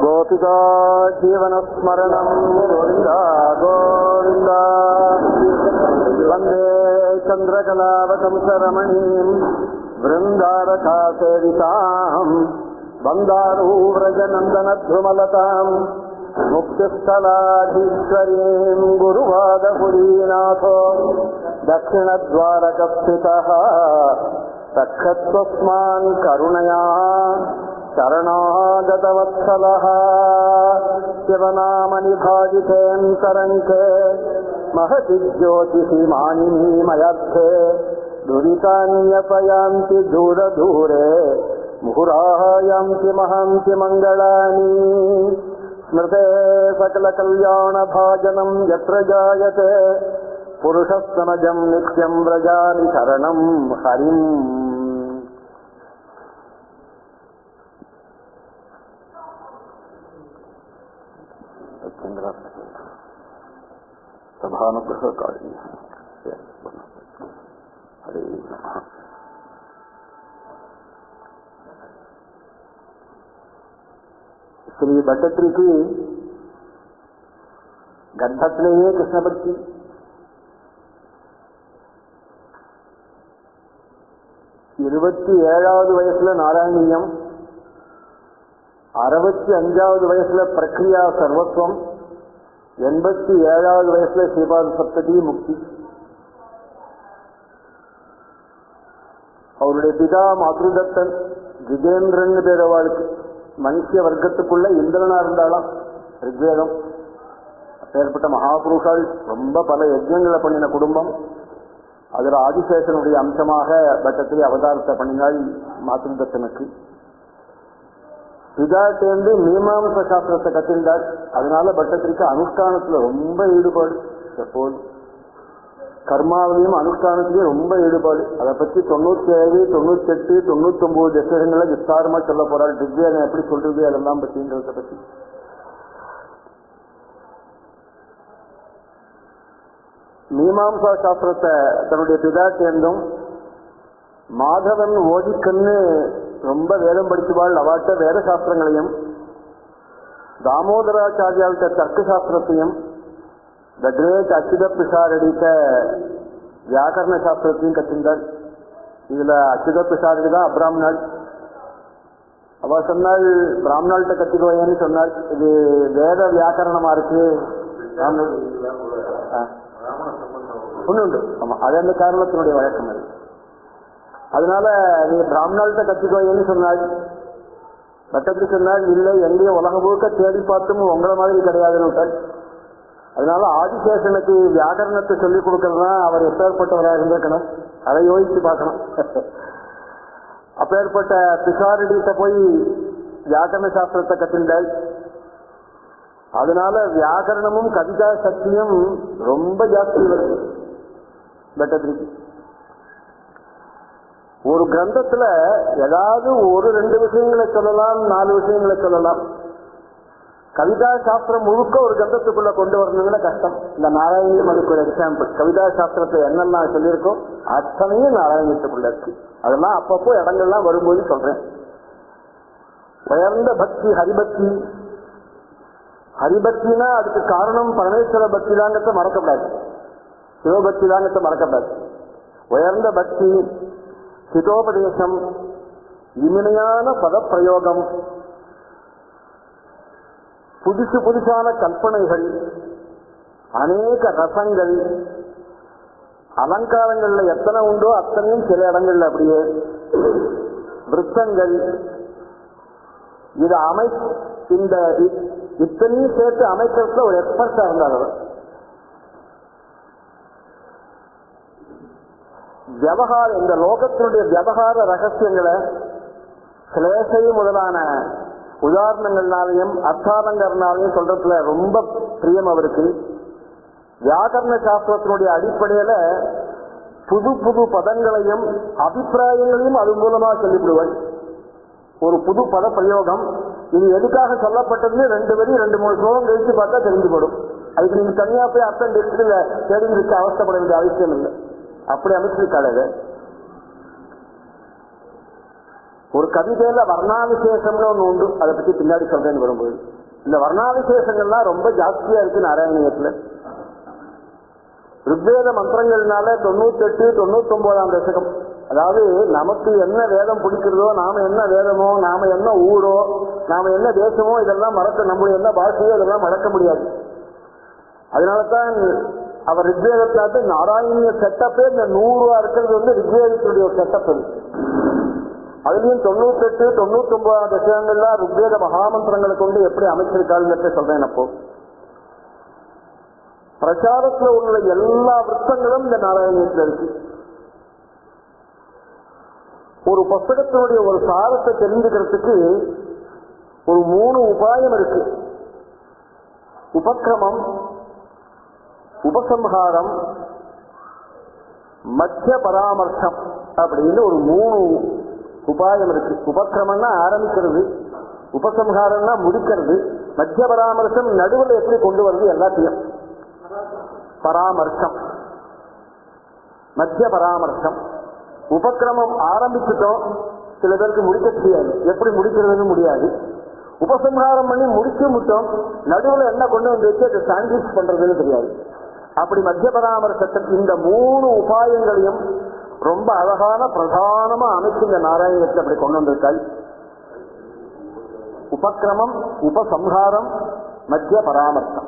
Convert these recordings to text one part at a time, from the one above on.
गोपिका जीवनस्मरणं गोविन्द गोविन्द वन्दे चन्द्रकलावतंसरमणीं वृन्दारकासेवितां वन्दारो व्रजनन्दनध्रुमलतां मुक्तिस्थलाधीश्वरीं गुरुवादपुरीनाथो दक्षिणद्वारकस्थितः सक्षत्वस्मान् करुणया शरणागतवत्सलः शिवनामनिभाजितेऽन्तरङ्के महति ज्योतिषि मानिनीमयर्थे दुरितान्यपयान्ति दूरदूरे मुहुराः यान्ति महान्ति मङ्गलानि स्मृते सकलकल्याणभाजनं यत्र जायते पुरुषस्तमजं नित्यं व्रजामि शरणं हरिम्. सभानुग्रहकारिणी हरे नमः. श्री भट्टत्री की गर्भत्रेये कृष्ण भक्ति, 27வது வயசுல நாராயணியம், 65வது வயசுல பிரக்ரியா சர்வஸ்வம், 87வது வயசுல ஸ்ரீபாத சப்ததி முக்தி. அவருடைய பிதா மாத்ருதத்தன் விஜேந்திரன் பேர். அவளுக்கு மனுஷ வர்க்கத்துக்குள்ள இந்திரனா இருந்தாலும் ரிக்வேதம். அப்பேற்பட்ட மகாபுருஷால் ரொம்ப பல யஜ்ஞங்களை பண்ணின குடும்பம். அதில் ஆதிசேஷனுடைய அம்சமாக பட்டத்திலே அவதாரத்தை பண்ணினாள் மாத்ருதத்தனுக்கு. பிதாட்டேந்து மீமாம்ச சாஸ்திரத்தை கத்திருந்தாள். அதனால பட்டத்திற்கு அனுஷ்டானத்துல ரொம்ப ஈடுபாடு. எப்போதும் கர்மாவிலையும் அனுஷ்டானத்திலையும் ரொம்ப ஈடுபாடு. அதை பற்றி 97, 98, 99 தசகங்களை விஸ்தாரமா சொல்ல போறாள். ரிக்வேதம் எப்படி சொல்றது அதெல்லாம் பற்றின்றத பற்றி. மீமாம்சா சாஸ்திரத்தை தன்னுடைய பிதாட்டேந்தும் மாதவன் ஓதிக்கன்னு ரொம்ப வேதம் படிச்சுவாள். அவாட்ட வேத சாஸ்திரங்களையும் தாமோதராச்சாரியாள்கிட்ட தர்க்க சாஸ்திரத்தையும் த கிரேட் அச்சுத பிசாரடித்த வியாக்கரண சாஸ்திரத்தையும் கற்றிருந்தாள். இதுல அச்சுத பிசாரடி தான் அப்ராம்நாள். அவ சொன்னாள் பிராமணாள்கிட்ட கத்திடுவேன்னு சொன்னாள். இது வேத வியாக்கரணமா இருக்கு ஒண்ணுண்டு. ஆமா, அது அந்த காரணத்தினுடைய வழக்கம் அது. அதனால நீ பிராமணாள்கிட்ட கத்துக்கோன்னு சொன்னாள். பட்டத்துக்கு சொன்னாள் இல்லை, எங்கேயும் உலக முழுக்க தேடி பார்த்தும் உங்களை மாதிரி கிடையாதுன்னு விட்டாள். அதனால ஆதிசேஷனுக்கு வியாக்கரணத்தை சொல்லிக் கொடுக்கறதுனா அவர் எப்பேற்பட்டவராக இருந்திருக்கணும், அதை யோசிச்சு பார்க்கணும். அப்பேற்பட்ட பிசாரடிட்ட போய் வியாக்கரண சாஸ்திரத்தை கற்றுண்டாள். அதனால வியாக்கரணமும் கவிதா சக்தியும் ரொம்ப ஜாஸ்தி வருது பட்டத்திற்கு. ஒரு கிரந்தத்துல ஏதாவது ஒரு 2 விஷயங்களை சொல்லலாம், 4 விஷயங்களை சொல்லலாம். கவிதா சாஸ்திரம் முழுக்க ஒரு கிரந்தத்துக்குள்ள கொண்டு வரணும்னா கஷ்டம். இந்த நாராயணியம் அதுக்கு ஒரு எக்ஸாம்பிள். கவிதா சாஸ்திரத்தை என்னெல்லாம் சொல்லியிருக்கோம் அத்தனையும் நாராயணத்துக்குள்ள இருக்கு. அதெல்லாம் அப்பப்போ இடங்கள்லாம் வரும்போது சொல்றேன். உயர்ந்த பக்தி ஹரிபக்தி. ஹரிபக்தினா அதுக்கு காரணம் பரமேஸ்வர பக்தி தாங்கத்தை மறக்கப்படாது, சிவபக்தி தாங்கத்தை மறக்கப்படாது. உயர்ந்த பக்தி, ஹிதோபதேசம், இனிமையான பதப்பிரயோகம், புதுசு புதுசான கல்பனைகள், அநேக ரசங்கள், அலங்காரங்கள்ல எத்தனை உண்டோ அத்தனையும் சில இடங்கள்ல அப்படியே விருத்தங்கள், இது இந்த இத்தனையும் சேர்த்து அமைக்கிறதுல ஒரு எக்ஸ்பர்ட்டா இருந்தார் அவர். விவகார இந்த லோகத்தினுடைய விவகார ரகசியங்களை சிலேசை முதலான உதாரணங்கள்னாலையும் அர்த்தாலங்கரனாலையும் சொல்றதுல ரொம்ப பிரியம் அவருக்கு. வியாக்கரண சாஸ்திரத்தினுடைய அடிப்படையில புது புது பதங்களையும் அபிப்பிராயங்களையும் அது மூலமா சொல்லிவிடுவாள். ஒரு புது பத பிரயோகம் இது எதுக்காக சொல்லப்பட்டதுன்னு 2 வரி 2-3 ஸ்லோகம் கழிச்சு பார்த்தா தெரிஞ்சு போடும். அதுக்கு நீங்க தனியா போய் அர்த்தம் டெஸ்ட்ல தேடி இருக்க அவஸ்தப்பட வேண்டிய அவசியம் இல்லை. அப்படி அமைச்சிருக்காள். ஒரு கவிதையில வர்ணாவிசேஷம்னு ஒண்ணு உண்டு, அதை பத்தி பின்னாடி சொல்றேன்னு வரும்போது. இந்த வர்ணாவிசேஷங்கள்லாம் ரொம்ப ஜாஸ்தியா இருக்கு நாராயணியத்துல. ருக்வேத மந்திரங்கள்னால 98, 99ஆம் தசகம், அதாவது நமக்கு என்ன வேதம் பிடிக்கிறதோ, நாம என்ன வேதமோ, நாம என்ன ஊரோ, நாம என்ன தேசமோ, இதெல்லாம் மறக்க, நம்முடைய என்ன பாஷையோ இதெல்லாம் மறக்க முடியாது. அதனாலதான் அவர் ரிக்வேதத்தாட்டு நாராயணிய செட்டப்பே இந்த 100 இருக்கிறது வந்து ரிக்வேதத்துடைய ஒரு செட்டப் இருக்கு. அதுலயும் 98, 99ஆம் தசகங்கள்லாம் ருக்வேத மகாமந்திரங்களை கொண்டு எப்படி அமைச்சிருக்காருன்னு சொல்றேன். அப்போ பிரச்சாரத்தில் உள்ள எல்லா விருத்தங்களும் இந்த நாராயணியத்தில் இருக்கு. ஒரு புஸ்தகத்தினுடைய ஒரு சாரத்தை தெரிஞ்சுக்கிறதுக்கு ஒரு 3 உபாயம் இருக்கு. உபக்கிரமம், உபசம்ஹாரம், மத்திய பராமர்சம் அப்படின்னு ஒரு 3 உபாயம் இருக்கு. உபக்கிரமம்னா ஆரம்பிக்கிறது, உபசம்ஹாரம்னா முடிக்கிறது, மத்திய பராமர்சம் நடுவில் எப்படி கொண்டு வருது எல்லாத்தையும். பராமர்சம், மத்திய பராமர்சம். உபக்கிரமம் ஆரம்பிச்சுட்டோம், சில பேருக்கு முடிக்க தெரியாது, எப்படி முடிக்கிறதுன்னு முடியாது. உபசம்ஹாரம் பண்ணி முடிச்சுட்டோம், நடுவில் என்ன கொண்டு வந்து வச்சு அதை சாண்ட்விச் பண்றதுன்னு தெரியாது. அப்படி மத்திய பராமர்சத்துக்கு இந்த 3 உபாயங்களையும் ரொம்ப அழகான பிரதானமா அமைச்சு இந்த நாராயணத்தை அப்படி கொண்டு வந்திருக்காள். உபக்கிரமம், உபசம்ஹாரம், மத்திய பராமர்சம்.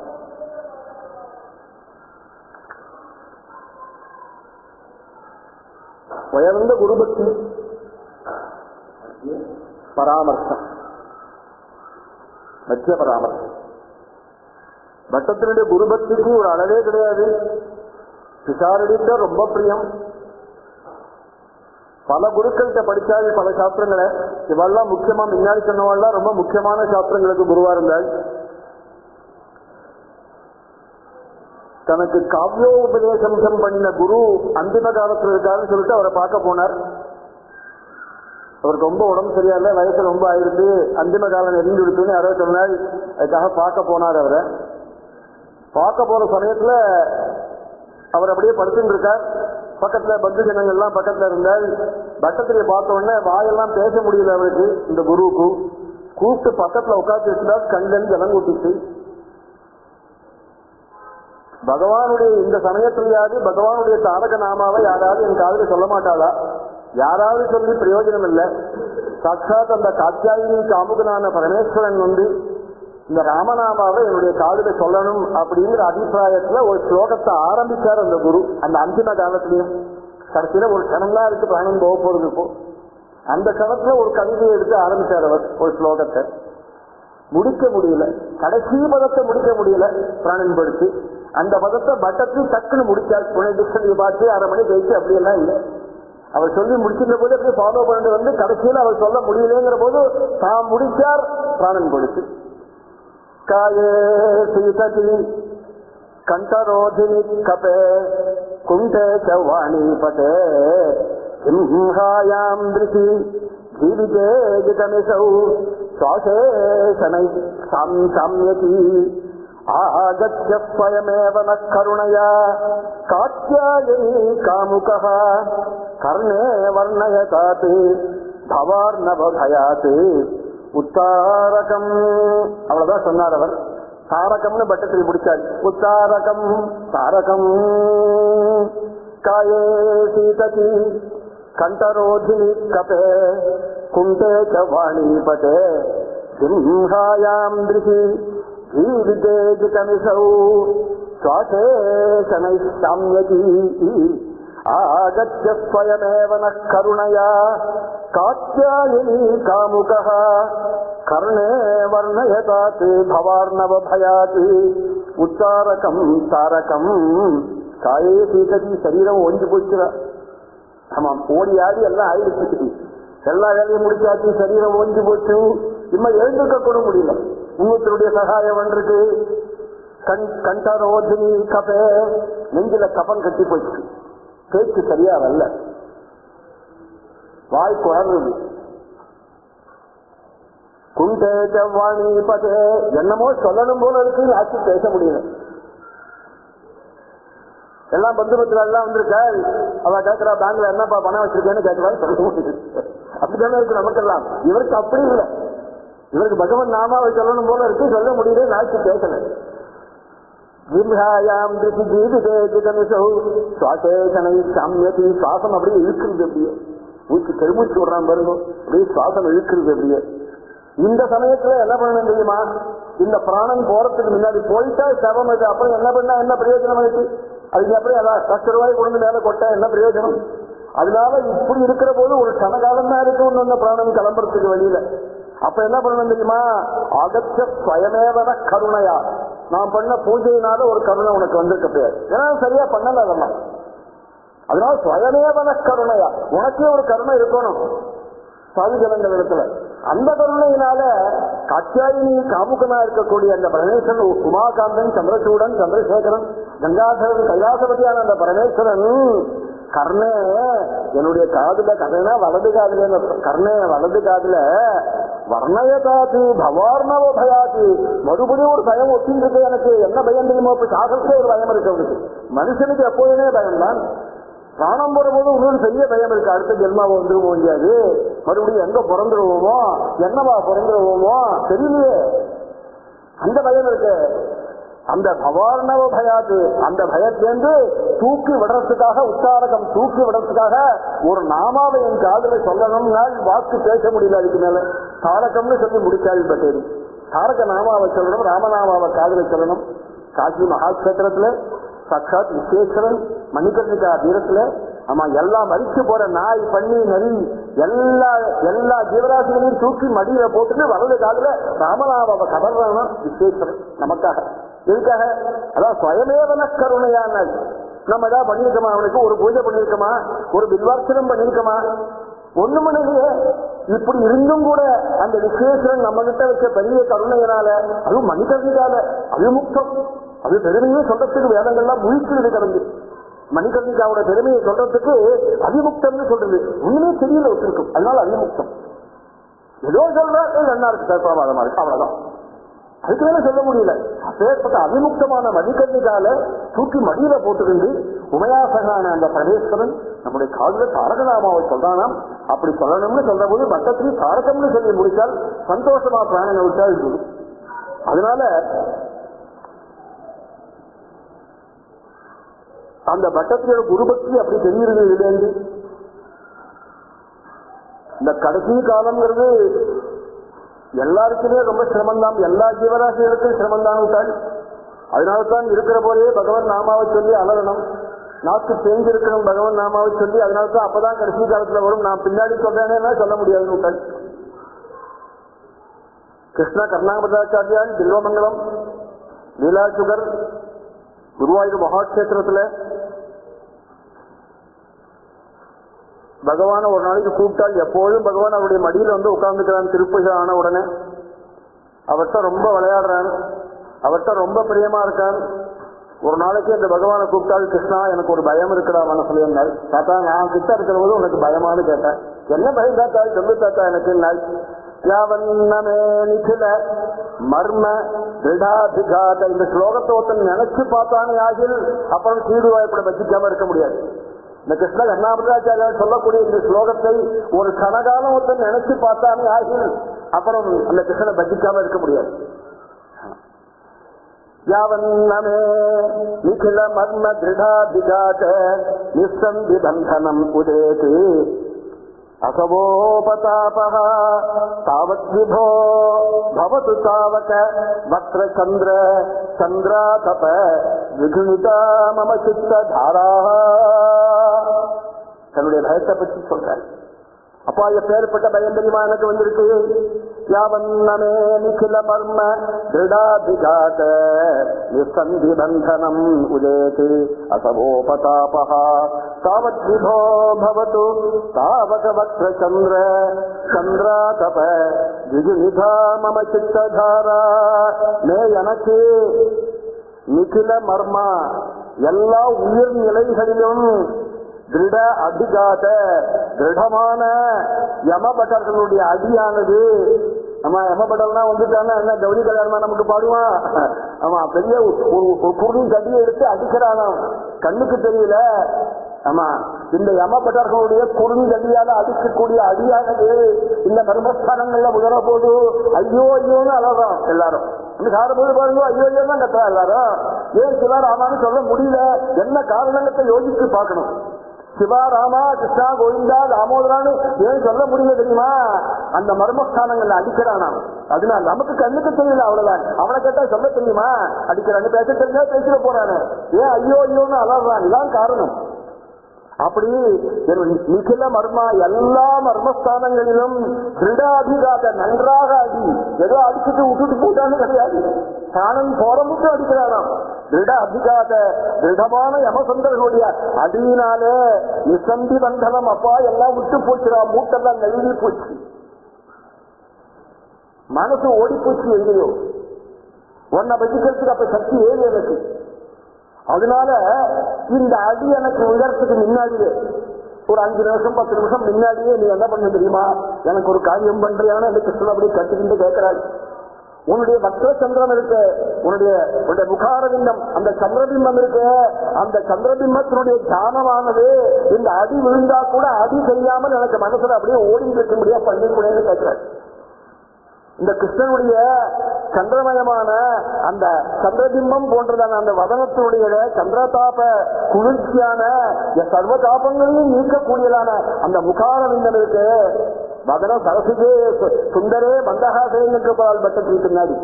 உயர்ந்த குருபக்தி, பராமர்சம், மத்திய பராமர்சம். பட்டத்தினுடைய குருபக்திக்கு ஒரு அளவே கிடையாது. பிசாரடித்த ரொம்ப பிரியம். பல குருக்கள்கிட்ட படிச்சாள் பல சாஸ்திரங்களை. இவெல்லாம் முக்கியமா முன்னாடி சொன்னவாள்லாம் ரொம்ப முக்கியமான சாஸ்திரங்களுக்கு குருவா இருந்தாள். தனக்கு காவியோபதேசம் பண்ணின குரு அந்திம காலத்தில் இருக்காருன்னு சொல்லிட்டு அவரை பார்க்க போனார். அவருக்கு ரொம்ப உடம்பு சரியாயில்ல, வயசு ரொம்ப ஆயிடுச்சு, அந்திம காலம் நெருங்கி விடுத்துன்னு யாரோ சொன்னாள். அதுக்காக பார்க்க போனார். அவரை பார்க்க போற சமயத்துல அவர் அப்படியே படுத்துட்டு இருக்கார். பக்கத்துல பந்து ஜனங்கள்லாம் பக்கத்துல இருந்தால். பட்டத்திலே பார்த்த உடனே வாயெல்லாம் பேச முடியல அவருக்கு. இந்த குருவுக்கு கூப்பிட்டு பக்கத்துல உட்காந்து இருந்தா கண்டன் ஜனம் கூட்டிச்சு. பகவானுடைய இந்த சமயத்திலேயாவது பகவானுடைய தாரக நாமாவை யாராவது என் காதுல சொல்ல மாட்டாளா? யாராவது சொல்லி பிரயோஜனம் இல்லை. சாட்சாத் அந்த காத்தியாயினி காமுகனான பரமேஸ்வரன் வந்து இந்த ராமநாமாவை என்னுடைய காதுல சொல்லணும் அப்படிங்கிற அபிப்பிராயத்துல ஒரு ஸ்லோகத்தை ஆரம்பிச்சார் அந்த குரு. அந்த அந்திம காலத்திலையும் கடைசியில ஒரு கணம்லாம் இருக்கு, பிராணம் போக போறது. இப்போ அந்த கணத்துல ஒரு கவிதையை எடுத்து ஆரம்பிச்சார் அவர். ஒரு ஸ்லோகத்தை முடிக்க முடியல, கடைசி பதத்தை முடிக்க முடியல பிராணன் படுத்து. அந்த பதத்தை பட்டத்தில் டக்குன்னு முடிச்சார். துணை டிக்ஷனரி பார்த்து 1/2 மணி கழிச்சு அப்படியெல்லாம் இல்லை. அவர் சொல்லி முடிச்சிருந்த போது அப்படியே ஃபாலோ பண்ணிட்டு வந்து கடைசியில் அவர் சொல்ல முடியலங்கிற போது தான் முடிச்சார் பிராணன் படுத்து. காயே சீததி கண்டரோதினி கபே குண்டே சவாணி பதே சிம்ஹாயாம் திருஷி ஜீவிதே ஜிதமிசௌ சுவாசே சனை சாம்யதி ஆகத்ய ஸ்வயமேவ ந கருணயா காத்யாயனி காமுகः கர்ணே வர்ணயதாத் பவார்ணவபயாத் உத்தாரகம். அவ்வளவுதான் சொன்னார் அவர். தாரகம்னு பட்டத்தில் முடிச்சார். உத்தாரகம் தாரகம். காயே சீததி கண்டரோதினி கபே குண்டே ச வாணீபதே சிம்ஹாயாம் திருஷி ஜீவிதே ஜிதமிசௌ சுவாசே சனை சாம்யதி ஆகத்ய ஸ்வயமேவ ந கருணயா காத்யாயினி காமுகः கர்ணே வர்ணயதாத் பவார்ணவபயாத் உத்தாரகம் தாரகம். காயே சீததி, சரீரம் ஒஞ்சு போச்சுரா. ஆமாம், ஓடி ஆடி எல்லாம் ஆயிடுச்சு. எல்லா வேலையும் முடிச்சாச்சு, சரீரம் ஒஞ்சு போச்சு. இனிமே எழுந்துக்க கூட முடியல. இன்னொருத்தருடைய சகாயம் வந்திருக்கு. கண்டரோதினி கபே, நெஞ்சில கபம் கட்டி போச்சு. பேச்சு சரியா வரல, வாய் குழந்தை. குண்டே செவ்வாணி பதே, என்னமோ சொல்லணும் போல இருக்கு, ஆட்சி பேச முடியல. எல்லாம் பந்து பத்திரம் எல்லாம் வந்திருக்க. அவ கேட்கிறா, பேங்க்ல என்னப்பா பணம் வச்சிருக்கேன்னு கேட்கிறான்னு சொல்ல முடியுது. அப்படித்தானே இருக்கு நமக்கெல்லாம். இவருக்கு அப்படி இல்லை. இவருக்கு பகவன் நாமாவை சொல்லணும் போல இருக்கு, சொல்ல முடியல, நாய்க்கு கேட்கல. ஜிம்ஹாயாம் திருப்பி ஜீவிதேஜிதமிசௌ சுவாசேஷனை சாமியதி, சுவாசம் அப்படியே இழுக்கிறது, அப்படியே மூச்சு பெருமூச்சு விடுறான் பாருங்க, அப்படியே சுவாசம் இழுக்கிறது அப்படியே. இந்த சமயத்துல என்ன பண்ணணும் தெரியுமா? இந்த பிராணன் போறதுக்கு முன்னாடி போயிட்டா சபம் இது, அப்புறம் என்ன பண்ணா என்ன பிரயோஜனம் இருக்கு? அதுக்கு அப்படியே அதான் 10 ரூபாய் கொண்டு மேல கொட்டா என்ன பிரயோஜனம்? அதனால இப்படி இருக்கிற போது ஒரு கனகாலம் தான் இருக்கு ஒண்ணு பிராணன் கிளம்புறதுக்கு வெளியில. அப்ப என்ன பண்ணணும் தெரியுமா? அகச்ச ஸ்வயமேவன கருணையா, நான் பண்ண பூஜையினால ஒரு கருணை உனக்கு வந்திருக்க பேர், ஏன்னா சரியா பண்ணல அதெல்லாம். அதனால ஸ்வயமேவன கருணையா, உனக்கே ஒரு கருணை இருக்கணும் சாதுஜனங்கள் இடத்துல. அந்த கருணையினால காத்தியாயினி காமுகனா இருக்கக்கூடிய அந்த பரமேஸ்வரன், உமாகாந்தன், சந்திரசூடன், சந்திரசேகரன், கங்காதரன், கைலாசபதியான அந்த பரமேஸ்வரன் கர்ணே என்னுடைய காதுல, கர்ணனா வலது காதுல, கர்ணே வலது காதுல வர்ணயதாத்து பவார்ணவ பயாத்து, மறுபடியும் ஒரு பயம் ஒட்டின்றது எனக்கு. என்ன பயம் தெரியுமோ? இப்ப சாகசே ஒரு பயம் இருக்கு அவனுக்கு. மனுஷனுக்கு எப்போதுமே பயம் தான். பிராணம் போடும்போது இன்னொரு பெரிய பயம் இருக்கு, அடுத்த ஜென்மாவை வந்துருவோம் முடியாது, மறுபடியும் எங்க பிறந்துருவோமோ, என்னவா பிறந்துருவோமோ தெரியலையே, அந்த பயம் இருக்கு. அந்த பவார்ணவ பயாது, அந்த பயத்திலிருந்து தூக்கி விடுறதுக்காக, உத்தாரகம் தூக்கி விடுறதுக்காக ஒரு நாமாவை என் காதலை சொல்லணும்னா வாக்கு பேச முடியல. அதுக்கு மேல தாரகம்னு சொல்லி முடிக்காது பட்டேரி. தாரக நாமாவை சொல்லணும், ராமநாமாவை காதலை சொல்லணும். காசி மகாட்சேத்திரத்துல சாட்சாத் விஸ்வேஸ்வரன் மணிகர்ணிகா தீரத்துல ஆமா எல்லாம் மறிச்சு போற நாய், பன்னி, நரி எல்லா ஜீவராசிகளையும் தூக்கி மடியில போட்டுட்டு வலது காதுல ராமநாமாவை கவர்றானா விஸ்வேஸ்வரன் நமக்காக. எதுக்காக? அதான் ஸ்வயமேவன கருணையான. நம்ம ஏதாவது பண்ணிருக்கோமா? அவனுக்கு ஒரு பூஜை பண்ணிருக்கோமா? ஒரு பில்வார்ச்சனம் பண்ணிருக்கோமா? ஒண்ணும் பண்ணலையே. இப்படி இருந்தும் கூட அந்த விஸ்வேஸ்வரன் நம்ம கிட்ட வச்ச பெரிய கருணையினால, அதுவும் மணிகர்ணிகால அவிமுக்தம், அது பெருமையை சொல்றதுக்கு வேதங்கள்லாம் முழிக்கிறது கிடந்து. மணிகர்ணிகாவோட பெருமையை சொல்றதுக்கு அவிமுக்தம்னு சொல்றது ஒண்ணுமே தெரியல வச்சிருக்கும், அதனால அவிமுக்தம். ஏதோ சொல்ற நல்லா இருக்கு, சர்ப்பவாதமா இருக்கு, அவ்வளவுதான். அதுக்கு மேல சொல்ல முடியல. அப்பேற்பட்ட அவிமுக்தமான மணிகர்ணிகால தூக்கி மடியில போட்டுக்கிண்டு உமையாசகான அந்த பரமேஸ்வரன் நம்முடைய காதுல தாரகநாமாவை சொல்றானாம். அப்படி சொல்லணும்னு சொல்ற போது பட்டத்திரி தாரகம்னு சொல்லி முடிச்சால் சந்தோஷமா பிராணனை விட்டா இருக்குது. அதனால அந்த பட்டத்திரியோட குருபக்தி அப்படி தெரிகிறது. இதுலேருந்து இந்த கடைசி காலம்ங்கிறது எல்லாருக்குமே ரொம்ப சிரமந்தான், எல்லா ஜீவராசிகளுக்கும் சிரமந்தான் விட்டால். அதனால்தான் இருக்கிற போதே பகவன் நாமாவை சொல்லி அலறணும், நாக்கு தேங்கிருக்கணும் பகவன் நாமாவை சொல்லி. அதனால்தான் அப்பதான் கடைசி காலத்துல வரும். நான் பின்னாடி சொல்றேன்னா சொல்ல முடியாதுன்னு விட்டால். கிருஷ்ண கர்ணாபதாச்சாரியான் பில்வமங்கலம் லீலா சுகர் குருவாயூர் மகாட்சேத்திரத்துல பகவான ஒரு நாளைக்கு கூப்பிட்டால் எப்போதும் பகவான் அவருடைய மடியில வந்து உட்கார்ந்துக்கிறான். திருப்பதி ஆன உடனே அவர்கிட்ட ரொம்ப விளையாடுறான், அவர்கிட்ட ரொம்ப பிரியமா இருக்கான். ஒரு நாளைக்கு அந்த பகவானை கூப்பிட்டால், கிருஷ்ணா எனக்கு ஒரு பயம் இருக்குடா மனசுல இருந்தால். தாத்தா நான் கிட்ட இருக்கிற போது உனக்கு பயமானு கேட்டேன். என்ன பயம் தாத்தா? சொல்லு தாத்தா எனக்கு. யாவன்னமே நிகில மர்ம திடாதிகாத, இந்த ஸ்லோகத்தை ஒருத்தன் நினைச்சு பார்த்தானே ஆகில் அப்புறம் சீடுவாய்ப்பட வச்சிக்காம இருக்க முடியாது. இந்த கிருஷ்ண கர்ணாபதாச்சாரியார் சொல்லக்கூடிய இந்த ஸ்லோகத்தை ஒரு கனகாலம் ஒருத்தன் நினைச்சு பார்த்தானே ஆகில் அப்புறம் அந்த கிருஷ்ணனை பஜிக்காம இருக்க முடியாது. யாவன்னமே நிகில மர்ம திருடாதிகாத நிசந்தி பந்தனம் உதேதி அசவோபதாபஹ தாவத் விபோ பவது தாவக வக்ர சந்திர சந்திராதப விகுணிதா மம சித்த தாரா. தன்னுடைய பயத்தை பற்றி சொல்றாரு. அப்பா எப்பேற்பட்ட பயம் தெரியுமா எனக்கு வந்திருக்கு? யாவன்னமே நிகில மர்ம திருடாதிகாத நிசந்தி பந்தனம் உதேதி அசவோபதாபஹ தாவத் விபோ பவது தாவக வக்ர சந்திர சந்திராதப விகுணிதா மம சித்ததாரா. எனக்கு நிகில மர்மா எல்லா உயிர் நிலைகளிலும் திருட அதிகாத திருடமான யமபட்டர்களுடைய அடியானது. நம்ம யமபட்டல்னா வந்துட்டானா என்ன கௌரி கல்யாணமா நமக்கு பாடுவான். ஆமா, பெரிய ஒரு குருவின் கடியை எடுத்து அடிக்கிறானாம். கண்ணுக்கு தெரியல, ஆமா, இந்த யமபட்டர்களுடைய குறுங்கடியால அடிக்கக்கூடிய அடியானது இந்த மர்மஸ்தானங்கள்ல முதல போது ஐயோ ஐயோன்னு அழகாம் எல்லாரும். சாரபோது பாருங்க, ஐயோ ஐயோ தான் கத்தா எல்லாரும். ஏன் சிவராமான்னு சொல்ல முடியல? என்ன காரணத்தை யோசிச்சு பார்க்கணும். சிவாராமா கிருஷ்ணா கோவிந்தா தாமோதரான்னு ஏன் சொல்ல முடியல தெரியுமா? அந்த மர்மஸ்தானங்கள்ல அடிக்கிறானா. அதனால நமக்கு கண்ணுக்கு தெரியல, அவ்வளவுதான். அவனை கேட்டா சொல்ல தெரியுமா? அடிக்கிறாங்க. பேச தெரிஞ்சா பேசிட போறானு. ஏன் ஐயோ ஐயோன்னு அலறான்? இதான் காரணம். அப்படி நிகில மர்மா எல்லா மர்மஸ்தானங்களிலும் திருடாதிகாத நன்றாக அடி. ஏதோ அடிச்சுட்டு விட்டுட்டு போட்டான்னு கிடையாது, தானும் போறமுட்டு அடிக்கிறாராம். திருட அதிகாத திருடமான யமசந்தர்களுடைய அடியினாலே நிசந்தி பந்தனம் அப்பா எல்லாம் விட்டு போச்சுரா. மூட்டெல்லாம் நழுவி போச்சு, மனசு ஓடி போச்சு. எங்கேயோ உன்னை வச்சுக்கிறதுக்கு அப்ப சக்தி ஏறி எனக்கு. அதனால இந்த அடி எனக்கு உயரத்துக்கு முன்னாடியே ஒரு 5 நிமிஷம் 10 நிமிஷம் முன்னாடியே நீ என்ன பண்ண தெரியுமா? எனக்கு ஒரு காரியம் பண்றியான கிருஷ்ணன் அப்படியே கட்டிக்கிட்டு கேட்கிறாள். உன்னுடைய பக்த சந்திரம் இருக்கு, உன்னுடைய முகாரபிம்பம், அந்த சந்திரபிம்பம் இருக்கு. அந்த சந்திரபிம்பத்தினுடைய தியானமானது இந்த அடி விழுந்தா கூட அடி செய்யாமல் எனக்கு மனசுல அப்படியே ஓடி இருக்க முடியாது பண்ணிக்கூடன்னு கேட்கிறாள். இந்த கிருஷ்ணனுடைய சந்திரமயமான அந்த சந்திரபிம்பம் போன்றதான அந்த வதனத்தினுடைய சந்திரதாப குளிர்ச்சியான சர்வ தாபங்களையும் நீக்கக்கூடியதான அந்த முகாரவிந்தம் இருக்கு. வதன சரசிகே சுந்தரே மந்தஹாசேன் பட்டத்துக்கு பின்னாடி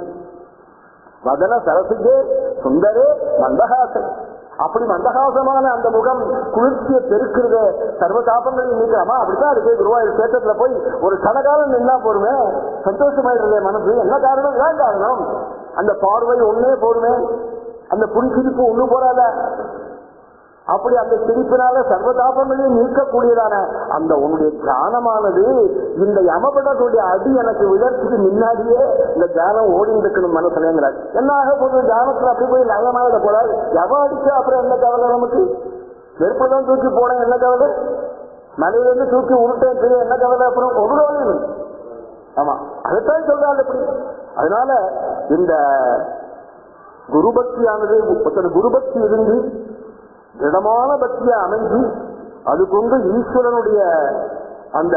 வதன சரசிகே சுந்தரே மந்தஹாசன். அப்படி மந்தகாசமான அந்த முகம் குளிர்ச்சியை பெருக்கிறது, சர்வ தாபங்களையும் நீக்கலாமா? அப்படித்தான் இருக்கு. குருவாயூர் சேத்திரத்துல போய் ஒரு கனகாலம் நின்னா போருமே, சந்தோஷமாயிருந்தே மனசு. என்ன காரணம்? இதான் காரணம். அந்த பார்வை ஒன்னே போருமே, அந்த புன்சிரிப்பு ஒண்ணு போறாத. அப்படி அந்த சிரிப்பினால சர்வதாபங்களையும் நீக்கக்கூடியதான அந்த உன்னுடைய தியானமானது இந்த யமபடத்துடைய அடி எனக்கு விழறதுக்கு முன்னாடியே இந்த தியானம் ஓடி இருக்கணும் மனசுலங்கிறார். என்ன ஆக போது? தியானத்துல அப்படி போய் லயமாயிட போறாரு. எவன் அடிச்சா அப்புறம் என்ன கவலை நமக்கு? வெறுப்பதான் தூக்கி போனேன் என்ன கவலை? மலையிலிருந்து தூக்கி உருட்டேன் பெரிய என்ன கவலை? அப்புறம் ஒரு கவலை இல்லை. ஆமா, அதைத்தான் சொல்றாள் எப்படி. அதனால இந்த குருபக்தியானது குருபக்தி இருந்து திடமான பக்தியை அமைஞ்சு அது கொண்டு ஈஸ்வரனுடைய அந்த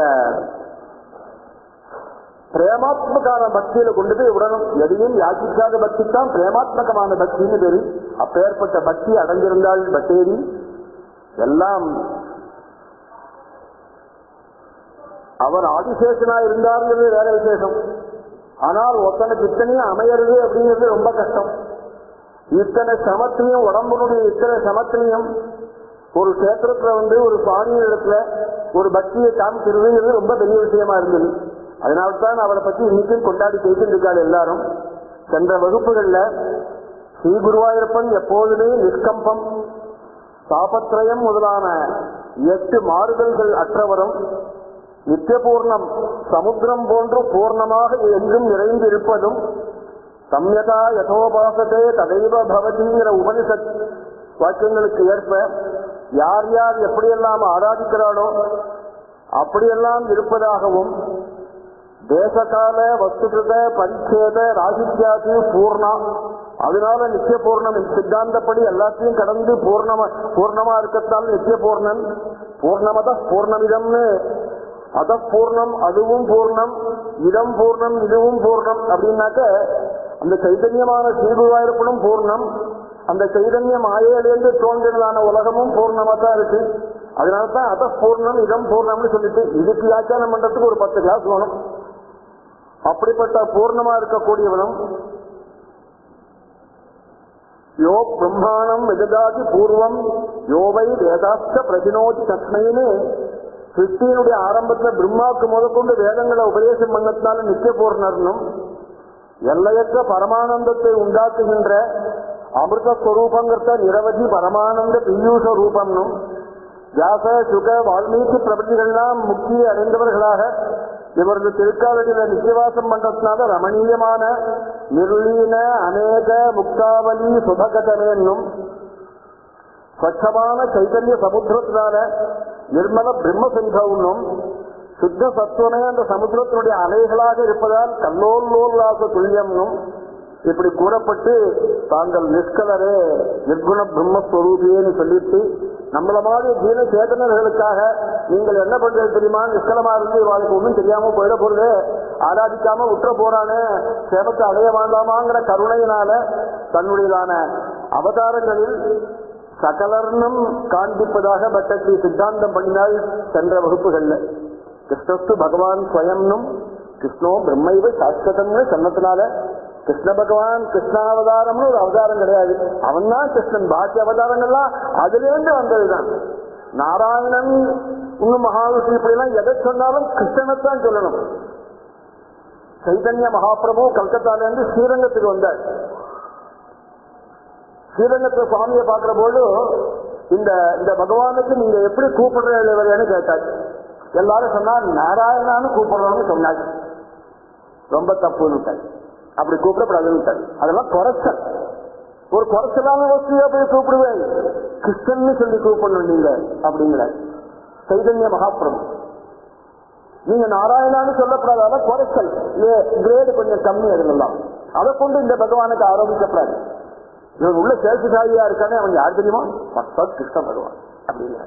பிரேமாத்மகான பக்தியில கொண்டு போய் விடணும். எதையும் யாச்சிக்காத பக்தி தான் பிரேமாத்மகமான பக்தின்னு பேரு. அப்பேற்பட்ட பக்தி அடைஞ்சிருந்தாள் பட்டேரி. எல்லாம் அவர் ஆதிசேஷனா இருந்தாருங்கிறது வேற விசேஷம். ஆனால் ஒருத்தனுக்கு இத்தனையும் அமையறது அப்படிங்கிறது ரொம்ப கஷ்டம். இத்தனை சமத்தையும் உடம்புடைய இத்தனை சமத்தையும் ஒரு கஷேத்திரத்துல ஒரு சுவாமி இடத்துல ஒரு பக்தியை காமிக்கிறதுங்கிறது ரொம்ப பெரிய விஷயமா இருந்தது. அதனால்தான் அவரை பத்தி இன்னைக்கும் கொண்டாடி பேசிட்டு இருக்காரு எல்லாரும். சென்ற வகுப்புகள்ல ஸ்ரீ குருவாயூரப்பன் எப்போதுமே நிஷ்கம்பம், தாபத்ரயம் முதலான 8 மாறுதல்கள் அற்றவரும், நித்தியபூர்ணம் சமுத்திரம் போன்று பூர்ணமாக எங்கும் நிறைந்து இருப்பதும், சம்யதா யதோபாசத்தே ததைவ பவதிங்கிற உபனிஷத் வாக்கியங்களுக்கு ஏற்ப யார் யார் எப்படியெல்லாம் ஆராதிக்கிறாளோ அப்படியெல்லாம் இருப்பதாகவும், தேசகால வஸ்துகிருத பரிச்சேத ராகித்யாதி பூர்ணா, அதனால நித்திய பூர்ணம் சித்தாந்தப்படி எல்லாத்தையும் கடந்து பூர்ணமா இருக்கத்தால் நித்திய பூர்ணன், பூர்ணமத பூர்ணமிதம்னு அத பூர்ணம் அதுவும் பூர்ணம், இதம் பூர்ணம் இதுவும் பூர்ணம் அப்படின்னாக்க அந்த சைதன்யமான ஸ்ரீகுருவாயூரப்பனும் பூர்ணம், அந்த சைதன்ய மாயையிலேருந்து தோன்றினதான உலகமும் பூர்ணமா தான் இருக்கு. அதனால்தான் அத பூர்ணம் இதம் பூர்ணம்னு சொல்லிட்டு இதுக்கு வியாக்கியானம் பண்றதுக்கு ஒரு 10 கிளாஸ் வேணும். அப்படிப்பட்ட பூர்ணமா இருக்கக்கூடியவனும் யோ பிரம்மாணம் விததாதி பூர்வம் யோவை வேதாஸ்த பிரதினோதி தஸ்மைன்னு சிருஷ்டியினுடைய ஆரம்பத்துல பிரம்மாவுக்கு முதற்கொண்டு வேதங்களை உபதேசம் பண்ணத்தினால நித்திய பூர்ணர்னும், எல்லையற்ற பரமானந்தத்தை உண்டாக்குகின்ற அமிர்தஸ்வரூபங்கிறத நிரவதி பரமானந்த பியூஷ ரூபம்னும், வியாச சுக வால்மீகி பிரபதிகள்லாம் முக்தியை அடைந்தவர்களாக இவரது திருக்காலடியில நித்தியவாசம் பண்றதுனால ரமணீயமான நிர்லீன அநேக முக்தாவலி சுபகதனேன்னும், ஸ்வச்சமான சைதன்ய சமுத்திரத்தினால நிர்மல பிரம்மசிந்தவுன்னும், சுத்த சத்துவமே அந்த சமுத்திரத்தினுடைய அலைகளாக இருப்பதால் கல்லோல்லாச துல்லியம்னும் இப்படி கூறப்பட்டு தாங்கள் நிஷ்கலரே நிர்குண பிரம்மஸ்வரூபியேன்னு சொல்லிட்டு நம்மள மாதிரி ஜீன சேதனர்களுக்காக நீங்கள் என்ன பண்றது தெரியுமா, நிஷ்கலமா இருந்து இவாளுக்கு ஒன்றும் தெரியாம போயிட போறது, ஆராதிக்காம உற்ற போறானே, சேமத்தை அடைய வேண்டாமாங்கிற கருணையினால தன்னுடையதான அவதாரங்களில் சகலர்ணம் காண்பிப்பதாக பட்டத்தை சித்தாந்தம் பண்ணினால் சென்ற வகுப்புகள்ல. கிருஷ்ணஸ்து பகவான் ஸ்வயம்னும் கிருஷ்ணோ பிரம்மைவ சாஸ்வதம்னு சொன்னதுனால கிருஷ்ண பகவான் கிருஷ்ணாவதாரம்னு ஒரு அவதாரம் கிடையாது, அவன் தான் கிருஷ்ணன். பாக்கி அவதாரங்கள்லாம் அதிலிருந்து வந்ததுதான். நாராயணன் இன்னும் மகாவிஷ்ணு இப்படிலாம் எதை சொன்னாலும் கிருஷ்ணனைத்தான் சொல்லணும். சைதன்ய மகாபிரபு கல்கத்தால இருந்து ஸ்ரீரங்கத்துக்கு வந்தார். ஸ்ரீரங்கத்துல சுவாமியை பார்க்கிற போது இந்த பகவானுக்கு நீங்க எப்படி கூப்பிடுறேன்னு கேட்டார். எல்லாரும் சொன்னா நாராயணான்னு கூப்பிடுறோம்னு சொன்னாங்க. ரொம்ப தப்புன்னு அப்படி கூப்பிடப்படாதுன்னு. அதெல்லாம் குறைச்சல். ஒரு குறைச்சலான வசதியா போய் கூப்பிடுவேன், கிருஷ்ணன் சொல்லி கூப்பிடணும் நீங்க அப்படிங்கிற சைதன்ய மகாபிரபு. நீங்க நாராயணான்னு சொல்லப்படாது, அதான் குறைச்சல், கிரேடு கொஞ்சம் கம்மி. அதுலாம் அதை கொண்டு இந்த பகவானுக்கு ஆரோபிக்கப்படாது. இவன் உள்ள சேஷசாயியா இருக்கானே அவன் யார் தெரியுமா, கிருஷ்ண பகவான் அப்படிங்கிற.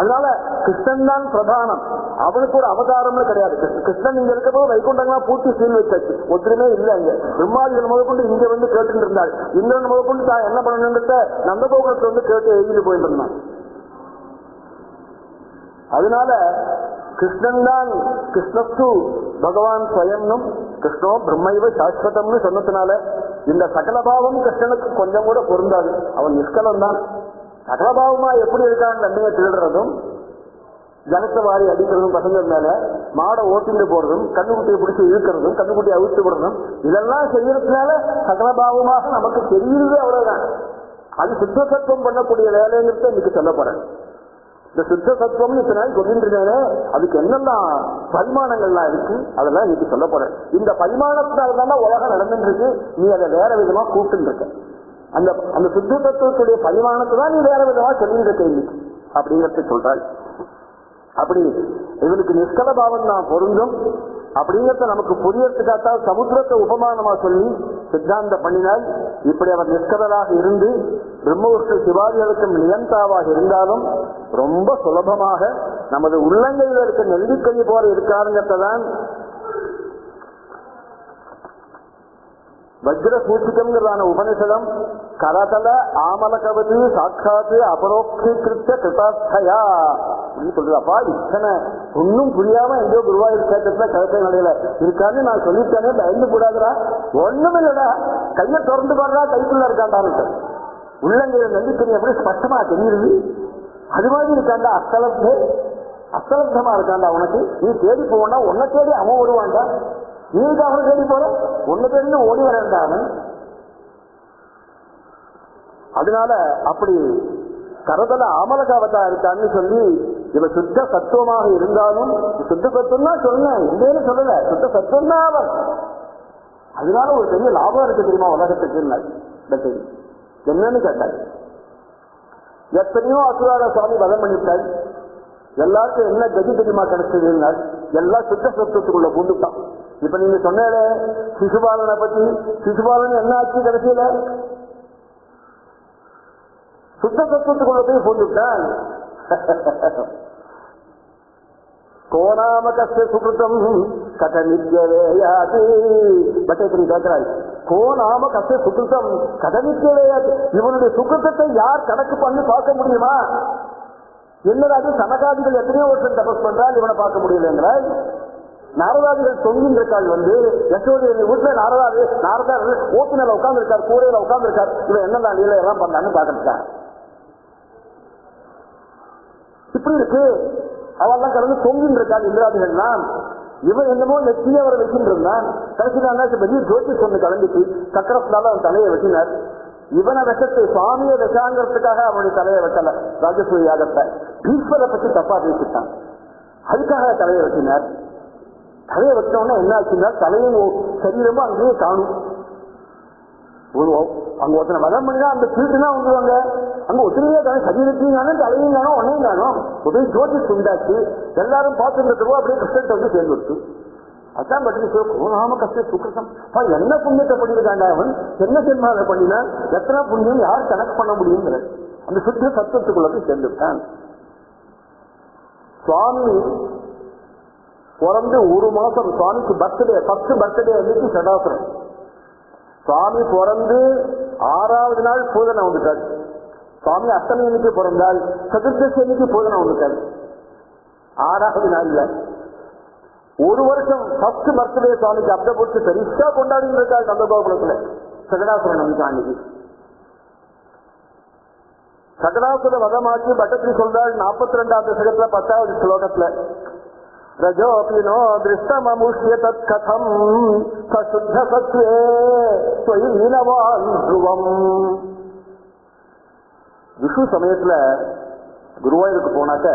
அதனால கிருஷ்ணன் தான் பிரதானம், அவனுக்கு ஒரு அவதாரம்னு கிடையாது. கிருஷ்ணன் இங்க இருக்க போது வைகுண்டங்களாம் பூட்டி சீல் வச்சாச்சு, ஒத்துமே இல்லை. அங்க பிரம்மாதிகள் முதற்கொண்டு இங்க வந்து கேட்டு இருந்தாள். இந்திரன் முதற்கொண்டு தான் என்ன பண்ணணுங்கிட்ட நந்தகோகுலத்தை வந்து கேட்டு எழுதிட்டு போயிட்டு இருந்தான். அதனால கிருஷ்ணன் தான் கிருஷ்ணஸ்து பகவான் ஸ்வயம்னும் கிருஷ்ணோ பிரம்மைவ சாஸ்வதம்னு சொன்னதுனால இந்த சகலபாவம் கிருஷ்ணனுக்கு கொஞ்சம் கூட பொருந்தாது. அவன் நிஷ்கலம் தான். சகலபாவமா எப்படி இருக்கான்னு நன்மையை திருடுறதும், ஜனத்தை வாரி அடிக்கிறதும், பசங்க மேல மாடை ஓட்டிட்டு போறதும், கண்ணுக்குட்டியை பிடிச்சி இழுக்கிறதும், கண்ணுக்குட்டியை அவிழ்த்து விடுறதும், இதெல்லாம் செய்யறதுனால சகலபாவமாக நமக்கு தெரியுது. அவ்வளவுதான். அது சுத்த சத்துவம் பண்ணக்கூடிய வேலைங்கிறத இன்னைக்கு சொல்ல போறேன். இந்த சுத்த சத்துவம் இத்தனை சொல்லிட்டு இருக்காரு, அதுக்கு என்னெல்லாம் பரிமாணங்கள்லாம் இருக்கு அதெல்லாம் இன்னைக்கு சொல்ல போறேன். இந்த பரிமாணத்தினால்தான் உலகம் நடந்துட்டு இருக்கு. நீ அதை வேற விதமா கூப்பிட்டு இருக்க. அந்த சுத்த தத்துவத்துடைய பரிமாணத்தை தான் நீ வேற விதமா சொல்லிட்டு இருக்க இன்னைக்கு அப்படிங்கிறத சொல்றாள். அப்படி இவனுக்கு நிஷ்கல பாவம் தான் பொருந்தும் அப்படிங்கிறத நமக்கு புரியறதுக்காக சமுத்திரத்தை உபமானமா சொல்லி சித்தாந்தம் பண்ணினால், இப்படி அவர் நிஷ்கலராக இருந்து பிரம்மவிஷ்ணு சிவாதிகளுக்கும் நியந்தாவாக இருந்தாலும் ரொம்ப சுலபமாக நமது உள்ளங்கையில் இருக்க நெல்லிக்கனி போல இருக்காருங்கிறதான் வஜ்ர சூச்சிகம்ங்கிறதான உபனிஷதம் கரதல ஆமலகவது சாட்சாத்து அபரோக்ஷீகிருத்த கிருதாஸ்தயா அப்படின்னு சொல்றது. அப்பா இத்தனை ஒன்னும் புரியாம எங்கேயோ குருவாயூர் கேட்டதுல கழுத்தை நடையில இருக்கான்னு நான் சொல்லிட்டேனே, பயந்து கூடாதுடா. ஒண்ணும் இல்லடா, கையை திறந்து பாடுறா, கைக்குள்ள இருக்காண்டான்னு. உள்ளங்கையில் நெல்லிக்கனி எப்படி ஸ்பஷ்டமா தெரியுது, அது மாதிரி இருக்காண்டா. அஸ்தலப்தமா இருக்காண்டா உனக்கு. நீ தேடி போவா, உன்னை தேடி அவன் ஓடுவான்டா. நீங்க அவனை தேடி போற, உன்னை தேடி ஓடி வரேன்டா அவன். அதனால அப்படி கரதல ஆமலகாவதா இருக்கான்னு சொல்லி இவ சுத்த சத்துவமாக இருந்தாலும், சுத்த சத்துவம் தான் சொன்னேன், இல்லைன்னு சொல்லல, சுத்த சத்துவம் தான் அவன். அதனால ஒரு பெரிய லாபம் இருக்கு தெரியுமா உலகத்துக்கு. என்னன்னு கேட்டாங்க. எத்தனையோ அசுரார சுவாமி வதம் பண்ணிவிட்டாள். எல்லாருக்கும் என்ன கதி தெரியுமா கிடைச்சதுன்னா, எல்லாம் சுத்த சத்துவத்துக்குள்ள பூந்துட்டான். இப்ப நீங்க சொன்ன சிசுபாலனை பத்தி, சிசுபாலன் என்ன ஆச்சு கடைசியில சுத்த தத்துவத்துக்குள்ள போய் பூந்துட்டான். கோணாம கஷ்ட சுகிருத்தம் கத நித்யவேயாது பட்டேஸ்வரி கேட்கிறாள். கோணாம கஷ்ட சுகிருத்தம் கத நித்யவேயாது. இவனுடைய சுகிருத்தத்தை யார் கணக்கு பண்ணி பார்க்க முடியுமா? என்னது சனகாதிகள் எத்தனையோ வருஷம் தபஸ் பண்றால் இவனை பார்க்க முடியலங்கிறாள். நாரதாதிகள் தொங்கின் இருக்காள். யசோதி வீட்டுல நாரதார் ஓட்டுநர்ல உட்கார்ந்து இருக்கார், கூரையில உட்கார்ந்து இருக்கார். இவன் என்னதான் லீலை எல்லாம் பண்ணான்னு பாத்துட்டான். இப்படி இருக்கு. அவெல்லாம் கடந்து தொங்கின் இருக்காள் இந்திராதிகள்லாம். இவன் என்னமோ நெத்தியே அவரை வச்சுட்டு இருந்தான். கடைசிதான் பெரிய ஜோதிஷ் ஒண்ணு கிளம்பிச்சு, சக்கரத்தினால அவன் தலையை வெட்டினார். இவனை விஷத்தை சுவாமியை விஷாங்கிறதுக்காக அவனுடைய தலையை வெட்டல. ராஜசூய யாகத்தை ஈஸ்வரை பத்தி தப்பா பேசிட்டான், அதுக்காக தலையை வெட்டினார். தலையை வச்சோன்னா என்ன ஆச்சுன்னா தலையும் சரீரமும் அங்கேயே காணும். அங்க ஒருத்தனை வதம் பண்ணினா அந்த சீட்டுனா வந்துருவாங்க. அங்க ஒத்துழையே காணும், சரீரத்தையும் காணும், தலையும் காணும், ஒன்னையும் காணும். ஒரே ஜோதிஷ் உண்டாச்சு. எல்லாரும் பார்த்துருந்தப்போ அப்படியே கிருஷ்ணத்தை வந்து சேர்ந்துருச்சு. அதான் பற்றி கோணாம கஷ்ட சுக்கிருத்தம். என்ன புண்ணியத்தை பண்ணிருக்காண்டா அவன், என்ன ஜென்மாவை பண்ணினா எத்தனை புண்ணியம் யார் கணக்கு பண்ண முடியுங்கிற. அந்த சுத்த சத்துவத்துக்குள்ள போய் சேர்ந்துட்டான். சுவாமி பிறந்து ஒரு மாசம், சுவாமிக்கு பர்த்டே, ஃபர்ஸ்ட் பர்த்டே அன்னைக்கு சடாசுரன். சுவாமி பிறந்து 6வது நாள் பூதனை வந்துட்டாரு. சுவாமி அஷ்டமி அன்னைக்கு பிறந்தால் சதுர்தசி அன்னைக்கு பூதனை வந்துட்டாரு. 6வது நாள்ல ஒரு வருஷம் ஃபர்ஸ்ட் பர்த்டே சுவாமிக்கு அப்படி போட்டு பெருசா கொண்டாடி இருக்காரு நந்தகோகுலத்துல. சகடாசுரன் வந்துட்டான் அன்னைக்கு. சகடாசுர வதமாக்கி பட்டத்திரி சொல்றாள் 42வது தசகத்துல 10வது ஸ்லோகத்துல, ரஜோபினோ திருஷ்டமமுஷ்ய தத் கதம் சசுத்த சத்வே ஸ்வயி லீனவான் த்ருவம். விஷு சமயத்துல குருவாயூருக்கு போனாக்க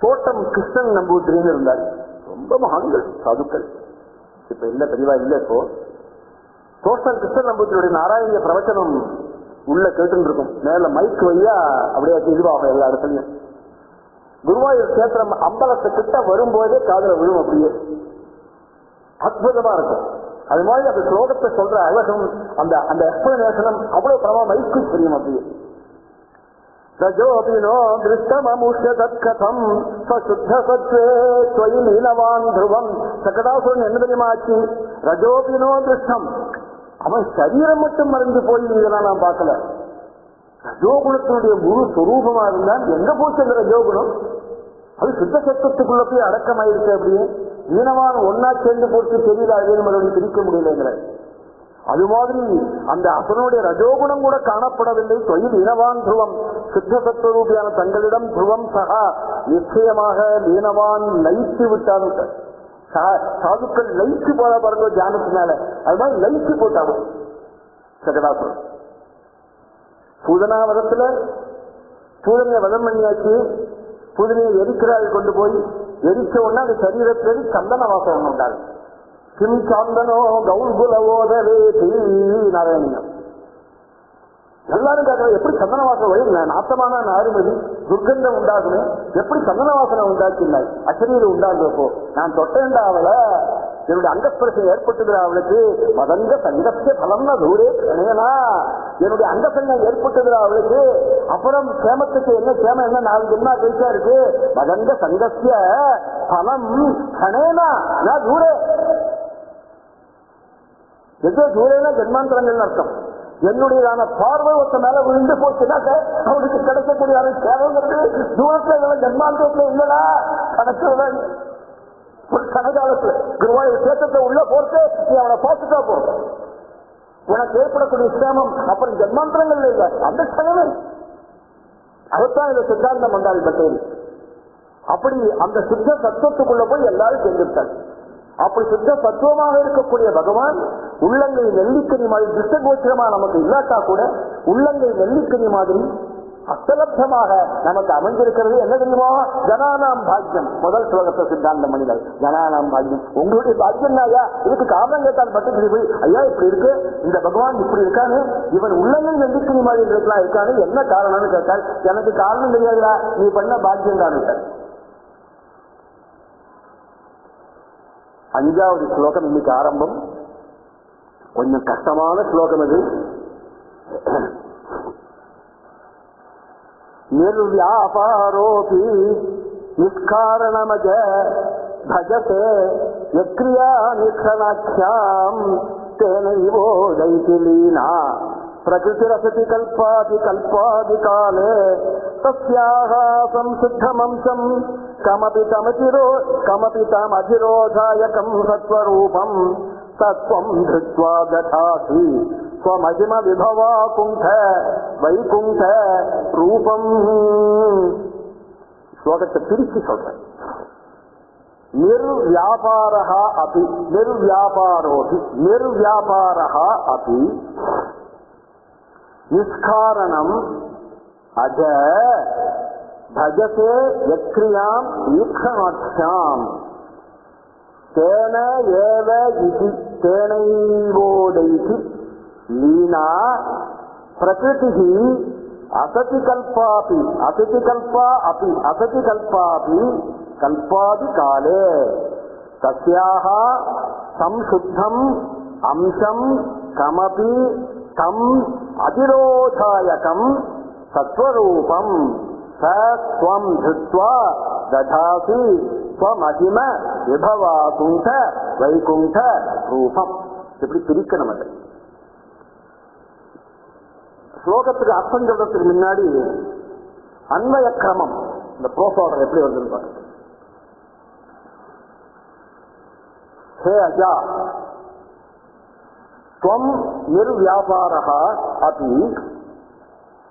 தோட்டம் கிருஷ்ணன் நம்பூத்திரின்னு இருந்தார். ரொம்ப மகான்கள் சாதுக்கள், இப்ப இல்ல தெளிவா இல்ல. இப்போ தோட்டம் கிருஷ்ணன் நம்பூத்திரியுடைய நாராயணிய பிரவச்சனம் உள்ள கேட்டு இருக்கும். மேல மைக் வழியா அப்படியே இதுவாகும் எல்லா இடத்துலயும். குருவாயூர் கேத்திரம் அம்பலத்துக்கிட்ட வரும்போதே காதல விழும். அப்படியே அற்புதமா இருக்கும். அது மாதிரி அந்த ஸ்லோகத்தை சொல்ற அழகும் அந்த அந்த எக்ஸ்பிளனேஷனும் அவ்வளவு பிரமா மைக்கு தெரியும். அப்படியே ரஜோபினோ திருஷ்டமமுஷ்ய தத்கதம் சுத்த சத்வே ஸ்வயி லீனவான் த்ருவம். சகடாசுரன் என்ன தெரியுமா ஆச்சு? ரஜோபினோ திருஷ்டம், அவன் சரீரம் மட்டும் மறைஞ்சு போய் இதெல்லாம் நான் பார்க்கல. ரஜோகுணத்தினுடைய முழு சொரூபமா இருந்தால் எங்க போச்சு அந்த ரஜோகுணம்? அது சுத்த சத்துவத்துக்குள்ள போய் அடக்கமாயிருக்கு. அப்படியே ஈனவான் ஒன்னா சேர்ந்து போட்டு தெரியல, அதே மறுபடியும் பிரிக்க முடியலங்கிற அது மாதிரி அந்த அசனுடைய ரஜோகுணம் கூட காணப்படவில்லை. தொழில் ஈனவான் துருவம், சுத்த சத்துவரூபியான தங்களிடம் துருவம் சகா நிச்சயமாக ஈனவான் லயித்து விட்டார். சாதுக்கள் லயிச்சு போல பாருங்க தியானத்தினால, அது மாதிரி லயிச்சு போட்டாங்க சகடாசுரன். பூதனாவதத்துல பூதனைய வதம் பண்ணியாச்சு. பூதனையை எரிக்கிறாள் கொண்டு போய் எரிச்ச உடனே அந்த சரீரத்திலே சந்தன வாசம் ஒண்ணு உண்டாது. கிம் சாந்தனோ கௌல்குலவோதவே நாராயணன். எல்லாரும் கேட்கற எப்படி சந்தன வாசம் வழி நாத்தமான நாருமதி துர்கந்தம் உண்டாகுமே, எப்படி சந்தன வாசனை உண்டாக்கில்லை அச்சரியில் உண்டாகிறப்போ நான் தொட்டேன்டா அவளை, என்னுடைய அங்கஸ்பர்ஷம் ஏற்பட்டுகிற அவளுக்கு மதங்க சங்கஸ்ய பலம்னா தூரே கணையனா, என்னுடைய அங்கசங்கம் ஏற்பட்டுகிற அவளுக்கு அப்புறம் சேமத்துக்கு என்ன சேமம் என்ன 4 ஜென்மா கழிச்சா இருக்கு. மதங்க சங்கஸ்ய பலம் கணேனா நான் தூரே. எதோ தூரேனா ஜென்மாந்தரங்கள் அர்த்தம். என்னுடையதான பார்வை ஒருத்த மேல விழுந்து போச்சுனாக்க அவனுக்கு கிடைக்கக்கூடிய சேவைங்கிறது தூரத்துல ஜென்மாந்தரத்துல இல்லடா கணக்குல. ஒரு கனகாலத்துல குருவாயூர் சேத்தத்தை உள்ள போட்டு நீ அவனை பார்த்துட்டா போறோம், உனக்கு ஏற்படக்கூடிய சேமம் அப்புறம் ஜென்மாந்திரங்கள் இல்லை அந்த கனவு. அதுதான் இந்த சித்தாந்தம் வந்தாள் பட்டேரி. அப்படி அந்த சுத்த தத்துவத்துக்குள்ள போய் எல்லாரும் சேர்ந்துட்டாங்க. அப்படி சுத்த தத்துவமாக இருக்கக்கூடிய பகவான் உள்ளங்கை நெல்லிக்கனி மாதிரி திருஷ்டகோச்சரமா நமக்கு இல்லாட்டா கூட உள்ளங்கை நெல்லிக்கனி மாதிரி அஸ்தலப்தமாக நமக்கு அமைஞ்சிருக்கிறது. என்ன தெரியுமா? ஜனானாம் பாக்கியம். முதல் ஸ்லோகத்தை சித்தாந்த மனிதர் ஜனானாம் பாக்கியம். உங்களுடைய பாக்கியம் ஐயா, இதுக்கு காரணம் கேட்டால் மட்டும் போய் ஐயா இப்படி இருக்கு, இந்த பகவான் இப்படி இருக்கானு, இவன் உள்ளங்கை நெல்லிக்கனி மாதிரி இருக்கலாம் இருக்கானு, என்ன காரணம்னு கேட்டால் எனக்கு காரணம் தெரியாதுடா, நீ பண்ண பாக்கியம் தான் இருக்க. 5வது ஸ்லோகம் இன்னைக்கு ஆரம்பம். கொஞ்சம் கஷ்டமான ஸ்லோகம் இது. நிர்வியாபாரோபி நிஷ்காரணமஜ பஜதே யக்ரியா நிக்ஷணாக்ஷாம் தேனைவோதைதி லீனா பிரகிருதிரசதி கல்பாதி கல்பாதி காலே தஸ்யாஹ சம்சுத்தமம்சம் கமபி தமதிரோதாயகம் சத்வரூபம் தத்வம் திருத்வா ததாசி ஸ்வமஜிம விபவா குண்ட வைகுண்ட ரூபம். ஸ்லோகத்தை பிரிச்சு சொல்றேன். நிர்வியாபாரஹ அபி நிர்வியாபாரோபி நிர்வியாபாரஹ அபி நிஷ்காரணம் அஜ பஜதே யக்ரியாம் ஈக்ஷணாக்ஷாம் தேன ஏவ இதி தேனைவோதைதி லீனா பிரகிருதி அசதி கல்பாபி அசதி கல்பா அபி அசதி கல்பாபி கல்பாதி காலே தஸ்யாஹ சம்சுத்தம் அம்சம் கமபி தம் அதிரோதாயகம் சத்வரூபம் சத்வம் திருத்வா ததாசி ஸ்வமகிம விபவாகுண்ட வைகுண்ட ரூபம். இப்படி பிரிக்கணும். அது ஸ்லோகத்துக்கு அர்த்தம் சொல்றதுக்கு முன்னாடி அன்வய கிரமம், இந்த ப்ரோசோடர் எப்படி வருதுன்னு பாருங்க. ஹே அஜா त्वं निर्व्यापारः अपि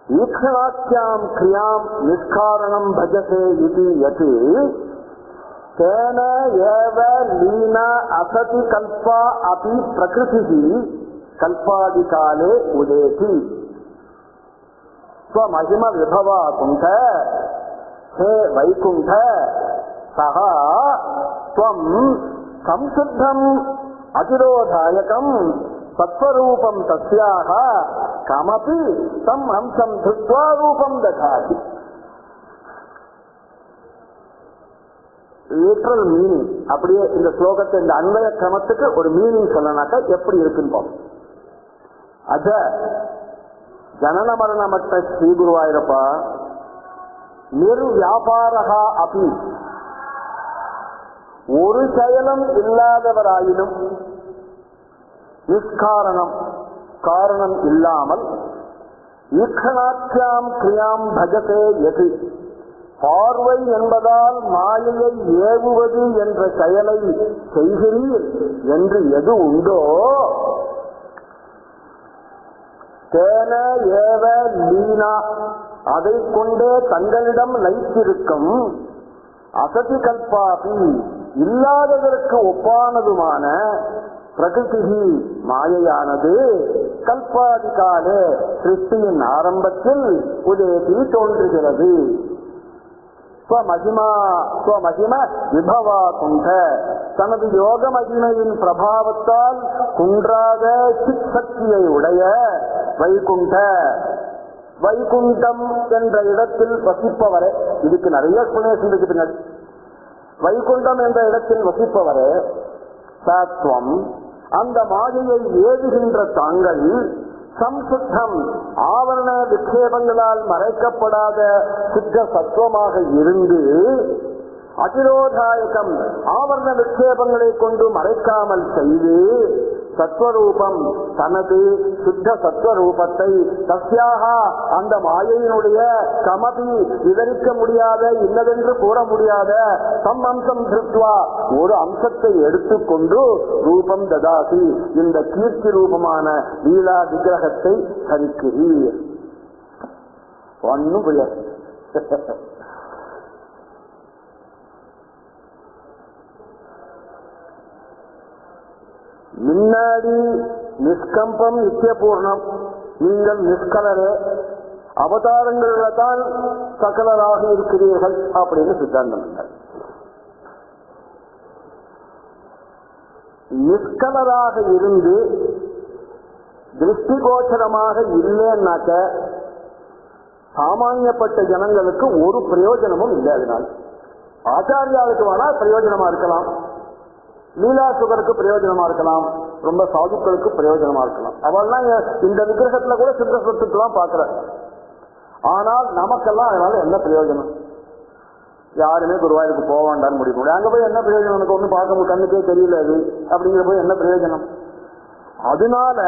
ईक्षणाख्यां क्रियां निष्कारणं भजते इति यत् तेन एव लीन असति कल्पा अपि प्रकृतिः कल्पादिकाले उदेति. स्वमहिम विभवा कुण्ठ हे वैकुण्ठ सः त्वं संशुद्धम् अतिरोधायकं सत्वरूपं तस्याः कमपि तं हंसं धृत्वा रूपं दधाति. லிட்டரல் மீனிங் அப்படியே இந்த ஸ்லோகத்தை இந்த அன்வய கிரமத்துக்கு ஒரு மீனிங் சொல்லனாக்கா எப்படி இருக்குன்னு பார்ப்போம். அத ஜனன மரணமற்ற ஸ்ரீ குருவாயூரப்பா நிர்வியாபாரகா அப்படி ஒரு செயலும் இல்லாதவராயினும் நிஷ்காரணம் காரணம் இல்லாமல் ஈக்ஷணாக்கியாம் கிரியாம் பஜதே எது பார்வை என்பதால் மாயையை ஏவுவது என்ற செயலை செய்கிறீர் என்று எது உண்டோ தேன ஏவ லீனா அதை கொண்டே தங்களிடம் லைத்திருக்கும் அசதி கல்பாபி இல்லாததற்கு ஒப்பானதுமான பிரகிருதி மாயையானது கல்பாதிகாலே சிருஷ்டியின் ஆரம்பத்தில் உதயத்தி தோன்றுகிறது. ஸ்வமகிம விபவா குண்ட தனது யோக மகிமையின் பிரபாவத்தால் குன்றாத சித் சக்தியை உடைய வைகுண்ட வைகுண்டம் என்ற இடத்தில் வசிப்பவரே. இதுக்கு நிறைய எக்ஸ்பிளனேஷன் இருக்கு பின்னாடி. வைகுண்டம் என்ற இடத்தில் வசிப்பவரே சத்வம் அந்த மாயையை ஏதுகின்ற தாங்கள் சம்சுத்தம் ஆவரண விக்ஷேபங்களால் மறைக்கப்படாத சுத்த சத்துவமாக இருந்து அதிரோதாயகம் ஆவரண விக்ஷேபங்களை கொண்டு மறைக்காமல் செய்து சத்வரூபம் தனது சுத்த சத்வரூபத்தை தஸ்யாக அந்த மாயையினுடைய கமபி விவரிக்க முடியாத இல்லதென்று கூற முடியாத தம் அம்சம் திருத்வா ஒரு அம்சத்தை எடுத்துக்கொண்டு ரூபம் ததாசி இந்த கீர்த்தி ரூபமான லீலா விக்கிரகத்தை தரிக்கிறீர். ஒன்னும் புரிய முன்னாடி நிஷ்கம்பம் நித்தியபூர்ணம், நீங்கள் நிஷ்கலரே, அவதாரங்களில தான் சகலராக இருக்கிறீர்கள் அப்படின்னு சித்தாந்தம். நிஷ்கலராக இருந்து திருஷ்டிகோச்சரமாக இல்லைன்னாக்க சாமானியப்பட்ட ஜனங்களுக்கு ஒரு பிரயோஜனமும் இல்லை. அதனால் ஆச்சாரியாவுக்கு வேணா பிரயோஜனமா இருக்கலாம், லீலாசுகருக்கு பிரயோஜனமா இருக்கலாம், ரொம்ப சாதுக்களுக்கு பிரயோஜனமா இருக்கலாம். அவெல்லாம் இந்த விக்கிரகத்துல கூட சித்த சொத்துக்கெல்லாம் பாக்குற. ஆனால் நமக்கெல்லாம் அதனால என்ன பிரயோஜனம்? யாருமே குருவாயூருக்கு போக வேண்டான்னு முடிவு முடியும். அங்க போய் என்ன பிரயோஜனம்? எனக்கு ஒன்றும் பார்க்க கண்ணுக்கே தெரியல அது அப்படிங்கிற போய் என்ன பிரயோஜனம்? அதனால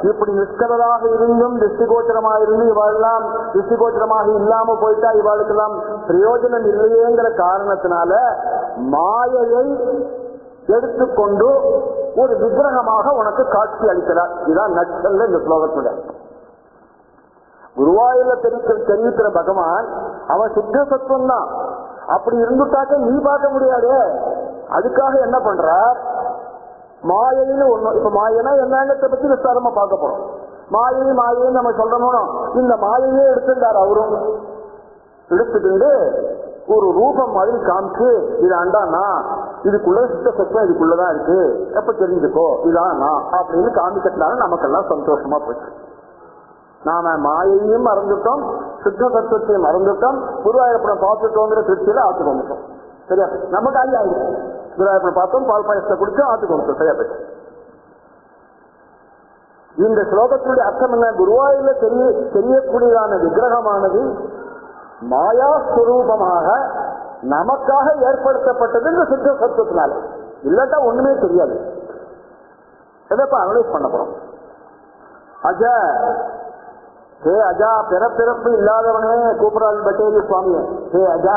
இப்படி நிஷ்கலராக இருந்தும் திருஷ்டிகோச்சரமாக இருந்து இவாளெல்லாம் திருஷ்டிகோச்சரமாக இல்லாம போயிட்டா இவாளுக்கெல்லாம் பிரயோஜனம் இல்லையேங்கிற காரணத்தினால மாயையை எடுத்துக்கொண்டு ஒரு விக்கிரகமாக உனக்கு காட்சி அளிக்கிறார். இதுதான் நட்சல்ல இந்த ஸ்லோகத்துல. குருவாயூர்ல தெரிவிக்கிற பகவான் அவன் சித்த சத்துவம் தான். அப்படி இருந்துட்டாக்க நீ பார்க்க முடியாது. அதுக்காக என்ன பண்றார்? மாயைன்னு ஒண்ணு. இப்ப மாயனா என்னங்கத்தை பத்தி விசாரமா பார்க்க போறோம். மாயை நம்ம சொல்றோம். இந்த மாயையே எடுத்துட்டார். அவரும் எடுத்துட்டு ஒரு ரூபம் மாதிரி காமிச்சு இதாண்டானா இதுக்குள்ள சித்த சத்துவம் இதுக்குள்ளதான் இருக்கு, எப்ப தெரிஞ்சுக்கோ இதானா அப்படின்னு காமிக்கிறதுனால நமக்கெல்லாம் சந்தோஷமா போச்சு. நாம மாயையும் மறந்துட்டோம், சித்த சத்துவத்தையும் மறந்துட்டோம், குருவாயூரப்பனை பார்த்துட்டோங்கிற திருச்சியில ஆத்து வந்துட்டோம். சரியா போச்சு. நம்ம காலி ஆயிடுச்சு. குருவாயூரப்பனை பார்த்தோம், பால் பாயசத்தை குடிச்சோம், ஆத்து வந்துட்டோம். சரியா போச்சு. இந்த ஸ்லோகத்தினுடைய அர்த்தம் என்ன? குருவாயூர்ல தெரியக்கூடியதான விக்கிரகமானது மாயாஸ்வரூபமாக நமக்காக ஏற்படுத்தப்பட்டது இந்த சித்த சத்துவத்தினால. இல்லாட்டா ஒண்ணுமே தெரியாது. எதப்ப அனலைஸ் பண்ண போறோம். அஜா, ஹே அஜா, பிறப்பிறப்பு இல்லாதவனே கூப்பிடாது பட்டேரி சுவாமிய. ஹே அஜா,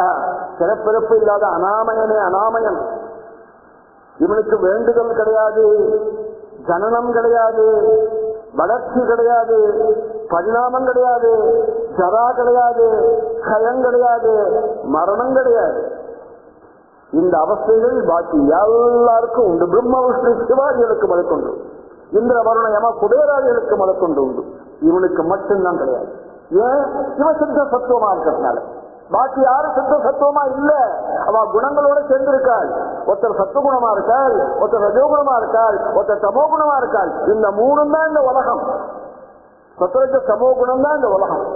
பிறப்பிறப்பு இல்லாத அனாமயனே, அனாமயன், இவனுக்கு வேண்டுதல் கிடையாது, ஜனனம் கிடையாது, வளர்ச்சி கிடையாது, பரிணாமம் கிடையாது, ஜரா கிடையாது, கயம் கிடையாது, மரணம் கிடையாது. இந்த அவஸ்தைகள் பாக்கி எல்லாருக்கும் உண்டு. பிரம்ம விஷ்ணு சிவாதிகளுக்கு முதற்கொண்டு, இந்திர வருண யம குபேராதிகளுக்கு முதற்கொண்டு உண்டு. இவனுக்கு மட்டும்தான் கிடையாது. ஏன்? இவன் சித்த சத்துவமா இருக்கிறதுனால. பாக்கி யாரும் சித்த சத்துவமா இல்ல. அவ குணங்களோட சேர்ந்திருக்காள். ஒருத்தர் சத்துவகுணமா இருக்காள், ஒருத்தர் ரஜோகுணமா இருக்காள், ஒருத்தர் தமோ குணமா இருக்காள். இந்த மூணும் தான் இந்த உலகம். சத்துவ சமோ குணம் தான் இந்த உலகம்.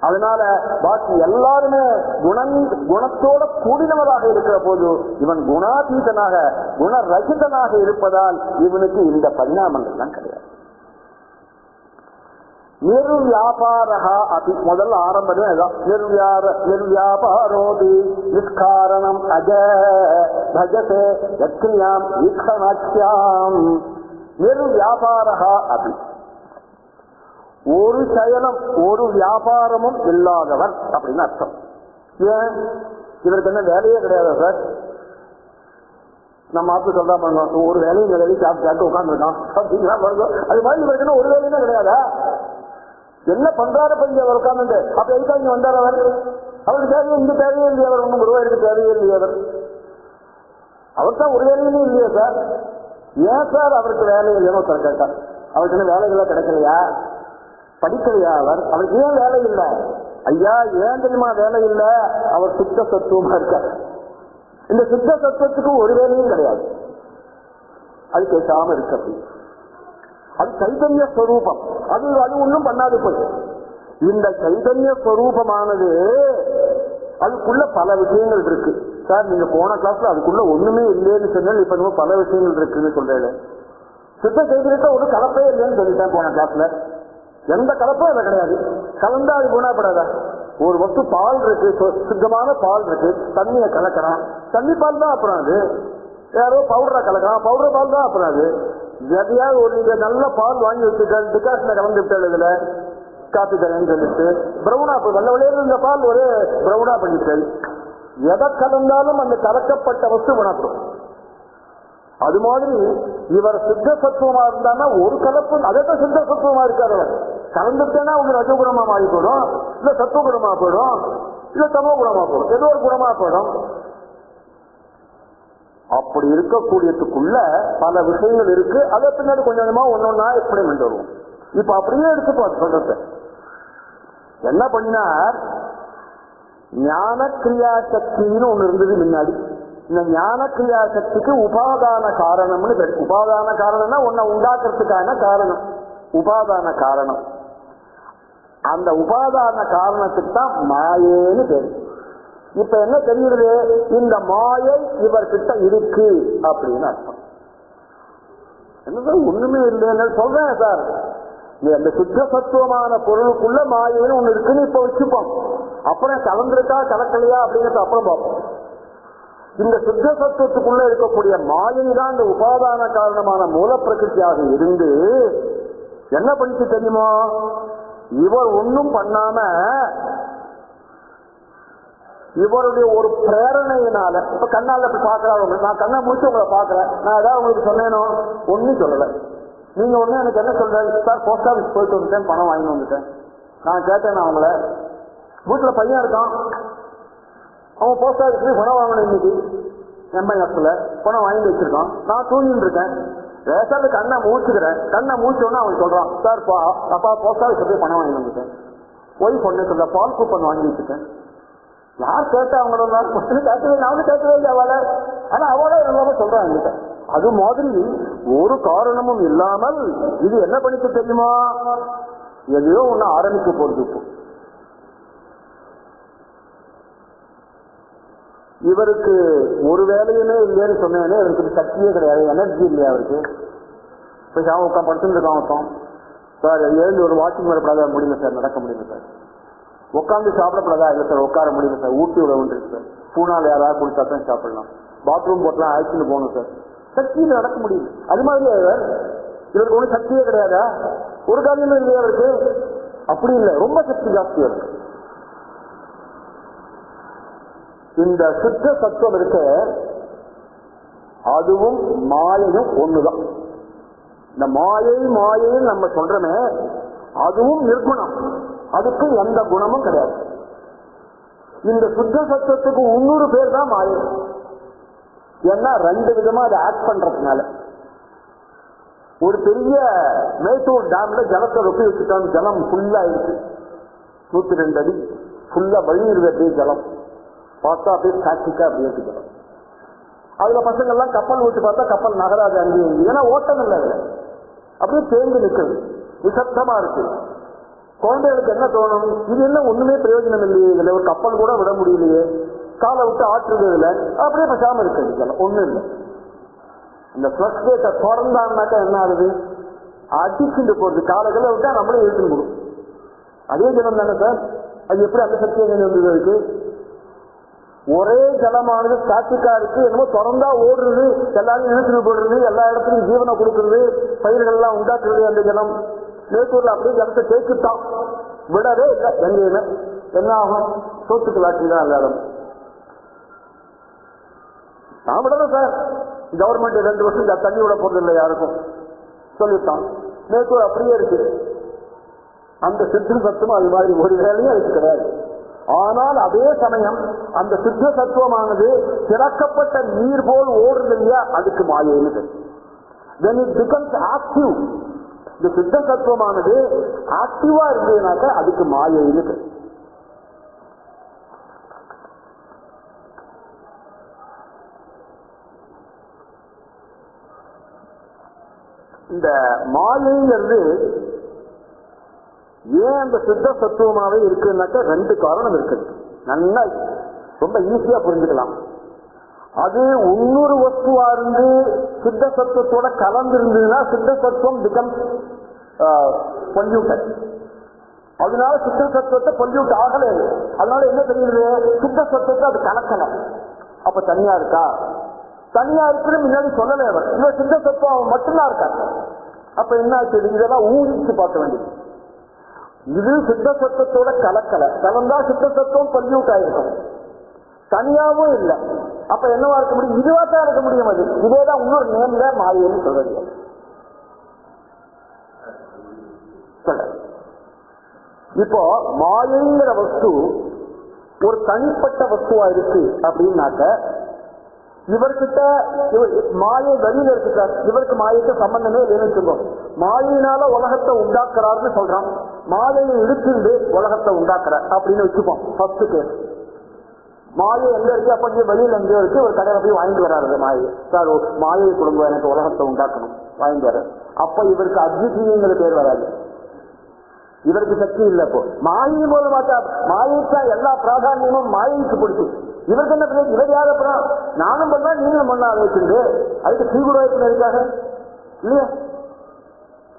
அதனால பாக்கி எல்லாருமே குணத்தோட கூடினவராக இருக்கிற போது இவன் குணாதீதனாக குணரகிதனாக இருப்பதால் இவனுக்கு இந்த பரிணாமங்கள் தான் கிடையாது. நிர்வியாபாரஹா அபி, முதல்ல ஆரம்பமே நிர்வியாபாரோதி நிஷ்காரணம் அஜ பஜசே யக்ஞாம் ஈக்ஷணாட்சியாம். நிர்வியாபாரஹா அபி, ஒரு செயலும் ஒரு வியாபாரமும் இல்லாதவர் அப்படின்னு அர்த்தம். ஏன்? இவருக்கு என்ன வேலையே கிடையாது சார். நம்ம ஆத்து சொல்றா பண்ணுவோம், ஒரு வேலையும் கிடையாது, சாப்பிட்டு உட்காந்துருக்கான் அப்படின்னா பண்ணுவோம். அது மாதிரி இவருக்கு என்ன ஒரு வேலையுமே கிடையாதா? என்ன பண்றாரு பஞ்சு அவர் உட்கார்ந்து? அப்ப எதுக்காக இங்க வந்தார் அவர்? அவருக்கு தேவையே இங்க தேவையே இல்லையா? அவர் ஒன்றும் குருவாயிருக்கு தேவையே இல்லையா? அவர் தான் ஒரு வேலையுமே இல்லையா சார்? ஏன் சார் அவருக்கு வேலை இல்லைன்னு ஒருத்தர் கேட்டார். அவருக்கு என்ன வேலைகள்லாம் கிடைக்கலையா? படிக்கலையா அவர்? அவருக்கு ஏன் வேலை இல்லை? ஐயா, ஏன் தெரியுமா வேலை இல்லை? அவர் சித்த சத்துவமா இருக்கார். இந்த சித்த சத்துவத்துக்கு ஒரு வேலையும் கிடையாது. அது கேட்காம இருக்கிறது. அது சைதன்ய ஸ்வரூபம். அது ஒன்றும் பண்ணாது போய். இந்த சைதன்ய ஸ்வரூபமானது அதுக்குள்ள பல விஷயங்கள் இருக்கு சார். நீங்க போன கிளாஸ்ல அதுக்குள்ள ஒண்ணுமே இல்லைன்னு சொன்னால் இப்ப நம்ம பல விஷயங்கள் இருக்குன்னு சொல்றேன். சித்த சைதன்யத்தை ஒரு கலப்பே இல்லைன்னு சொல்லிட்டேன் போன கிளாஸ்ல. எந்த கலப்பும் அதை கிடையாது. கலந்தா அது குணப்படாத. ஒரு வஸ்து பால் இருக்கு, சுத்தமான பால் இருக்கு, தண்ணியை கலக்கிறான், தண்ணி பால் தான் அப்புறம் அது. யாரோ பவுடரை கலக்கிறான், பவுடர் பால் தான் அப்புறம் அது. எதையாவது ஒரு நீங்க நல்ல பால் வாங்கி வச்சுக்க, டிகாஷனை கலந்து விட்டாள், இதுல காப்பி தரேன்னு சொல்லிட்டு பிரவுனா வெள்ள வெளியில இந்த பால் ஒரு பிரவுனா பண்ணிட்டேன். எதை கலந்தாலும் அந்த கலக்கப்பட்ட வஸ்து குணப்படும். அது மாதிரி இவர் சித்த சத்துவமா இருந்தான்னா ஒரு கலப்பு அதைத்தான் சித்த சத்துவமா இருக்காரு. அவர் கலந்துட்டேன்னா அவங்க ரஜகுணமா மாறி போயிடும், இல்ல சத்துவ குணமா போயிடும், இல்ல தமோ குணமா போயிடும், ஏதோ ஒரு குணமா போயிடும். அப்படி இருக்கக்கூடியதுக்குள்ள பல விஷயங்கள் இருக்கு. அதை பின்னாடி கொஞ்சம் கொஞ்சமா ஒன்னொன்னா எக்ஸ்பிரிமெண்ட் வருவோம். இப்ப அப்படியே எடுத்துப்போம் சொல்றத. என்ன பண்ணினார்? ஞான கிரியா சக்தின்னு ஒண்ணு இருந்தது முன்னாடி. இந்த ஞான கிரியா சக்திக்கு உபாதான காரணம்னு பேர். உபாதான காரணம்னா ஒன்ன உண்டாக்குறதுக்கான காரணம், உபாதான காரணம். அந்த உபாதான காரணத்துக்கு தான் மாயேன்னு பேரு. இப்ப என்ன தெரியுது? இந்த மாயை இவர்கிட்ட இருக்கு அப்படின்னு அர்த்தம். என்னதான் ஒண்ணுமே இல்லைன்னு சொல்றேன் சார். அந்த சுத்த சத்துவமான பொருளுக்குள்ள மாயைன்னு ஒண்ணு இருக்குன்னு இப்ப வச்சுப்போம். அப்புறம் கலந்துருக்கா கலக்கலையா அப்படிங்கிறது அப்புறம் பார்ப்போம். இந்த சுத்த சத்துவத்துக்குள்ள இருக்கக்கூடிய மாயை தான் இந்த உபாதான காரணமான மூல பிரகிருதியாக இருந்து என்ன பண்ணிச்சு தெரியுமோ? இவர் ஒன்னும் பண்ணாம இவருடைய ஒரு பிரேரணையினால, இப்ப கண்ணால பாக்குறாங்க, நான் கண்ணை முடிச்சு உங்களை பாக்குறேன், நான் ஏதாவது உங்களுக்கு சொன்னேனோ? ஒன்னும் சொல்லல. நீங்க ஒண்ணு எனக்கு என்ன சொல்றேன்? சார் போஸ்ட் ஆபீஸ் போயிட்டு வந்துட்டேன், பணம் வாங்கி வந்துட்டேன். நான் கேட்டேன், நான் உங்களை வீட்டுல பையன் இருக்கான், அவன் போஸ்ட் ஆபீஸ்ல பணம் வாங்கணும், இன்னைக்கு எம்ஐஎஃப்ல பணம் வாங்கி வச்சிருக்கான், நான் தூங்கிட்டு இருக்கேன். ரேசால கண்ணை மூச்சுக்கிறேன், கண்ணை மூச்சோன்னா அவன் சொல்றான், சார் அப்பா போஸ்ட் ஆபீஸ் போய் பணம் வாங்கி வந்துட்டேன். ஒய்ஃப் ஒண்ணு சொல்ற, பால் கூப்பன் வாங்கி வச்சுட்டேன். யார் கேட்டா அவங்களோட கேட்கவே, நானும் கேட்கவே இல்லை அவளை. ஆனா அவளே எல்லாமே சொல்றான் என்கிட்ட. அது மாதிரி ஒரு காரணமும் இல்லாமல் இது என்ன பண்ணிட்டு தெரியுமா? எதையோ ஒண்ணு ஆரம்பிக்க போறது. இப்போ இவருக்கு ஒரு வேலையுமே இல்லைன்னு சொன்னேனே, இவருக்கு சக்தியே கிடையாது, எனர்ஜி இல்லையா அவருக்கு? அவன் உட்காந்து படுத்துட்டு இருக்கான் ஒருத்தன். சார் எழுந்து ஒரு வாக்கிங் வரப்படாதா? முடியல சார், நடக்க முடியல சார். உட்காந்து சாப்பிடப்படாதா? இல்லை சார், உட்கார முடியல சார், ஊட்டி விட இருக்கு சார். பூனால் யாராவது கொடுத்தா தான் சாப்பிடலாம். பாத்ரூம் போட்டலாம் அழைச்சிட்டு போகணும் சார். சக்தியில் நடக்க முடியல. அது மாதிரி இவருக்கு ஒன்றும் சக்தியே கிடையாதா? ஒரு காரியமும் இல்லையா இருக்கு? அப்படி இல்லை, ரொம்ப சக்தி ஜாஸ்தியா இருக்கு. இந்த சுத்த சத்துவம் இருக்க அதுவும் மாயையும் ஒண்ணுதான். இந்த மாயைன்னு நம்ம சொல்றோமே, அதுவும் நிர்குணம், அதுக்கு எந்த குணமும் கிடையாது. இந்த சுத்த சத்துவத்துக்கு 300 பேர் தான் மாயை. ஏன்னா 2 விதமா அதை ஆக்ட் பண்றதுனால. ஒரு பெரிய மேட்டூர் டேம்ல ஜலத்தை ரொப்பி வச்சுட்டாங்க. ஜலம் ஃபுல்லா இருக்கு, 102 அடி ஃபுல்லா வழி இருக்க ஜலம். பார்த்தா அப்படியே ஸ்டாட்டிக்கா அப்படியே இருக்கு ஜலம். அதுல பசங்க எல்லாம் கப்பல் விட்டு பார்த்தா கப்பல் நகராது அங்கேயும். ஏன்னா ஓட்டம் இல்லை, அதுல அப்படியே தேங்கி நிற்குது, நிசப்தமா இருக்கு. குழந்தைகளுக்கு என்ன தோணும்? இது என்ன ஒண்ணுமே பிரயோஜனம் இல்லையே, இதுல ஒரு கப்பல் கூட விட முடியலையே, காலை விட்டு ஆற்றுறதுல அப்படியே பசாம இருக்கு ஜலம், ஒண்ணும் இல்லை. இந்த பிளஸ் கேட்டை திறந்தான்னாக்கா என்ன ஆகுது? அடிச்சுட்டு போறது, காலைகளை விட்டா நம்மளே இழுத்துன்னு போடும். அதே ஜலம் தானே சார், அது எப்படி அந்த சக்தி எங்க வந்தது? இருக்கு ஒரே ஜலமானது ஸ்டாட்டிக்கா இருக்கு, என்னமோ திறந்தா ஓடுறது, எல்லாரும் இழுத்துட்டு போடுறது, எல்லா இடத்துலையும் ஜீவனை கொடுக்கறது, பயிர்கள் எல்லாம் உண்டாக்குறது. அந்த ஜலம் மேட்டூர்ல அப்படியே ஜலத்தை தேய்ச்சுட்டான், விடவே இல்லை. எங்க என்ன ஆகும்? சோத்துக்கு லாட்டி தான் எல்லாரும். நான் விடணும் சார், கவர்மெண்ட் 2 வருஷம் தண்ணி விட போறது இல்லை யாருக்கும் சொல்லிட்டான். மேட்டூர் அப்படியே இருக்கு. அந்த சித்த சத்துவம் அது மாதிரி ஒரு வேலையும் அதுக்கு கிடையாது. ஆனால் அதே சமயம் அந்த சித்த சத்துவமானது திறக்கப்பட்ட நீர் போல் ஓடுறது இல்லையா, அதுக்கு மாயைன்னு. When it becomes active, இந்த சித்த சத்துவமானது ஆக்டிவா இருந்ததுனாக்க அதுக்கு மாயைன்னு. இந்த மாயைங்கிறது ஏன் அந்த சித்த சத்துவமாவே இருக்குன்னாக்க 2 காரணம் இருக்கு. நல்லா ரொம்ப ஈஸியா புரிஞ்சுக்கலாம். அது இன்னொரு வஸ்துவா இருந்து சித்த சத்துவத்தோட கலந்து இருந்ததுன்னா சித்த சத்துவம் பிகம்ஸ் பொல்யூட்டட். அதனால சித்த சத்துவத்தை பொல்யூட் ஆகல. அதனால என்ன தெரியுது? சித்த சத்துவத்தை அது கலக்கலாம். அப்ப தனியா இருக்கா? தனியா இருக்குன்னு முன்னாடி சொல்லல. இவன் சித்த சத்துவம் அவன் மட்டும்தான் இருக்காங்க. அப்ப என்ன ஆச்சு? இதெல்லாம் ஊழிச்சு பார்க்க வேண்டியது. இது சித்த சத்துவத்தோட கலந்தா சித்த சத்துவம் பொல்யூட் ஆயிருக்கும். தனியாவும் இல்லை. அப்ப என்னவா இருக்க முடியும்? இதுவா தான் இருக்க முடியும். அது இதேதான் இன்னொரு நேம்ல மாயைன்னு சொல்றது. இப்போ மாயைங்கிற வஸ்து ஒரு தனிப்பட்ட வஸ்துவா இருக்கு அப்படின்னாக்க, இவர்கிட்ட மாயை வெளியில இருக்கிறார், இவருக்கு மாயைக்கு சம்பந்தமே இல்லைன்னு சொல்லுவோம். மாயினால உலகத்தை உண்டாக்குறாருன்னு சொல்றான். மாயையை இழுத்துண்டு உலகத்தை உண்டாக்குறார் அப்படின்னு வச்சுப்போம். First case. மாயை எங்க இருக்கு? அப்ப இங்க வெளியில எங்கேயோ இருக்கு, ஒரு கடையில போய் வாங்கிட்டு வராரு மாயை. சார் மாயை கொடுங்க, எனக்கு உலகத்தை உண்டாக்கணும், வாங்கிட்டு வர. அப்ப இவருக்கு அத்விதீயங்கிற பேர் வராது, இவருக்கு சக்தி இல்லை. இப்போ மாயை மூலமா மாயைக்கா எல்லா பிராதானியமும் மாயைக்கு கொடுத்து இவருக்கு என்ன பண்ண? இவர் யார்? அப்புறம் நானும் பண்ணா நீங்களும் பண்ணா வச்சுட்டு அதுக்கு ஸ்ரீகுருவாய்க்கு இருக்காங்க இல்லையா?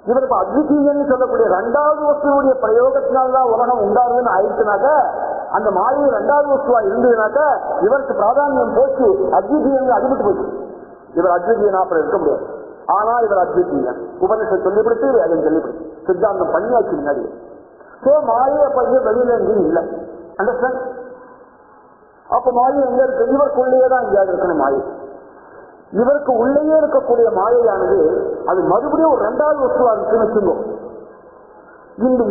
இவர் இப்ப அத்விதீயன்னு சொல்லக்கூடிய 2வது வஸ்துடைய பிரயோகத்தினால்தான் உலகம் உண்டாருன்னு ஆயிடுச்சுனாக்க, அந்த மாயை 2வது வஸ்துவா இருந்ததுனாக்க இவருக்கு பிராதானியம் போச்சு, அத்விதீயங்கள் அடிபட்டு போச்சு. இவர் அத்விதீயன் அப்புறம் இருக்க முடியாது. ஆனா இவர் அத்விதீயன். உபநிஷம் சொல்லிவிடுத்து அதை சொல்லிவிடுத்து சித்தாந்தம் பண்ணியாச்சு முன்னாடி. சோ மாயை அப்ப வெளியில எங்கேயும் இல்லை. அண்டர்ஸ்டாண்ட்? அப்ப மாயை எங்க இருக்கு? இவருக்குள்ளேயே தான் எங்கேயாவது இருக்கணும் மாயை. இவருக்கு உள்ளேயே இருக்கக்கூடிய மாயையானது அது மறுபடியும் ஒரு 2வது வஸ்துவா இருக்குன்னு வச்சுக்கோ. இந்த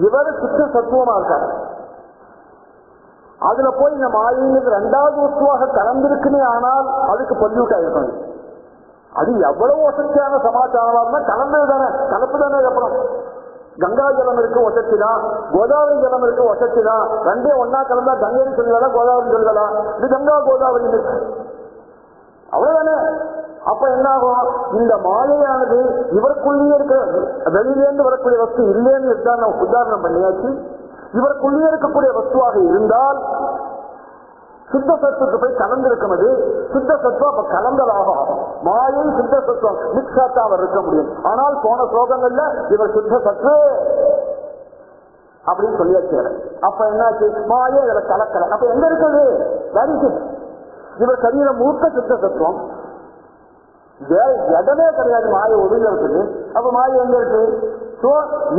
இவர் சித்த சத்துவமா இருக்காரு, அதுல போய் இந்த மாயைங்கிறது 2வது வஸ்துவாக கலந்திருக்குன்னு ஆனால் அதுக்கு பொல்யூட் ஆயிருக்கும். அது எவ்வளவு வசதியான சமாச்சாரமா கலந்தது தானே, கலப்பு தானே. அப்புறம் கங்கா ஜலம் இருக்கு வசதிதான், கோதாவரி ஜலம் இருக்கு வசதிதான். 2 ஒன்னா கலந்தா கங்கைன்னு சொல்லலாம், கோதாவரி சொல்லலாம். இது கங்கா கோதாவரி இருக்கு, அவ்வளவுதானே. அப்ப என்ன ஆகும்? இந்த மாயையானது இவருக்குள்ளேயே இருக்க, வெளியிலேருந்து வரக்கூடிய வஸ்து இல்லைன்னு உதாரணம் பண்ணியாச்சு. இவருக்குள்ளேயே இருக்கக்கூடிய வஸ்துவாக இருந்தால் சுத்த சத்துவத்தை போய் கலந்திருக்கும். அது சுத்த சத்துவம் அப்ப கலந்ததாக ஆகும். மாயை சுத்த சத்துவம் மிக்ஸ் ஆட்டா அவர் இருக்க முடியும். ஆனால் போன ஸ்லோகங்கள்ல இவர் சுத்த சத்து அப்படின்னு சொல்லியாச்சு. அப்ப என்னாச்சு? மாயை இதுல கலக்கல. அப்ப எங்க இருக்குது? இவர் சரீரம் மூத்த சுத்த சத்துவம், இடமே கிடையாது மாயை ஒதுங்கிறதுக்கு. அப்ப மாயை எங்க இருக்கு?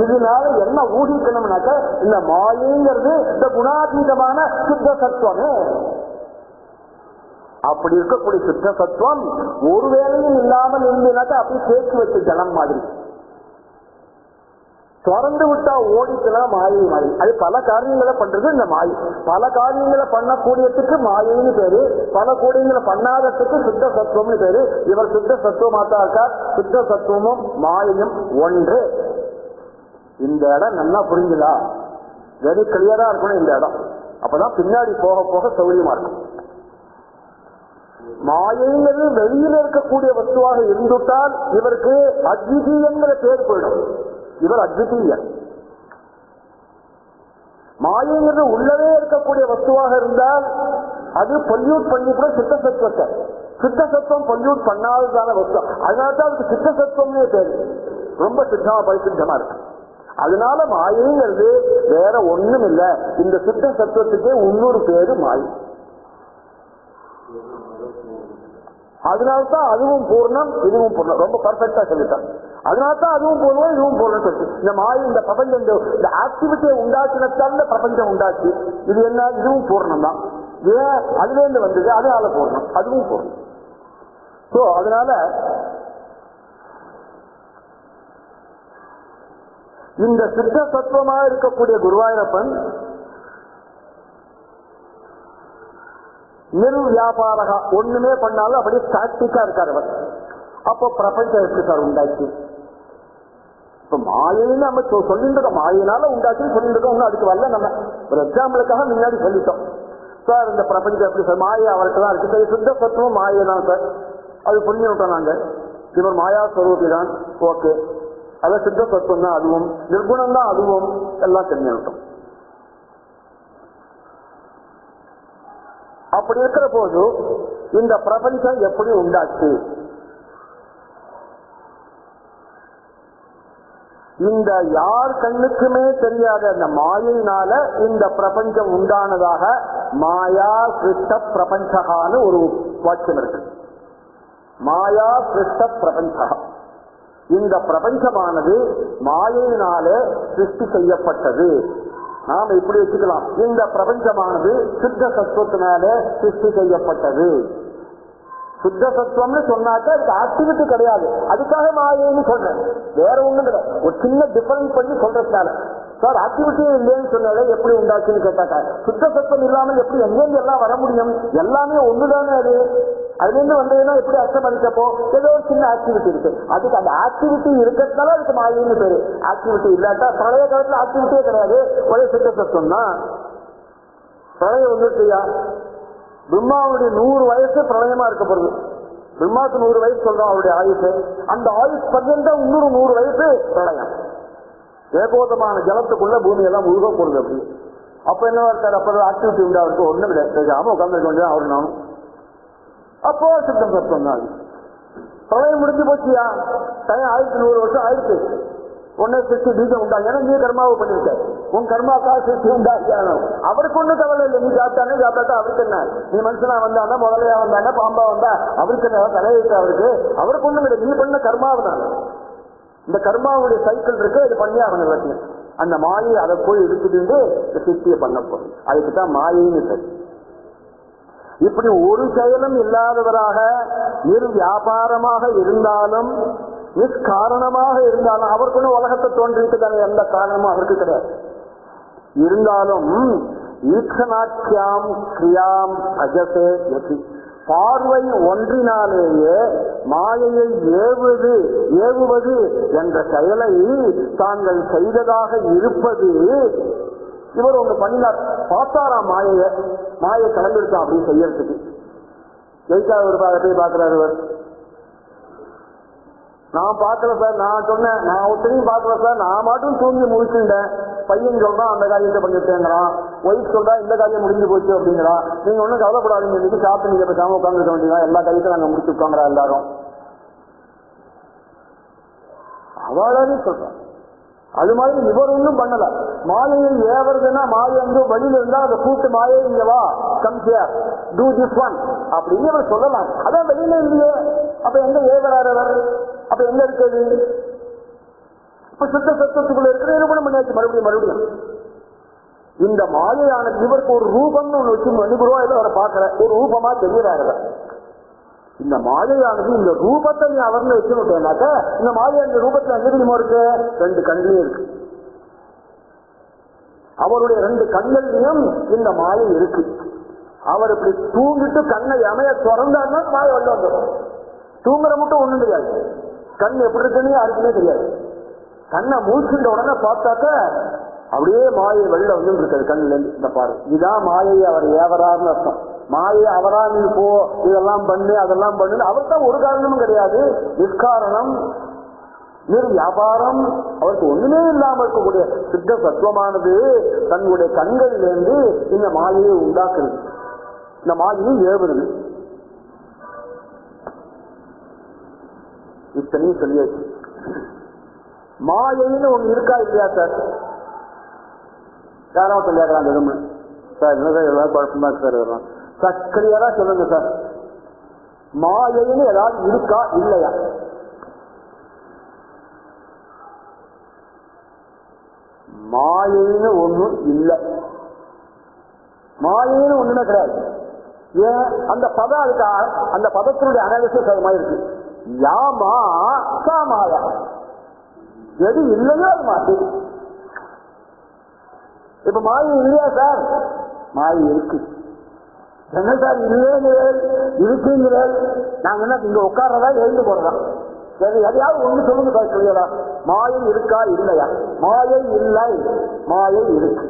இதனால என்ன ஊகிக்கணும்னாக்க இந்த மாயைங்கிறது இந்த குணாதீதமான சுத்த சத்துவமே. அப்படி இருக்கக்கூடிய சுத்த சத்துவம் ஒரு வேளையும் இல்லாமல் இருந்ததுனாக்கா அப்படி சேர்த்து வச்ச ஜலம் மாதிரி திறந்து விட்டா ஓடிக்கலாம் மாயை மாதிரி. அது பல காரியங்களை பண்றது இந்த மாயை. பல காரியங்களை பண்ணக்கூடியதுக்கு மாயைன்னு பேரு, பல கூடியங்களை பண்ணாததுக்கு சுத்த சத்துவம்னு பேரு. இவர் சுத்த சத்துவமாத்தா இருக்கார். சுத்த சத்துவமும் மாயையும் ஒன்று. இந்த இடம் நல்லா புரிஞ்சுதா? வெரி கிளியரா இருக்கணும் இந்த இடம். அப்பதான் பின்னாடி போக போக சௌரியமா இருக்கும். மாயைங்கிறது வெளியில இருக்கக்கூடிய வஸ்துவாக இருந்துட்டால் இவருக்கு அத்விதீயங்கிற பேர் போயிடும். இவர் அத்விதீயன். மாயைங்கிறது உள்ளவே இருக்கக்கூடிய வஸ்துவாக இருந்தால் அது பொல்யூட் பண்ணி கூட சித்த சத்துவத்தை, சித்த சத்துவம் பொல்யூட் பண்ணாததான வஸ்து. அதனால்தான் அதுக்கு சித்த சத்துவம்னே பேரு. ரொம்ப சித்தமா பரிசுத்தமா இருக்கு. அதனால மாயைங்கிறது வேற ஒண்ணும் இல்ல. இந்த சித்த சத்துவத்துக்கே இன்னொரு பேரு மாயை. அதனால்தான் அதுவும் பூர்ணம் இதுவும் பூர்ணம். ரொம்ப பர்ஃபெக்டா சொல்லிட்டான். அதனால்தான் அதுவும் பூர்ணம் இதுவும் பூர்ணம் சொல்லி இந்த மாயை இந்த பிரபஞ்சம் இந்த ஆக்டிவிட்டியை உண்டாக்கினத்தால் இந்த பிரபஞ்சம் உண்டாச்சு. இது என்ன? இதுவும் பூர்ணம் தான். ஏன்? அதுல இருந்து வந்தது, அதனால பூர்ணம், அதுவும் பூர்ணம். சோ அதனால இந்த சித்த சத்துவமாக இருக்கக்கூடிய குருவாயூரப்பன் நிர்வியாபாரகா, ஒண்ணுமே பண்ணாலும் அப்படியே ஸ்டாட்டிக்கா இருக்காரு அவர். அப்போ பிரபஞ்சம் எப்படி சார் உண்டாச்சு? இப்ப மாயைன்னு நம்ம சொல்லிட்டு இருக்கோம், மாயினால உண்டாச்சுன்னு சொல்லிட்டு இருக்கோம். ஒன்னும் அதுக்கு வரல. நம்ம ஒரு எக்ஸாம்பிளுக்காக முன்னாடி சொல்லிட்டோம் சார். இந்த பிரபஞ்சம் எப்படி சார்? மாயை அவர்கிட்ட தான் இருக்கு. சரி, சுத்த சத்துவம் மாயை தான் சார். அது புரிஞ்சு விட்டோம் நாங்க. இவர் மாயா ஸ்வரூபி தான். ஓகே, அதான் சித்த சத்துவம் தான், அதுவும் நிர்குணம் தான், அதுவும் எல்லாம் தெரிஞ்சு விட்டோம். அப்படி இருக்கிற போது இந்த பிரபஞ்சம் எப்படி உண்டாச்சு? இந்த யார் கண்ணுக்குமே தெரியாத அந்த மாயினால இந்த பிரபஞ்சம் உண்டானதாக மாயா சிருஷ்ட பிரபஞ்சகான்னு ஒரு வாக்கியம் இருக்கு. மாயா சிருஷ்ட பிரபஞ்சகா. இந்த பிரபஞ்சமானது மாயினாலே சிருஷ்டி செய்யப்பட்டது. நாம இப்படி வச்சுக்கலாம், இந்த பிரபஞ்சமானது சுத்த சத்துவத்தினாலே சிருஷ்டி செய்யப்பட்டது. சுத்த சத்துவம்னு சொன்னாக்க அதுக்கு ஆக்டிவிட்டி கிடையாது. அதுக்காக மாயைன்னு சொல்றேன், வேற ஒண்ணும் கிடையாது. ஒரு சின்ன டிஃபரன்ஸ் பண்ணி சொல்றதுனால சார் ஆக்டிவிட்டியே இல்லைன்னு சொன்னாலே எப்படி உண்டாச்சுன்னு கேட்டாக்கா, சுத்த சத்துவம் இல்லாமல் எப்படி எங்கேருந்து எல்லாம் வர முடியும்? எல்லாமே ஒண்ணுதானே. அது அதுல இருந்து வந்ததுன்னா எப்படி அர்த்தம் பண்ணிக்கப்போ ஏதோ ஒரு சின்ன ஆக்டிவிட்டி இருக்கு. அதுக்கு அந்த ஆக்டிவிட்டி இருக்கிறதுனால அதுக்கு மாயைன்னு பேரு. ஆக்டிவிட்டி இல்லாட்டா பிரளய காலத்துல ஆக்டிவிட்டியே கிடையாது, ஒரே சுத்த சத்துவம் தான். பிரளயம் வந்துட்டியா? பிரம்மாவுடைய 100 வயசு பிரளயமா இருக்க போறது. பிரம்மாவுக்கு 100 வயசு சொல்றோம் அவருடைய ஆயுசு. அந்த ஆயுஷ் பர்யந்தம் இன்னொரு 100 வயசு பிரளயம். ஏகோதமான ஜலத்துக்குள்ள பூமியெல்லாம் முழுக போறது. அப்படி அப்ப என்ன இருக்காரு? அப்ப ஆக்டிவிட்டி உண்டா இருக்கு? ஒண்ணும் கிடையாது. உட்கார்ந்து கொண்டு அவரு நானும் அப்போ சித்தம் சத்துவம் தான். பிரளயம் முடிஞ்சு போச்சியா? 1100 வருஷம் ஆயிடுச்சு. உன்னை சிருஷ்டி பீஜம் உண்டா? ஏன்னா நீ கர்மாவை பண்ணிருக்க. உன் கர்மாக்காக சிருஷ்டி உண்டாக்கியான அவருக்கு ஒண்ணு கவலை இல்லை. நீ சாப்பிட்டானே சாப்பிட்டா அவருக்கு என்ன? நீ மனுஷனா வந்தானா, முதலையா வந்தானா, பாம்பா வந்தா அவருக்கு என்ன? தலையிட்டு அவருக்கு ஒண்ணும் இல்லை. நீ பண்ண கர்மாவனால இந்த கர்மாவுடைய சைக்கிள் இருக்கு. இது பண்ணி அவங்க எல்லாத்தையும் அந்த மாயை அதை போய் எடுத்துட்டு சிருஷ்டியை பண்ண போகுது. அதுக்குதான் மாயைன்னு சரி. இப்படி ஒரு செயலும் இல்லாதவராக நிர்வியாபாரமாக இருந்தாலும் நிஷ்காரணமாக இருந்தாலும் அவருக்குன்னு உலகத்தை தோன்றிட்டு எந்த காரணமும் அவருக்கு கிடையாது. இருந்தாலும் ஈக்ஷணாட்சியாம் கிரியாம் அஜசே யதி, பார்வை ஒன்றினாலேயே மாயையை ஏவுவது என்ற செயலை தாங்கள் செய்ததாக இருப்பது. இவர் ஒண்ணு பண்ணினார், பார்த்தாராம் மாயை கலந்துருக்கான் அப்படின்னு செய்யறதுக்கு. ஜெயிக்கா ஒரு போய் பார்க்கிறார். இவர் நான் பார்க்கல சார், நான் சொன்னேன், நான் ஒருத்தரையும் பார்க்கல சார், நான் மட்டும் தூங்கி முடிச்சுட்டேன். பையன் சொல்றான் அந்த காரியத்தை பண்ணிட்டேங்கிறான், ஒய்ஃப் சொல்றா இந்த காரியம் முடிஞ்சு போச்சு அப்படிங்கிறான். நீங்க ஒன்றும் கவலைப்படாதீங்க, இன்னைக்கு சாப்பிட்டு நீங்க பேசாம உட்காந்துருக்க வேண்டியதான், எல்லா காரியத்தையும் நாங்க முடிச்சு உட்காங்குறா எல்லாரும் அவளாவே சொல்றான். அது மாதிரி இவர் ஒன்றும் பண்ணல. மாயையை ஏவறதுன்னா மாயை வந்து வழியில இருந்தா அதை கூட்டு மாயை இங்க வா, come here, do this one அப்படின்னு அவர் சொல்லலாம். அதான் வெளியில இல்லையே, அப்ப எங்க ஏவறாரு அவர்? அப்ப எங்க இருக்குது? இப்ப சுத்த சத்தத்துக்குள்ள இருக்கிற நிரூபணம் பண்ணியாச்சு மறுபடியும். இந்த மாயையானது இவருக்கு ஒரு ரூபம்னு ஒண்ணு வச்சு மணிபுருவா இதை அவரை பார்க்கிற ஒரு ரூபமா தெரியறாரு. இந்த மாயையானது இந்த ரூபத்தை நீ அவர்னு வச்சுட்டாக்க, இந்த மாயை அந்த ரூபத்துல எங்க தெரியுமா இருக்கு? 2 கண்ணிலே இருக்கு. அவருடைய 2 கண்கள்லையும் இந்த மாயை இருக்கு. அவர் இப்படி தூங்கிட்டு கண்ணை அமைய திறந்தாருன்னா மாயை வெளில வந்துடும். தூங்குற மட்டும் ஒண்ணும் தெரியாது, கண் எப்படி இருக்குன்னு யாருக்குமே தெரியாது. கண்ணை மூச்சுட்ட உடனே பார்த்தாக்க அப்படியே மாயை வெளில வந்து இருக்காது கண்ணுல இருந்து. இந்த பாரு, இதான் மாயை அவர் ஏவரான்னு அர்த்தம். மாயை அவரா நீ போ, இதெல்லாம் பண்ணு அதெல்லாம் பண்ணு, அவர்தான் ஒரு காரணமும் கிடையாது. நிஷ்காரணம், வியாபாரம், அவருக்கு ஒண்ணுமே இல்லாம இருக்கக்கூடிய சித்த சத்துவமானது தன்னுடைய கண்களிலிருந்து இந்த மாயையை உண்டாக்குறது, இந்த மாயையை ஏவுறது. இத்தனையும் சொல்லியாச்சு. மாயைன்னு ஒண்ணு இருக்கா இல்லையா சார்? யாராவது சொல்லியாக்கலாம் எதுவுமே சார், என்ன சார் ஏதாவது குழப்பமா இருக்கு சார், இதெல்லாம் சக்கரையா சொல்லுங்க சார். மாயைன்னு ஏதாவது இருக்கா இல்லையா? மாயைன்னு ஒண்ணும் இல்லை, மாயைன்னு ஒண்ணுமே கிடையாது. ஏன்? அந்த பதம் அதுக்கு, அந்த பதத்தினுடைய அனாலிசிஸ் அது மாதிரி இருக்கு. யாமா சாமாயா, எது இல்லையோ அது மாற்றி. இப்ப மாயை இல்லையா சார்? மாயை இருக்கு. என்ன சார் இல்லைங்கிறேன் இருக்குங்கிறேன், நாங்க என்ன இங்க உட்கார்றதா எழுந்து போறதா? எதையாவது ஒண்ணு சொல்லுங்க சார், சொல்லியதா? மாயை இருக்கா இல்லையா? மாயை இல்லை, மாயை இருக்கு.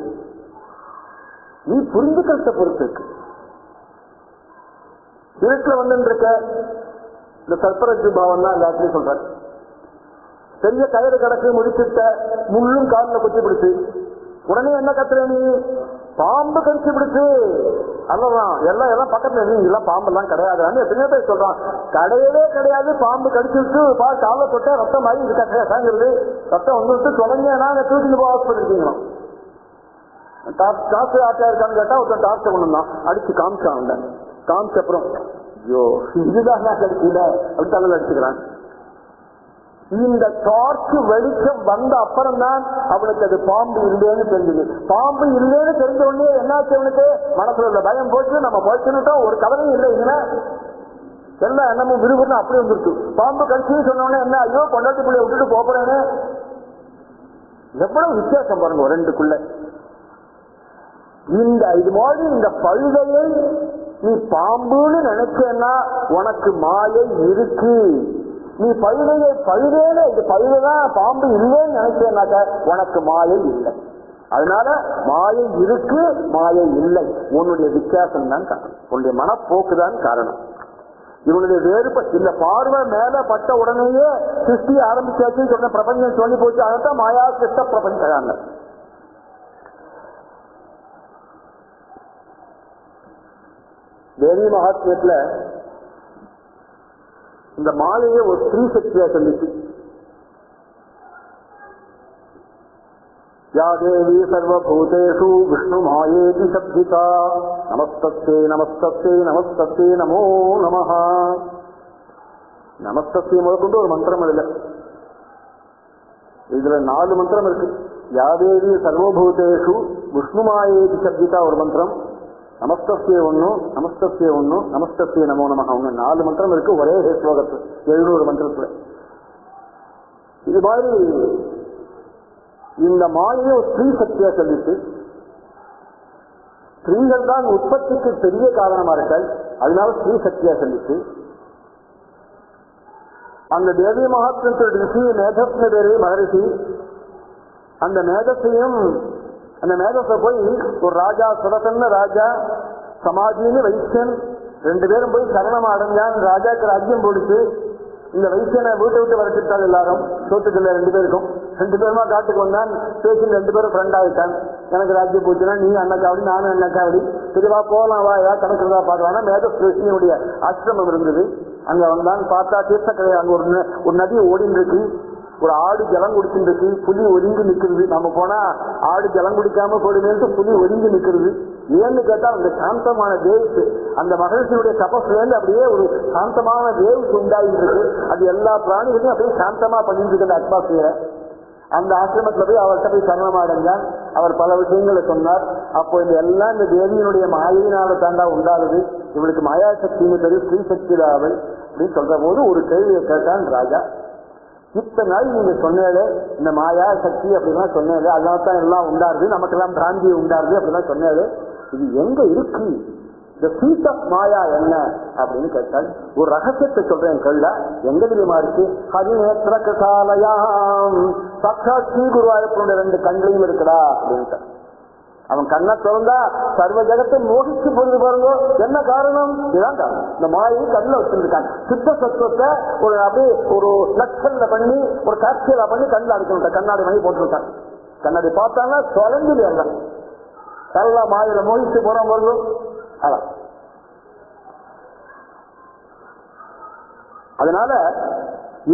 நீ புரிஞ்சுக்கிறத பொறுத்து இருக்கு. இருட்டுல வந்து இருக்க இந்த சர்ப்பரஜு பாவம் தான் எல்லாத்துலயும் சொல்றாரு. பெரிய கயிறு கிடக்கு, முடிச்சுட்ட முள்ளும் காலில் குத்தி பிடிச்சு, உடனே என்ன கத்துற நீ? பாம்பு கடிச்சு பிடிச்சு அல்லதான் எல்லாம் பக்கத்துல நீங்கெல்லாம் பாம்பெல்லாம் கிடையாதுன்னு எத்தனையோ பேர் சொல்றான். கிடையவே கிடையாது, பாம்பு கடிச்சு விட்டு காலை தொட்ட ரத்தம் மாதிரி இது கட்டுறது, ரத்தம் வந்துட்டு தொலைஞ்சேன்னா தூக்கிட்டு போய் ஹாஸ்பிட்டல் இருக்கீங்களா? டாக்டர் ஆட்டா இருக்கான்னு கேட்டா ஒருத்தன் டாக்டர் கொண்டு தான் அடிச்சு காமிச்சான். காமிச்ச அப்புறம் ஐயோ இதுதான் கடிச்சுல அப்படி தலையில் அடிச்சுக்கிறான். இந்த டார்ச் வெளிச்சம் வந்த அப்புறம் தான் அவனுக்கு அது பாம்பு இல்லைன்னு தெரிஞ்சது. பாம்பு இல்லைன்னு தெரிஞ்ச உடனே என்னாச்சு? அவனுக்கு மனசுல உள்ள பயம் போச்சு, நம்ம போச்சுன்னுட்டோம், ஒரு கவலையும் இல்லை. இங்க எல்லா எண்ணமும் விரும்புன்னு அப்படி வந்துருக்கு. பாம்பு கடிச்சுன்னு சொன்ன உடனே என்ன, ஐயோ பொண்டாட்டி பிள்ளைய விட்டுட்டு போறேன்னு. எவ்வளவு வித்தியாசம் பாருங்க ரெண்டுக்குள்ள. இந்த இது மாதிரி இந்த பழுதையை நீ பாம்புன்னு நினைச்சேன்னா உனக்கு மாயை இருக்கு. நீ பழுதையை பழுதேன்னு, இது பழுதுதான் பாம்பு இல்லைன்னு நினைச்சேன்னாக்க உனக்கு மாயை இல்லை. அதனால மாயை இருக்கு, மாயை இல்லை, உன்னுடைய வித்தியாசம் தான் காரணம், உன்னுடைய மனப்போக்கு தான் காரணம். இவனுடைய வேறுபட்டு இந்த பார்வை மேல பட்ட உடனேயே சிருஷ்டியை ஆரம்பிச்சாச்சுன்னு சொன்ன பிரபஞ்சம் சொல்லி போச்சு. அதான் மாயா சிருஷ்ட பிரபஞ்சாங்க. தேவி மகாத்மியத்துல இந்த மாலையை ஒரு ஸ்ரீ சக்தியா சொல்லிச்சு. யா தேவி சர்வபூதேஷு விஷ்ணு மாயேதி சப்திகா நமஸ்தஸ்யே நமஸ்தஸ்யே நமஸ்தஸ்யே நமோ நமஹ. நமஸ்தஸ்யே முதற்கொண்டு ஒரு மந்திரம் இல்லை, இதுல 4 மந்திரம் இருக்கு. யா தேவி சர்வபூதேஷு விஷ்ணு மாயேதி சப்திகா ஒரு மந்திரம், நமஸ்தஸ்யே ஒண்ணு, நமஸ்தஸ்யே ஒண்ணு, நமஸ்தஸ்யே நமோ நமஹ ஒண்ணு. 4 மந்திரம் இருக்கு ஒரே ஸ்லோகத்துல, 700 மந்திரத்துல. இது மாதிரி இந்த மாலையை ஒரு ஸ்ரீ சக்தியா சொல்லிட்டு, ஸ்ரீகள் தான் உற்பத்திக்கு பெரிய காரணமா இருக்காள், அதனால ஸ்ரீ சக்தியா சொல்லிட்டு, அந்த தேவி மகாத்ம ரிஷி மேதஸ்னு பேரு மகரிஷி, அந்த மேதத்தையும் அந்த மேதத்தை போய் ஒரு ராஜா சுரதன்னு ராஜா, சமாஜின்னு வைசியன் 2 பேரும் போய் சரணம் அடைஞ்சான். ராஜாக்கு ராஜ்யம் போடுச்சு. இந்த வயசான வீட்டை விட்டு வரைச்சிட்டால் எல்லாரும் சோத்துக்குள்ள 2 பேருக்கும் 2 பேருமா காட்டுக்கு வந்தான் பேசி 2 பேரும் ஃப்ரெண்ட் ஆகிட்டான். எனக்கு ராஜ்யம் போச்சுன்னா நீ அண்ணக்காவடி நானும் அண்ணக்காவடி தெளிவா போகலாம் வா ஏதாவது கணக்குறதா பார்க்கலாம்னா மேதஸ்ரீனுடைய ஆசிரமம் இருந்தது. அங்க வந்தான் பார்த்தா தீர்த்தக்கரை அங்க ஒரு நதி ஓடின்னு இருக்கு. ஒரு ஆடு ஜலம் குடிச்சுட்டு இருக்கு. புலி ஒதுங்கி நிற்கிறது. நம்ம போனா ஆடு ஜலம் குடிக்காம போடுமேன்ட்டு புலி ஒதுங்கி நிற்கிறது. ஏன்னு கேட்டா அந்த சாந்தமான வேவ்ஸ் அந்த மகிழ்ச்சியுடைய தபஸ்லேருந்து அப்படியே ஒரு சாந்தமான வேவ்ஸ் உண்டாகிட்டு இருக்கு. அது எல்லா பிராணிகளையும் அப்படியே சாந்தமா பண்ணிட்டு இருக்கு அந்த அட்மாஸ்பியரை. அந்த ஆசிரமத்துல போய் அவர்கிட்ட போய் சரணமாடுங்க. அவர் பல விஷயங்களை சொன்னார். அப்போ இந்த எல்லாம் இந்த தேவியினுடைய மாயினால தாண்டா உண்டாகுது. இவளுக்கு மாயா சக்தின்னு தெரியும், ஸ்ரீ சக்தி அவள் அப்படின்னு சொல்ற போது ஒரு கேள்வியை கேட்டான் ராஜா. இத்தனை நாள் நீங்க சொன்னது இந்த மாயா சக்தி அப்படிலாம் சொன்னது, அதனால தான் எல்லாம் உண்டாருது, நமக்கெல்லாம் பிராந்தி உண்டாருது அப்படிலாம் சொன்னது. இது எங்க இருக்கு? இந்த சீட் ஆஃப் மாயா என்ன அப்படின்னு கேட்டால் ஒரு ரகசியத்தை சொல்றேன் கேள்வி. எங்க தெரியுமா இருக்கு? ஹரிநேத்திர கசாலயாம் சாட்சாத் ஸ்ரீ குருவாயூரப்பனுடைய 2 கண்களையும் இருக்குடா அப்படின்ட்டு. அவன் கண்ணை திறந்தா சர்வ ஜகத்தை மோகிச்சு போகுது பாருங்க. என்ன காரணம்? இதுதான் காரணம். இந்த மாயை கண்ணில் வச்சிருக்காங்க. சித்த சத்துவத்தை ஒரு அப்படியே ஒரு லட்சல்ல பண்ணி ஒரு காட்சியில பண்ணி கண்ணில் அடிக்கணும். கண்ணாடி மணி போட்டுருக்காங்க. கண்ணாடி பார்த்தாங்கன்னா தொலைஞ்சிடு எல்லாம் எல்லாம் மாயில மோகிச்சு போறோம் பாருங்க. அதான் அதனால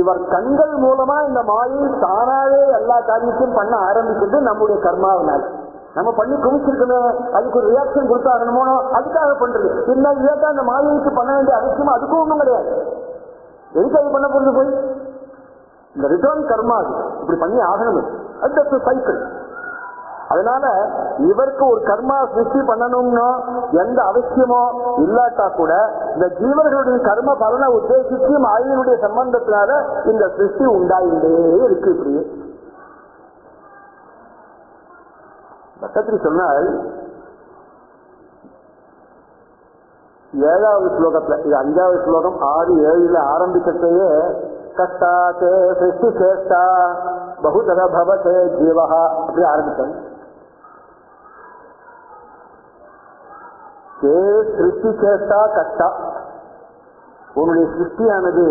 இவர் கண்கள் மூலமா இந்த மாயை தானாவே எல்லா காரியத்தையும் பண்ண ஆரம்பிக்கிறது நம்முடைய கர்மாவினால். நம்ம பண்ணி குவிச்சிருக்கணும், அதுக்கு ஒரு ரியாக்ஷன் கொடுத்தாகணுமோ அதுக்காக பண்றது. இன்னும் இதை அந்த மாயைக்கு பண்ண வேண்டிய அவசியமா அதுக்கும் ஒன்றும் கிடையாது. எதுக்கு அது பண்ண போறது? போய் இந்த ரிட்டர்ன் கர்மா அது இப்படி பண்ணி ஆகணும். அது சைக்கிள். அதனால இவருக்கு ஒரு கர்மா சிருஷ்டி பண்ணணும்னு எந்த அவசியமோ இல்லாட்டா கூட இந்த ஜீவர்களுடைய கர்ம பலனை உத்தேசித்து மாயினுடைய சம்பந்தத்தினால இந்த சிருஷ்டி உண்டாயிட்டே இருக்கு. இப்படியே பட்டத்திரி சொன்னால் 7வது ஸ்லோகத்துல, இது 5வது ஸ்லோகம் 6, 7 ஆரம்பிக்கத்தையே கஷ்டாத்தே சிருஷ்டி சேஷ்டா பகுதர பவதே ஜீவஹா அப்படி ஆரம்பித்தேன். சிருஷ்டி சேஷ்டா கஷ்டா, உன்னுடைய சிருஷ்டியானது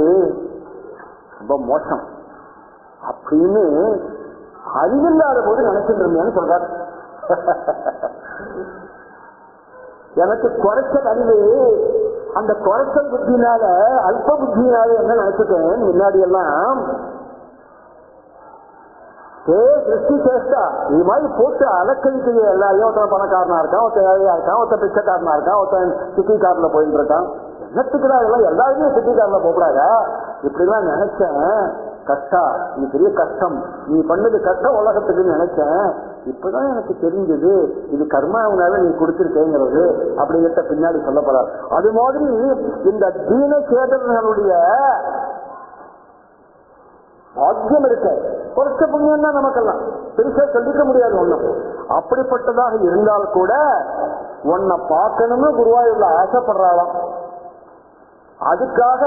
ரொம்ப மோசம் அப்படின்னு அறிவில்லாத போது நினைச்சிட்டு இருந்தேன்னு சொல்றாரு. எனக்கு குறைச்சல் அறிவு, அந்த குறைச்சல் புத்தினால அல்ப புத்தினால என்ன நினைச்சுட்டேன் முன்னாடி எல்லாம் சிருஷ்டி சேஷ்டா இது மாதிரி போட்டு அலக்கழிக்கு எல்லாரையும். ஒருத்தன் பணக்காரனா இருக்கான், ஒருத்தன் ஏழையா இருக்கான், ஒருத்தன் பிச்சைக்காரனா இருக்கான், ஒருத்தன் சிட்டி கார்ல போயிட்டு இருக்கான். என்னத்துக்குடா இதெல்லாம்? எல்லாருமே சிட்டி கார்ல போகக்கூடாதா? இப்படிலாம் நினைச்சேன். கஷ்டா, இது பெரிய கஷ்டம், நீ பண்ணது கஷ்டம் உலகத்துக்குன்னு நினைச்சேன். இப்பதான் எனக்கு தெரிஞ்சது இது கர்மாவனால நீ கொடுத்திருக்கேங்கிறது அப்படிங்கிட்ட பின்னாடி சொல்லப்படாது. அது மாதிரி இந்த தீன சேதர்களுடைய பாக்கியம் இருக்க குறைச்ச புண்ணியம் தான் நமக்கெல்லாம் பெருசா சொல்லிக்க முடியாது ஒண்ணும். அப்படிப்பட்டதாக இருந்தால் கூட உன்னை பார்க்கணும்னு குருவாயூர்ல ஆசைப்படுறாளாம். அதுக்காக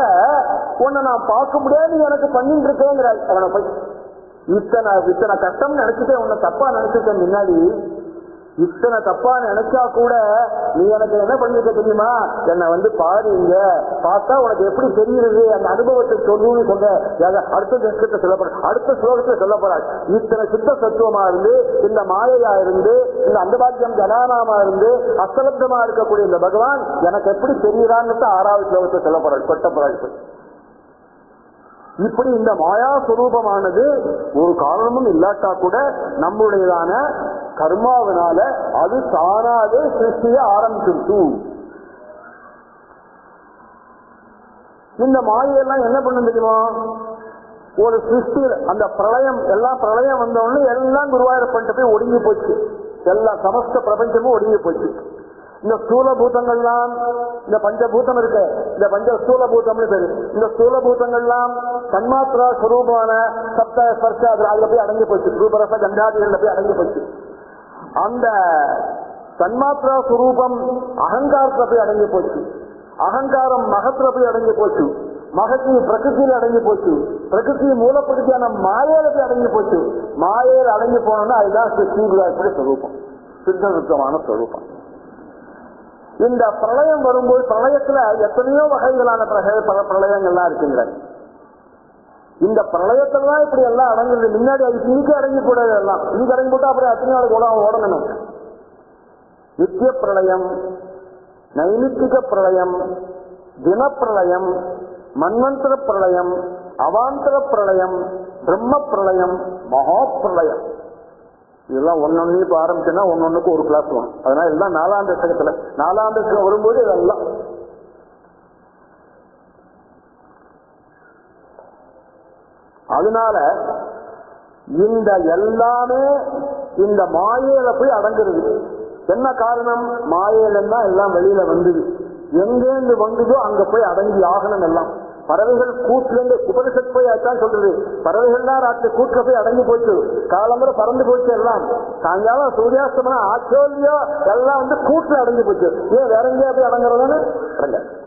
உன்னை நான் பார்க்க முடியாது, நீ எனக்கு பண்ணிட்டு இருக்கேங்கிறாள். அவனை போய் இத்தனை கஷ்டம் நினைச்சுட்டேன், உன்னை தப்பா நினைச்சிருக்கேன் முன்னாடி. இத்தனை தப்பா நினைச்சா கூட நீ எனக்கு என்ன பண்ணிருக்க தெரியுமா? என்னை வந்து பாருங்க, பார்த்தா உனக்கு எப்படி தெரியுது அந்த அனுபவத்தை சொல்லுன்னு சொல்ற. அடுத்த தர்க்கத்தை சொல்லப்பட, அடுத்த ஸ்லோகத்தை சொல்லப்படாது. இத்தனை சித்த சத்துவமா இருந்து, இந்த மாயையா இருந்து, இந்த அந்தபாக்கியம் ஜனானாமா இருந்து, அஸ்தலப்தமா இருக்கக்கூடிய இந்த பகவான் எனக்கு எப்படி தெரியுறான்னு 6வது ஸ்லோகத்தை சொல்லப்படாது, கொட்டப்படாது. இப்படி இந்த மாயா சுரூபமானது ஒரு காரணமும் இல்லாட்டா கூட நம்முடையதான கர்மாவினால அது தானாவே சிருஷ்டிய ஆரம்பிச்சிருச்சு. இந்த மாயெல்லாம் என்ன பண்ண தெரியுமா? ஒரு சிருஷ்டி அந்த பிரளயம், எல்லாம் பிரளயம் வந்தோடனே எல்லாம் குருவாயூரப்பன்ட்டு போய் ஒடுங்கி போச்சு. எல்லா சமஸ்த பிரபஞ்சமும் ஒடுங்கி போச்சு. இந்த ஸ்தூலபூதங்கள்லாம், இந்த பஞ்சபூதம் இருக்கு, இந்த பஞ்ச ஸ்தூலபூதம்னு பேரு. இந்த ஸ்தூலபூதங்கள்லாம் தன்மாத்திரா ஸ்வரூபமான சப்த ஸ்பர்ஷ அதுல போய் அடங்கி போச்சு. ரூபரச கண்டாதிகள்ல போய் அடங்கி போச்சு. அந்த தன்மாத்திரா ஸ்வரூபம் அகங்காரத்துல போய் அடங்கி போச்சு. அகங்காரம் மகத்துல போய் அடங்கி போச்சு. மகத்தி பிரகிருத்தியில் அடங்கி போச்சு. பிரகிருதி மூலப்பிரகிருத்தியான மாயையில போய் அடங்கி போச்சு. மாயையில் அடங்கி போனோம்னா அதுதான் ஸ்ரீகுருவாயூரப்பனுடைய ஸ்வரூபம், சித்தசுத்தமான ஸ்வரூபம். இந்த பிரளயம் வரும்போது பிரளயத்துல எத்தனையோ வகைகளான பிரளயங்கள்லாம் இருக்குங்கிறாங்க. இந்த பிரளயத்துலதான் இப்படி எல்லாம் அடங்குது. முன்னாடி அதுக்கு இன்னைக்கு அடங்கி கூடாது. எல்லாம் இன்னைக்கு அடங்கி போட்டா அப்புறம் அத்தனை கூட ஓடணும். நித்திய பிரளயம், நைமித்திக பிரளயம், தினப்பிரளயம், மன்வந்தர பிரளயம், அவாந்தர பிரளயம், பிரம்ம பிரளயம், மகா பிரளயம். இதெல்லாம் ஒன்னொன்னு இப்ப ஆரம்பிச்சுன்னா ஒன்னொன்னுக்கு ஒரு கிளாஸ் வரும். அதனால எல்லாம் 4ஆம் தசகத்துல 4ஆம் தசகம் வரும்போது இதெல்லாம் அதனால இந்த எல்லாமே இந்த மாயையில போய் அடங்குறது. என்ன காரணம்? மாயையிலன்னா எல்லாம் வெளியில வந்தது. எங்கேந்து வந்ததோ அங்க போய் அடங்கி ஆகணும். எல்லாம் பறவைகள் கூட்டுல இருந்து உபனிஷத் போய் அதான் சொல்றது. பறவைகள்லாம் ராத்திரி கூட்டுல போய் அடங்கி போச்சு. காலம்புற பறந்து போச்சு. எல்லாம் சாயங்காலம் சூரியாஸ்தமனம் ஆச்சோ இல்லையோ எல்லாம் வந்து கூட்டுல அடங்கி போச்சு. ஏன் வேற எங்கேயா போய் அடங்குறதுன்னு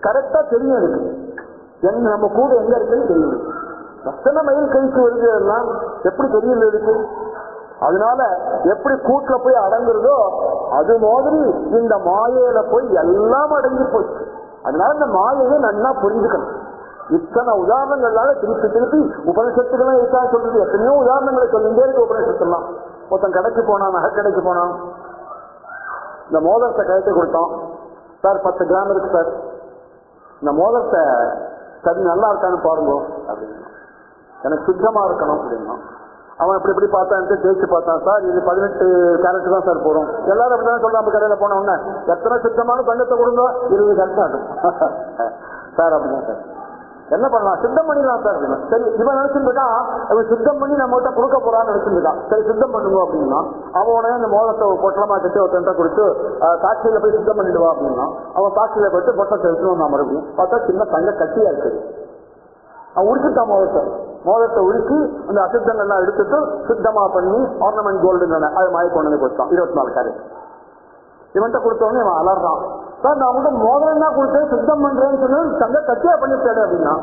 கரெக்டா தெரியும். இருக்கு என்ன நம்ம கூடு எங்க இருக்குன்னு தெரியுது. எத்தனை மைல் கழிச்சு வருது எல்லாம் எப்படி தெரியல இருக்கு. அதனால எப்படி கூட்டுல போய் அடங்குறதோ அது மாதிரி இந்த மாயையில போய் எல்லாம் அடங்கி போச்சு. அதனால இந்த மாயையை நல்லா புரிஞ்சுக்கணும். இத்தனை உதாரணங்களால திருப்பி திருப்பி உபனிஷத்துக்கெல்லாம் இருக்கா சொல்றது. எத்தனையோ உதாரணங்களை சொல்லிட்டே இருக்கு உபனிஷத்துலாம். ஒருத்தன் கடைக்கு போனான், நகை கடைக்கு போனான். இந்த மோதிரத்தை கழட்டி கொடுத்தோம். சார் 10 கிராம் இருக்கு சார், இந்த மோதிரத்தை சரி நல்லா இருக்கான்னு பாருங்க அப்படின்னா, எனக்கு சுத்தமா இருக்கணும் அப்படின்னா அவன் இப்படி பார்த்தான்ட்டு தேய்ச்சி பார்த்தான். சார் இது 18 கேரட் தான் சார் போடும். எல்லாரும் அப்படிதான் சொல்றான். நம்ம கடையில போன உடனே எத்தனை சுத்தமான தங்கத்தை கொடுங்க, 20 கேரட் ஆகும் சார் அப்படின்னா. சார் என்ன பண்ணலாம்? சுத்தம் பண்ணிடலாம் சார் அப்படின்னா. சரி இவன் நினைச்சிருக்கான் அவன் சுத்தம் பண்ணி நம்ம கிட்ட கொடுக்க போறான்னு நினைச்சிருக்கான். சரி சுத்தம் பண்ணுங்க அப்படின்னா அவன் உடனே அந்த மோதத்தை பொட்டலமா கட்டி ஒருத்தன்ட்ட கொடுத்து சாட்சியில போய் சுத்தம் பண்ணிடுவா அப்படின்னா அவன் சாட்சியில போயிட்டு பொட்டத்தை எடுத்துன்னு நான் மறுபடியும் பார்த்தா சின்ன தங்க கட்டியா இருக்குது. அவன் உடுக்கிட்டான் மோதத்தை உடுக்கி அந்த அசுத்தங்கள்லாம் எடுத்துட்டு சுத்தமா பண்ணி ஆர்னமெண்ட் கோல்டு அது மாதிரி கொண்டு வந்து கொடுத்தான். 24 கேரட். இவன்கிட்ட கொடுத்தவொடனே இவன் அலறான். சார் நான் உங்கள்கிட்ட மோதிரம் தான் கொடுத்தேன், சுத்தம் பண்றேன்னு சொன்னது தங்க கட்டியா பண்ணிவிட்டாரு அப்படின்னா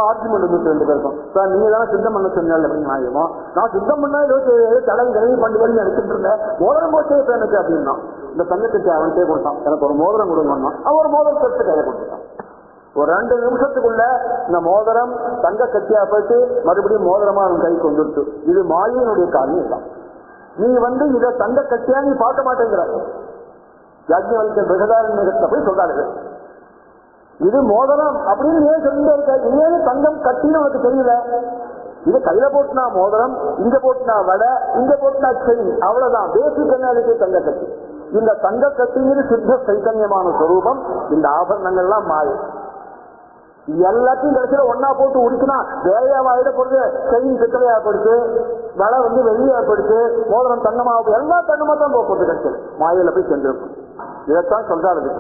ஆர்குமெண்ட் வந்து 2 பேருக்கும். சார் நீங்க தானே சுத்தம் பண்ண சொன்னீங்க அப்படின்னு ஆயுமா, நான் சுத்தம் பண்ணா 27 தடவை கிழமை பண்ணி பண்ணி நினைச்சிட்டு இருந்தேன், மோதிரம் போச்சே எனக்கு அப்படின்னா இந்த தங்கக்கட்டி அவன்கிட்டே கொடுத்தான். எனக்கு ஒரு மோதிரம் கொடுங்கன்னா அவன் ஒரு மோதிரம் எடுத்து கையில கொடுத்துட்டான். ஒரு 2 நிமிஷத்துக்குள்ள இந்த மோதிரம் தங்க கட்டியா போயிட்டு மறுபடியும் மோதிரமா அவன் கைக்கு வந்துடுச்சு. இது மாயினுடைய காரியம் தான். நீ வந்து இதை தங்க கட்டியா நீ பார்க்க மாட்டேங்கிற. யாஜ்ஞவல்கிய பிரகதாரண்யத்தை போய் சொல்றாரு இது மோதிரம் அப்படின்னு ஏன் சொல்லிட்டே இருக்க. ஏன் தங்கம் கட்டின்னு உனக்கு தெரியல? இது கையில போட்டுனா மோதிரம், இங்க போட்டுனா வடை, இங்க போட்டுனா செயின், அவ்வளவுதான். பேசிக் என்ன தங்க கட்டி. இந்த தங்க கட்டிங்கிறது சுத்த சைத்தன்யமான ஸ்வரூபம். இந்த ஆபரணங்கள்லாம் மாயை. எல்லாத்தையும் கடைசியில ஒன்னா போட்டு உடுக்கினா வேலையாவாயிடப்படுது, செயின் பித்தளையாப்படுது, வலை வந்து வெள்ளியாப்படுது, மோதிரம் தங்கமாக எல்லா தங்கமா தான் போட்டு கிடைச்சது. மாயில போய் சென்றிருக்கும். இதைத்தான் சொல்றாரு.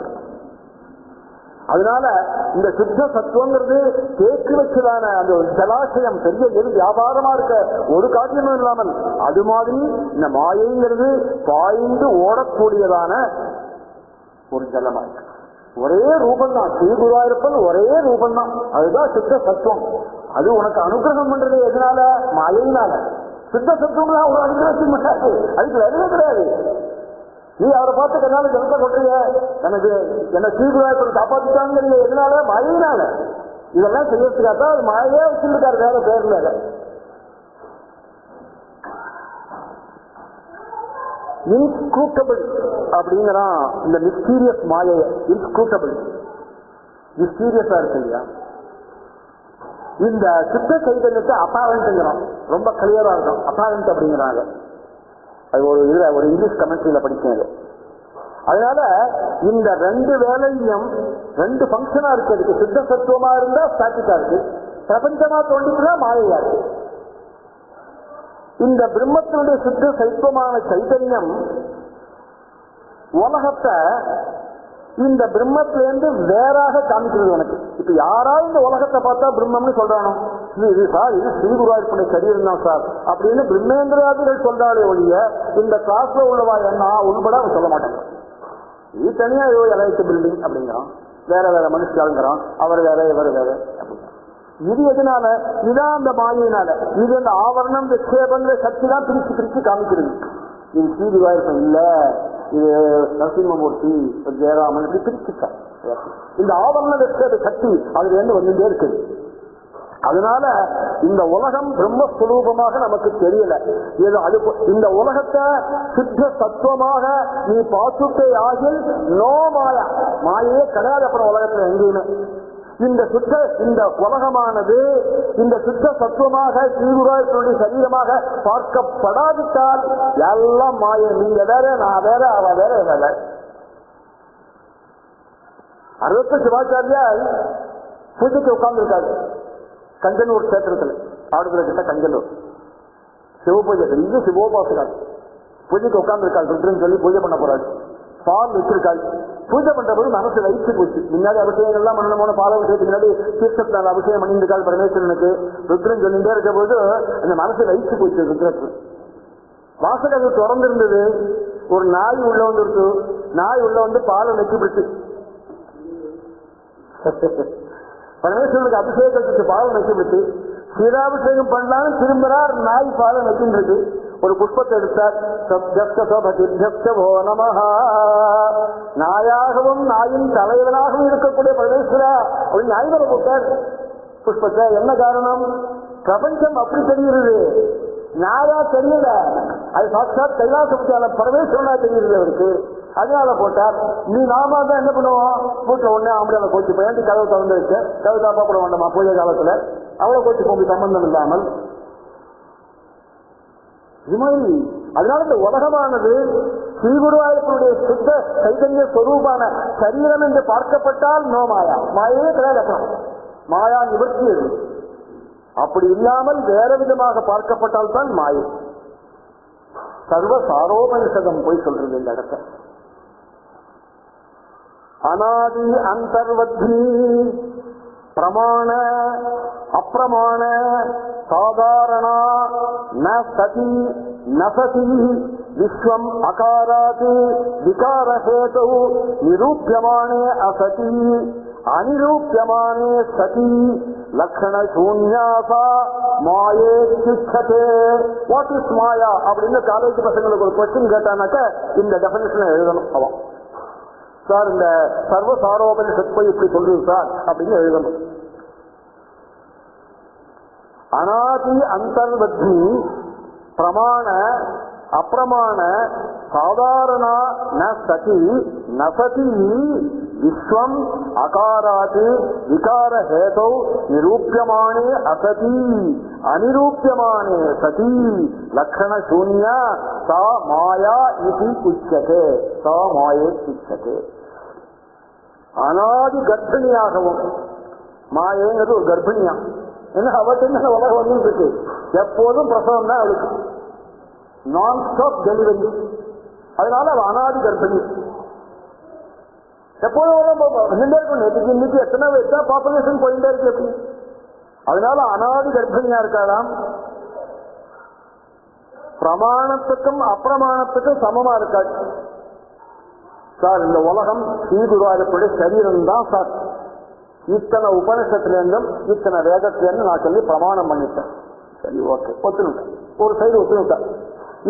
அதனால இந்த சுத்த சத்துவங்கிறது தேக்கி வச்சதான அந்த ஒரு ஜலாசயம் பெரிய எது வியாபாரமா இருக்க ஒரு காரியமும் இல்லாமல் அது மாதிரி இந்த மாயைங்கிறது பாய்ந்து ஓடக்கூடியதான ஒரு ஜலமா இருக்கு. ஒரே ரூபம் தான், ஸ்ரீகுருவாயிருப்பன் ஒரே ரூபம் தான். அதுதான் சுத்த சத்துவம். அது உனக்கு அனுகிரகம் பண்றது எதனால? மாயையினால. சுத்த சத்துவம் தான் ஒரு அனுகிரகத்தின் மாட்டாது, அதுக்கு வேலையே கிடையாது. நீ அவரை பார்த்து என்னால ஜனத்தை கொட்டுறீங்க, எனக்கு என்ன ஸ்ரீகுருவாயிருப்பன் காப்பாற்றிட்டாங்க எதனால? மாயையினால. இதெல்லாம் செய்யறதுக்காக அது மாயே வச்சிருக்காரு வேற பேர்ல. இன்ஸ்க்ரூட்டபிள் அப்படிங்கிறான் இந்த மிஸ்டீரியஸ் மாயை. இன்ஸ்க்ரூட்டபிள் மிஸ்டீரியஸா இருக்கு இல்லையா? இந்த சுத்த சைதன்யத்தை அப்பாரண்ட்ங்கிறோம், ரொம்ப கிளியரா இருக்கும். அப்பாரண்ட் அப்படிங்கிறாங்க. அது ஒரு இங்கிலீஷ் கமெண்ட்ரியில படிச்சேன். அதனால இந்த 2 வேலையும் 2 பங்கனா இருக்கு. அதுக்கு சுத்த சத்துவமா இருந்தா ஸ்டாட்டிக்கா இருக்கு, பிரபஞ்சமா தோண்டினா மாயையா இருக்கு. இந்த பிரம்மத்தினுடைய சுத்த சைத்தமான சைதன்யம் உலகத்தை இந்த பிரம்மத்திலிருந்து வேறாக காமிக்கிறது உனக்கு. இப்ப யாராவது இந்த உலகத்தை பார்த்தா பிரம்மம்னு சொல்றானோ, இது சார் இது ஸ்ரீகுருவாயிருப்பனுடைய சரீரம் தான் சார் அப்படின்னு பிரம்மேந்திராதிகள் சொல்றாளே ஒழிய இந்த கிளாஸ்ல உள்ளவா என்ன உள்பட அவன் சொல்ல மாட்டாங்க. இது தனியா எலைட்டு பில்டிங் அப்படிங்கிறான், வேற வேற மனுஷாளுங்கிறான், அவர் வேற இவர் வேற அப்படிங்கிறான். இது எதனால? இதான் அந்த மாயினால. இது அந்த ஆவரணம் விக்ஷேபங்கிற சக்தி தான் பிரிச்சு காமிக்கிறது. இது ஸ்ரீகுருவாயிருப்பன் இல்ல, இது நரசிம்மமூர்த்தி, ஜெயராமன் பிரிச்சுட்டான். இந்த ஆவரண விக்ஷேப சக்தி அதுல இருந்து வந்துட்டே இருக்குது. அதனால இந்த உலகம் பிரம்மஸ்வரூபமாக நமக்கு தெரியல. அது இந்த உலகத்தை சித்த தத்துவமாக நீ பார்த்துட்டே ஆகில் நோ மாயா, மாயே கிடையாது. அப்புறம் உலகத்துல எங்கேயுமே இந்த உலகமானது இந்த சித்த தத்துவமாக ஸ்ரீகுருடைய சரீரமாக பார்க்கப்படாவிட்டால் எல்லாம் மாயை. நீங்க வேற, நான் வேற, அவ வேற, வேற. அறுபத்தி சிவாச்சாரியார் பூஜைக்கு உட்கார்ந்து இருக்காரு கஞ்சனூர் கஷேத்திரத்துல, ஆடுதுறை கிட்ட கஞ்சனூர். சிவ பூஜை, பெரிய சிவோபாசகர். பூஜைக்கு உட்கார்ந்து இருக்காரு, ருத்ரன் சொல்லி பூஜை பண்ண போறாரு. பால் வச்சிருக்காரு. பூஜை பண்ற போது மனசு வைத்து போச்சு. முன்னாடி அபிஷேகம் எல்லாம் பண்ணணுமோ, பால விஷயத்துக்கு முன்னாடி தீர்த்தத்தினால அபிஷேகம் பண்ணியிருக்காள் பரமேஸ்வரனுக்கு. ருத்ரன் சொல்லிட்டே இருக்க போது அந்த மனசு வைத்து போச்சு ருத்ரத்துக்கு. வாசகது திறந்து இருந்தது. ஒரு நாய் உள்ள வந்துருக்கு. நாய் உள்ள வந்து பாலை நெக்கி பிடிச்சு பரமேஸ்வரனுக்கு அபிஷேகத்துக்கு பாலை நக்கிவிட்டு சீராபிஷேகம் பண்ணலான்னு திரும்புறார். நாய் பாலை நக்கின்றது. ஒரு புஷ்பத்தை எடுத்தார். நாயாகவும் நாயின் தலைவனாகவும் இருக்கக்கூடிய பரமேஸ்வரா அப்படின்னு நாய் வர போட்டார் புஷ்பத்தை. என்ன காரணம்? பிரபஞ்சம் அப்படி தெரிகிறது, நாயா தெரியல. அது சாட்சாத் கைலாச பரமேஸ்வரனா தெரிகிறது அவருக்கு. அதனால போட்டார். நீ நாம தான் என்ன பண்ணுவோம், வீட்டுல ஒண்ணு ஆம்பளை கோச்சு போய் கதவு திறந்து வச்சு கதவு தாப்பா போட வேண்டாமா பூஜை காலத்துல, அவ்வளவு கோச்சு போங்க சம்பந்தம் இல்லாமல். இது மாதிரி அதனால இந்த உலகமானது ஸ்ரீகுருவாயூரப்பனுடைய சுத்த சைதன்ய ஸ்வரூபான சரீரம் என்று பார்க்கப்பட்டால் நோ மாயா, மாயே கிடையாது. மாயா நிவர்த்தி அது. அப்படி இல்லாமல் வேற விதமாக பார்க்கப்பட்டால் தான் மாயை. சர்வ சாரோபனிஷதம் போய் சொல்றது இந்த இடத்த. அநாதி அந்தர்வத்தி பிரமாண அப்பிரமாண சாதாரணா ந சதி நசதி விஸ்வம் அகாராத் விகாரஹேதௌ நிரூப்யமானே அசதி அனிரூப்யமானே சதி லக்ஷண சூன்யாசா மாயே சிச்சதே. வாட் இஸ் மாயா அப்படின்னு காலேஜ் பசங்களுக்கு ஒரு கொஸ்டின் கேட்டானாக்க இந்த டெபினிஷன் எழுதணும். அவன் சார் இந்த சர்வசாரோபனிஷத் போய் இப்படி சொல்றது சார் அப்படின்னு எழுதணும். அநாதி அந்தர்வத்தி பிரமாண அப்பிரமாண சாதாரணா ந சதி நசதி விஸ்வம் அகாராத் விகார ஹேதௌ நிரூப்யமானே அசதி அனிரூப்யமானே சதி லக்ஷண சூன்யா சா மாயா இது உச்சதே. சா மாயே உச்சதே. அநாதி கர்ப்பிணியாகவும், மாயேங்கிறது ஒரு கர்ப்பிணியா, ஏன்னா அவருக்கு உலகம் வந்து இருக்கு. எப்போதும் பிரசவம் தான் அவளுக்கு, நான் ஸ்டாப் டெலிவரி. அதனால அவ அநாதி கர்ப்பிணி. எப்போதும் நேற்றுக்கு இன்னைக்கு எத்தனை வச்சா பாப்புலேஷன் போயிட்டே இருக்கு எப்படி. அதனால அநாதி கர்ப்பிணியா இருக்காதாம். பிரமாணத்துக்கும் அப்பிரமாணத்துக்கும் சமமா இருக்காது சார். இந்த உலகம் ஸ்ரீகுருவாயூரப்பனுடைய சரீரம் தான் சார். இத்தனை உபனிஷத்திலிருந்தும் இத்தனை வேதத்திலிருந்து நான் சொல்லி பிரமாணம் பண்ணிட்டேன். சரி, ஓகே, ஒத்துனுட்டேன். ஒரு சைடு ஒத்துனுட்டேன்.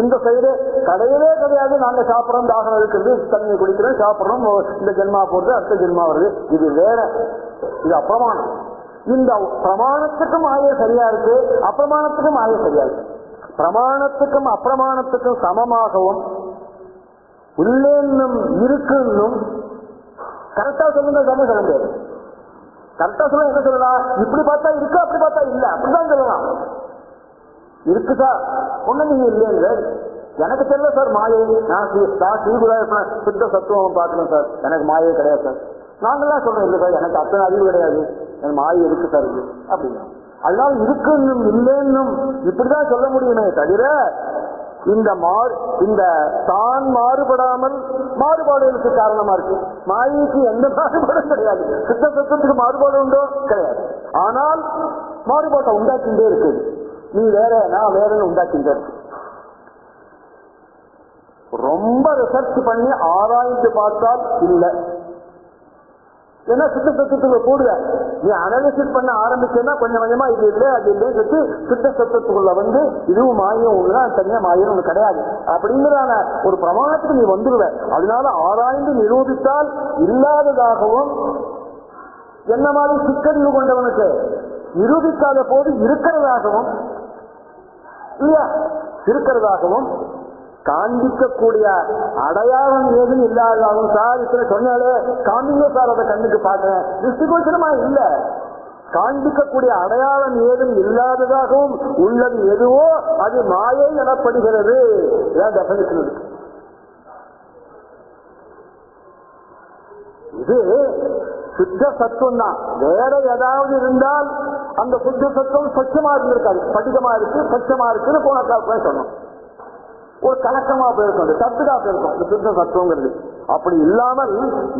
இந்த சைடு கிடையவே கிடையாது. நாங்க சாப்பிடறோம், தாகம் இருக்கிறது, தண்ணி குடிக்கிறோம், சாப்பிடறோம், இந்த ஜென்மா போறது, அடுத்த ஜென்மா வருது. இது வேற, இது அப்பிரமாணம். இந்த பிரமாணத்துக்கும் ஆய சரியா இருக்கு, அப்பிரமாணத்துக்கும் ஆய சரியா இருக்கு. பிரமாணத்துக்கும் அப்பிரமாணத்துக்கும் சமமாகவும் உள்ளேன்னும் இருக்குன்னும் கரெக்டா சொல்லுங்க. சொல்ல முடியாது. கரெக்டா சொல்ல என்ன சொல்லலாம்? இப்படி பார்த்தா இருக்கு, அப்படி பார்த்தா இல்ல, அப்படிதான் சொல்லலாம். இருக்கு சார், ஒண்ணு நீங்க இல்லைங்க. எனக்கு தெரியல சார் மாயை. நான் ஸ்ரீகுருவாயூரப்பன சுத்த சத்துவம் பார்க்கணும் சார், எனக்கு மாயே கிடையாது சார். நாங்கெல்லாம் சொல்றோம் இல்லை சார், எனக்கு அத்தனை அறிவு கிடையாது, எனக்கு மாயை இருக்கு சார் இது அப்படின்னா. அதனால இருக்குன்னும் இல்லைன்னும் இப்படிதான் சொல்ல முடியுமே தவிர இந்த தான் மாறுபடாமல் மாறுபாடுகளுக்கு காரணமா இருக்கு. மாயைக்கு எந்த மாறுபாடும் கிடையாது. சுத்த சத்துவத்துக்கு மாறுபாடு உண்டோ? கிடையாது. ஆனால் மாறுபாட்டை உண்டாக்கிட்டே இருக்கு. நீ வேற, நான் வேறன்னு உண்டாக்கிட்டே இருக்கு. ரொம்ப ரிசர்ச் பண்ணி ஆராய்ந்து பார்த்தால் இல்லை. ஏன்னா சுத்த சத்துவத்துக்குள்ள கூடுத நீ அனாலிசிஸ் பண்ண ஆரம்பிச்சேன்னா கொஞ்சம் கொஞ்சமா இது இல்லை அது இல்லை வச்சு சுத்த சத்துவத்துக்குள்ள வந்து இதுவும் மாயம் ஒண்ணுதான், தனியா மாயம் ஒண்ணு கிடையாது அப்படிங்கிறான ஒரு பிரமாணத்துக்கு நீ வந்துடுவ. அதனால ஆராய்ந்து நிரூபித்தால் இல்லாததாகவும் என்ன மாதிரி சிக்கறிவு கொண்டவனுக்கு நிரூபிக்காத போது இருக்கிறதாகவும் இல்லையா, இருக்கிறதாகவும் காண்பிக்கக்கூடிய அடையாளம் ஏதும் இல்லாதாகவும், சார் இத்தனை சொன்னாலே காண்பிங்க சார், அதை கண்ணுக்கு பார்க்கிறேன், திருஷ்டிகோச்சரமா இல்ல, காண்பிக்கக்கூடிய அடையாளம் ஏதும் இல்லாததாகவும் உள்ளது எதுவோ அது மாயை எனப்படுகிறது. டெஃபினிஷன் இருக்கு. இது சுத்த சத்துவம் தான். வேற ஏதாவது இருந்தால் அந்த சுத்த சத்துவம் சொச்சமா இருந்திருக்காது, படிகமா இருக்கு, சொச்சமா இருக்குன்னு போன கிளாஸ்ல சொன்னோம். ஒரு கலக்கமா போயிருக்கும், சத்துதா போயிருக்கும் இந்த சுத்த சத்துவங்கிறது. அப்படி இல்லாமல்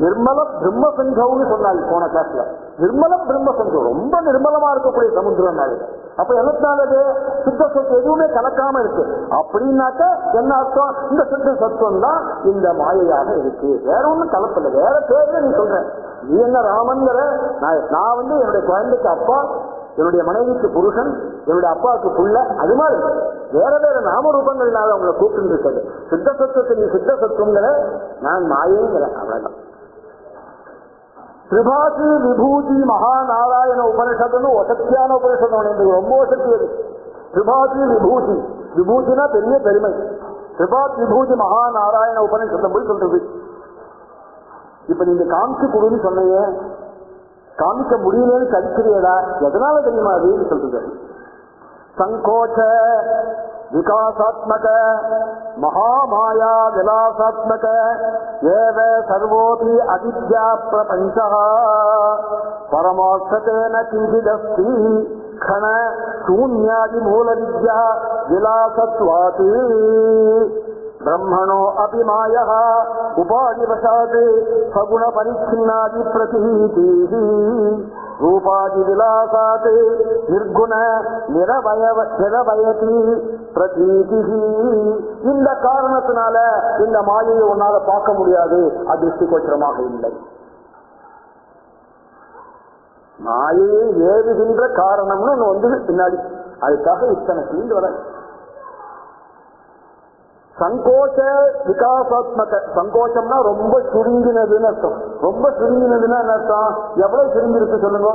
நிர்மல பிரம்ம சங்கம்னு சொன்னாங்க போன கிளாஸ்ல. நிர்மல பிரம்ம சங்கம் ரொம்ப நிர்மலமா இருக்கக்கூடிய சமுத்திரம். அப்ப என்னத்தானது சுத்த சத்துவம் எதுவுமே கலக்காம இருக்கு. அப்படின்னாக்க என்ன அர்த்தம்? இந்த சுத்த சத்துவம் தான் இந்த மாயையாக இருக்கு, வேற ஒண்ணும் கலப்பல. வேற பேரு நீ சொல்ற, நீ என்ன ராமன்கிற, நான் என்னுடைய குழந்தைக்கு அப்பா, என்னுடைய மனைவிக்கு புருஷன், என்னுடைய அப்பாவுக்கு புள்ள, அது மாதிரி வேற வேற நாமரூபங்கள்னால அவங்களை கூப்பிட்டு இருக்கிறது. சித்த சத்துவத்தை நீ சித்த சத்துவங்கிற, நான் மாயேங்கிற, அவ்வளவுதான். திரிபாதி விபூதி மகாநாராயண உபனிஷத்துன்னு ஒசத்தியான உபனிஷத்து, ரொம்ப வசத்தியது. திரிபாதி விபூதி, விபூதினா பெரிய பெருமை. திரிபாத் விபூதி மகாநாராயண உபனிஷத்தை போய் சொல்றது. இப்ப நீங்க காமிச்சு கொடுன்னு சொன்னையே, காமிக்க முடியலன்னு கழிக்கிறீடா, எதனால தெரியுமா அது சொல்றது? சங்கோச்ச விகாசாத்மக மகாமாயா விலாசாத்மக ஏவ சர்வோபி அவித்யா பிரபஞ்ச பரமோட்சதேன கிஞ்சிதஸ்தி கண சூன்யாதி மூல வித்யா விலாசத்வாதி பிரம்மணோ அபி மாயः உபாதிவசாத் சகுண பரிச்சின்னாதி பிரதீதி ரூபாதி விலாசாத் நிர்குண நிரவயதி பிரதீதி. இந்த காரணத்தினால இந்த மாயையை ஒன்னால பார்க்க முடியாது, அது திருஷ்டிகோச்சரமாக இல்லை. மாயையை ஏவுகின்ற காரணம்னு ஒன்று பின்னாடி, அதுக்காக இத்தனை சீண்டு வர. சங்கோச்ச விகாசாத்மக, சங்கோச்சம்னா ரொம்ப சுருங்கினதுன்னு அர்த்தம். ரொம்ப சுருங்கினதுன்னா என்ன அர்த்தம்? எவ்வளவு சுருங்கிருக்கு சொல்லுங்க?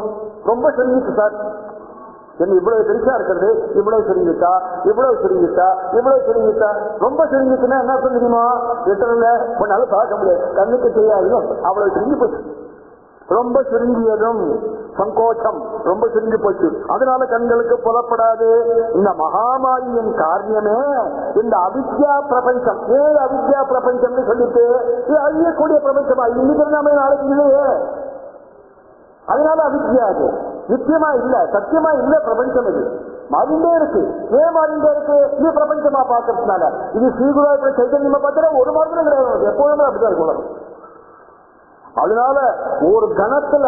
ரொம்ப சுருங்கிச்சு சார், என்ன இவ்வளவு பெருசா இருக்கிறது, இவ்வளவு சுருங்கிட்டா, இவ்வளவு சுருங்கிட்டா, இவ்வளவு சுருங்கிட்டா. ரொம்ப சுருங்கிச்சுன்னா என்ன அர்த்தம் தெரியுமா? லிட்டர்ல ஒன்னால பார்க்க முடியாது, கண்ணுக்கு தெரியாது, அவ்வளவு சுருங்கி போச்சு. ரொம்ப சுருங்கியதும் சங்கோச்சம், ரொம்ப சுருங்கி போச்சு, அதனால கண்களுக்கு புலப்படாது. இந்த மகாமாயின் காரியமே இந்த அவித்யா பிரபஞ்சம். ஏன் அவித்யா பிரபஞ்சம்னு சொல்லிட்டு அழியக்கூடிய பிரபஞ்சமா இன்னைக்கு நாம நாளைக்கு இல்லையே, அதனால அவித்யா. அது நிச்சயமா இல்ல, சத்தியமா இல்ல, பிரபஞ்சம் இது மாறிண்டே இருக்கு. ஏன் மாறிண்டே இருக்கு? இது பிரபஞ்சமா பார்க்கறதுனால. இது ஸ்ரீகுரு சைத்தன்யமா பார்த்தா ஒரு மாத்திரம் கிடையாது, எப்போதுமே அப்படிதான் இருக்கும். அதனால ஒரு கணத்துல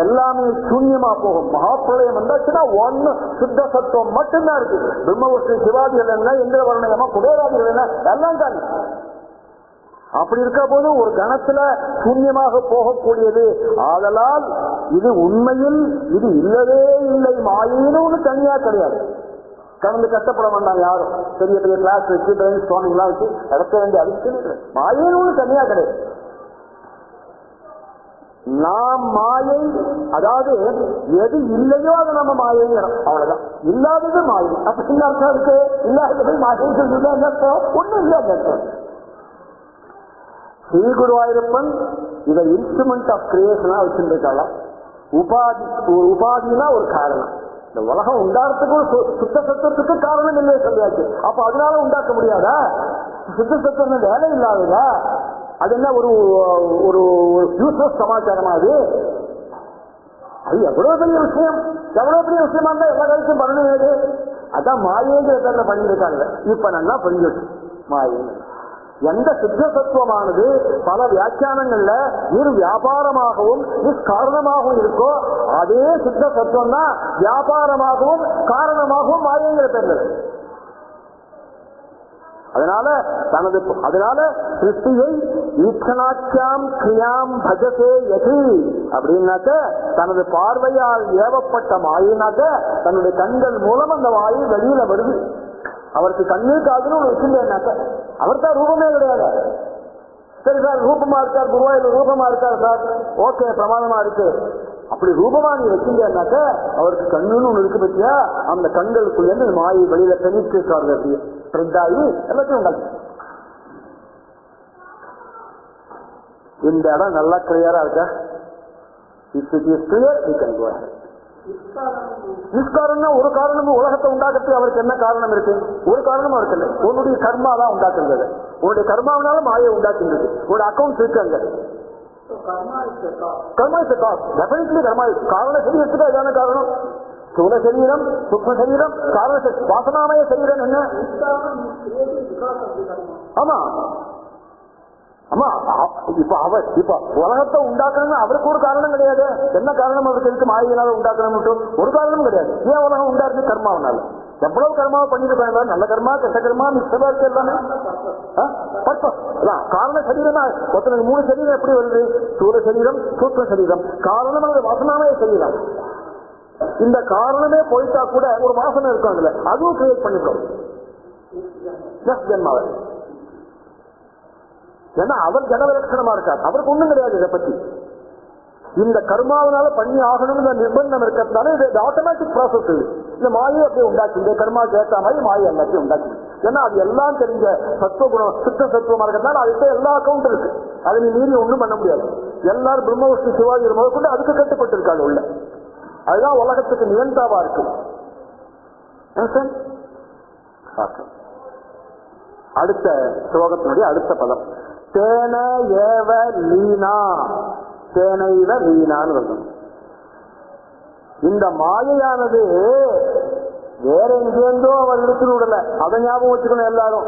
எல்லாமே சூன்யமா போகும். மகாப்பிரளயம் வந்தாச்சுன்னா ஒன்னு சுத்த சத்துவம் மட்டும்தான் இருக்கு. பிரம்மவிஷ்ணு சிவாதிகள் என்ன, இந்திர வர்ணயமா குபேராதிகள் என்ன, எல்லாம் தான். அப்படி இருக்க போது ஒரு கணத்துல சூன்யமாக போகக்கூடியது. ஆதலால் இது உண்மையில் இது இல்லவே இல்லை, மாயின்னு ஒண்ணு தனியா கிடையாது. கலந்து கஷ்டப்பட வேண்டாம் யாரும். பெரிய பெரிய கிளாஸ் வச்சு பிரெயின் ஸ்டோனிங்லாம் வச்சு நடக்க வேண்டிய அவசியம் இல்லை. மாயின்னு ஒண்ணு தனியா கிடையாது. நாம் மாயை, அதாவது எது இல்லையோ அது நம்ம மாயைங்கிறோம், அவ்வளவுதான். இல்லாதது மாயை. அப்ப என்ன அர்த்தம் இருக்கு? இல்லாதது மாயை சொல்றது என்ன அர்த்தம்? ஒண்ணும் இல்லை அந்த அர்த்தம். ஸ்ரீ குருவாயூரப்பன் இதை இன்ஸ்ட்ருமெண்ட் ஆஃப் கிரியேஷனா வச்சிருக்காங்க. உபாதி, ஒரு உபாதினா ஒரு காரணம். இந்த உலகம் உண்டாகிறதுக்கு ஒரு சுத்த சத்துவத்துக்கு காரணம் இல்லையே சொல்லியாச்சு. அப்ப அதனால உண்டாக்க முடியாதா? சுத்த சத்துவம் வேலை இல்லாததா? அது என்ன ஒரு ஒரு யூஸ்லெஸ் சமாச்சாரமா? அது எவ்வளவு பெரிய விஷயம், எவ்வளவு பெரிய விஷயமா இருந்தா எல்லா காலத்தையும் பண்ணது. அதான் மாயேங்கிற பேர்ல பண்ணிருக்காங்க. இப்ப நல்லா புரிஞ்சிச்சு மாயே. எந்த சித்த சத்துவமானது பல வியாக்கியானங்கள்ல இரு வியாபாரமாகவும் காரணமாகவும் இருக்கோ, அதே சித்த சத்துவம் தான் வியாபாரமாகவும் காரணமாகவும் மாயேங்கிற பேர்ல. அதனால சிருஷ்டியை ஈட்சணாட்சியாம் கிரியாம் பஜசே யதி அப்படின்னாக்க, தனது பார்வையால் ஏவப்பட்ட மாயினாக்க தன்னுடைய கண்கள் மூலம் அந்த மாயை வெளியில வருது. அவருக்கு கண்ணு காதுன்னு ஒரு வச்சுட்டாக்க அவர் தான் ரூபமே கிடையாது. சரி சார் ரூபமா இருக்கார், குருவாயூர் ரூபமா இருக்கார் சார், ஓகே பிரமாதமா இருக்கு. அப்படி ரூபமா நீ வச்சீங்கன்னாக்க அவருக்கு கண்ணுன்னு ஒண்ணு இருக்கு பத்தியா, அந்த கண்களுக்குள்ள இருந்து மாயை வெளியில பெனிட்ரேட் அப்படியே ஸ்ப்ரெட் ஆகி எல்லாத்தையும் உண்டாச்சு. இந்த இடம் நல்லா கிளியரா இருக்கா? If it is clear, we can go ahead. நிஷ்காரணம்னா ஒரு காரணமும் உலகத்தை உண்டாக்குறதுக்கு அவருக்கு என்ன காரணம் இருக்கு? ஒரு காரணமும் அவருக்கு இல்லை. உன்னுடைய கர்மா தான் உண்டாக்குறது. உன்னுடைய கர்மாவனால மாயை உண்டாக்குறது. உன்னுடைய அக்கௌண்ட் இருக்கு அங்க. Karma is cause. Definitely karma is காரண சரீரத்துக்கு அதான காரணம். ஸ்தூல சரீரம், சூக்ஷ்ம சரீரம், காரண வாசனாமய சரீரம் என்ன? ஆமா ஆமா. இப்ப உலகத்தை உண்டாக்கணும்னு அவருக்கு ஒரு காரணம் கிடையாது. என்ன காரணம் அவருக்கு இருக்கு? மாயினால உண்டாக்கணும் ஒரு காரணமும் கிடையாது. ஏன் உலகம் உண்டாக்கு? கர்மாவனால. எவ்வளவு கர்மாவை பண்ணிட்டு போயிருந்தா, நல்ல கர்மா கெட்ட கர்மா மிக்சடா இருக்கு எல்லாமே. காரண சரீரமா ஒருத்தனுக்கு 3 சரீரம் எப்படி வருது? ஸ்தூல சரீரம், சூக்ஷ்ம சரீரம், காரணம் அது வாசனாமே சரீரம். இந்த காரணமே போயிட்டா கூட ஒரு வாசனை இருக்கும் அதுல, அதுவும் கிரியேட் பண்ணிட்டோம் ஜென்மாவை. ஏன்னா அவர் ஜனவலட்சணமா இருக்கார், அவருக்கு ஒண்ணும் கிடையாது இதை பத்தி. இந்த கர்மாவனால பண்ணி ஆகணும்னு நிர்பந்தம் இருக்கிறதுனால இது ஆட்டோமேட்டிக் ப்ராசஸ். இந்த மாயை அப்படியே உண்டாச்சு, இந்த கர்மாவுக்கு ஏற்ற மாதிரி மாயை எல்லாத்தையும் உண்டாச்சு. ஏன்னா அது எல்லாம் தெரிஞ்ச சத்துவகுணம், சுத்த சத்துவமா இருக்கிறதுனால அதுக்கு எல்லா அக்கௌண்ட் இருக்கு. அதை நீ மீறி ஒண்ணும் பண்ண முடியாது. எல்லாரும் பிரம்ம விஷ்ணு சிவாஜி முதற்கொண்டு அதுக்கு கட்டுப்பட்டு இருக்காது உள்ள. அதுதான் உலகத்துக்கு நியந்தாவா இருக்கு. அடுத்த ஸ்லோகத்தினுடைய அடுத்த பதம் தேன ஏவ லீனா. தேனைவ லீனான்னு சொல்லணும். இந்த மாயையானது வேற எங்கேருந்தோ அவர் எடுத்து விடல, அதை ஞாபகம் வச்சுக்கணும் எல்லாரும்.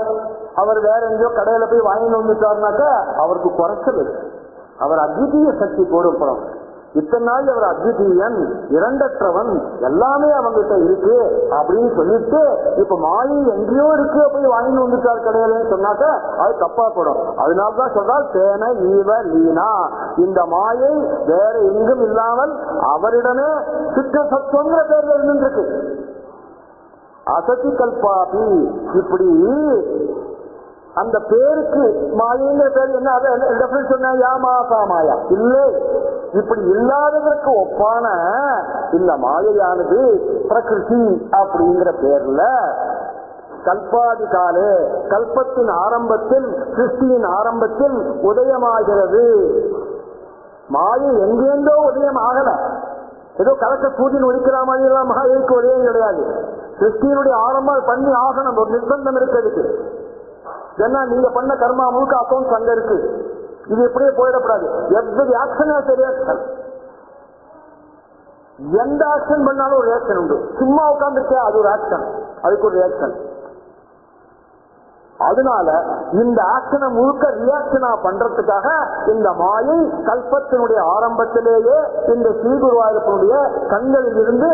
அவர் வேற எங்கேயோ கடையில போய் வாங்கிட்டு வந்துட்டாருனாக்கா அவருக்கு குறைச்சல் இருக்கு. அவர் அத்விதீய சக்தி போடுறோம். இத்தனை நாள் அவர் அத்விதீயன், இரண்டற்றவன், எல்லாமே அவங்கிட்ட இருக்கு அப்படின்னு சொல்லிட்டு இப்ப மாயை எங்கேயோ இருக்கு போய் வாங்கிட்டு வந்துட்டார் கடையில சொன்னாக்க அது தப்பா போடும். அதனால்தான் சொல்றார் தேன ஈவ லீனா. இந்த மாயை வேற எங்கும் இல்லாமல் அவரிடமே சுத்த சத்துவங்கிற பேர்ல இருந்துருக்கு. அசதி கல்பாபி. இப்படி அந்த பேருக்கு மாயின்ற பேர் என்ன? அதை சொன்ன யாமாசா மாயா இல்லை. இப்படி இல்லாததற்கு ஒப்பான இந்த மாயையானது பிரகிருதி அப்படிங்கிற பேர்ல கல்பாதி காலே, கல்பத்தின் ஆரம்பத்தில், சிருஷ்டியின் ஆரம்பத்தில் உதயமாகிறது. மாயை எங்கேந்தோ உதயம் ஆகல. ஏதோ கலக்க சூரியன் ஒழிக்கிற மாதிரி எல்லாம் மாயைக்கு உதயம் கிடையாது. சிருஷ்டியினுடைய ஆரம்பம் பண்ணி ஆகணும், ஒரு நிர்பந்தம் இருக்கிறதுக்கு. ஏன்னா நீங்க பண்ண கர்மா முழுக்க அக்கௌண்ட் அங்க இருக்கு. இது எப்படியே போயிடக்கூடாது. Every action reaction. எந்த ஆக்ஷன் பண்ணாலும் ஒரு ரியாக்ஷன் உண்டு. சும்மா உட்கார்ந்துருக்கே அது ஒரு ஆக்ஷன், அதுக்கு ஒரு ரியாக்ஷன். அதனால இந்த ஆக்ஷனை முழுக்க ரியாக்ஷனா பண்றதுக்காக இந்த மாயை கல்பத்தினுடைய ஆரம்பத்திலேயே இந்த ஸ்ரீகுருவாயூரப்பனுடைய கண்களில் இருந்து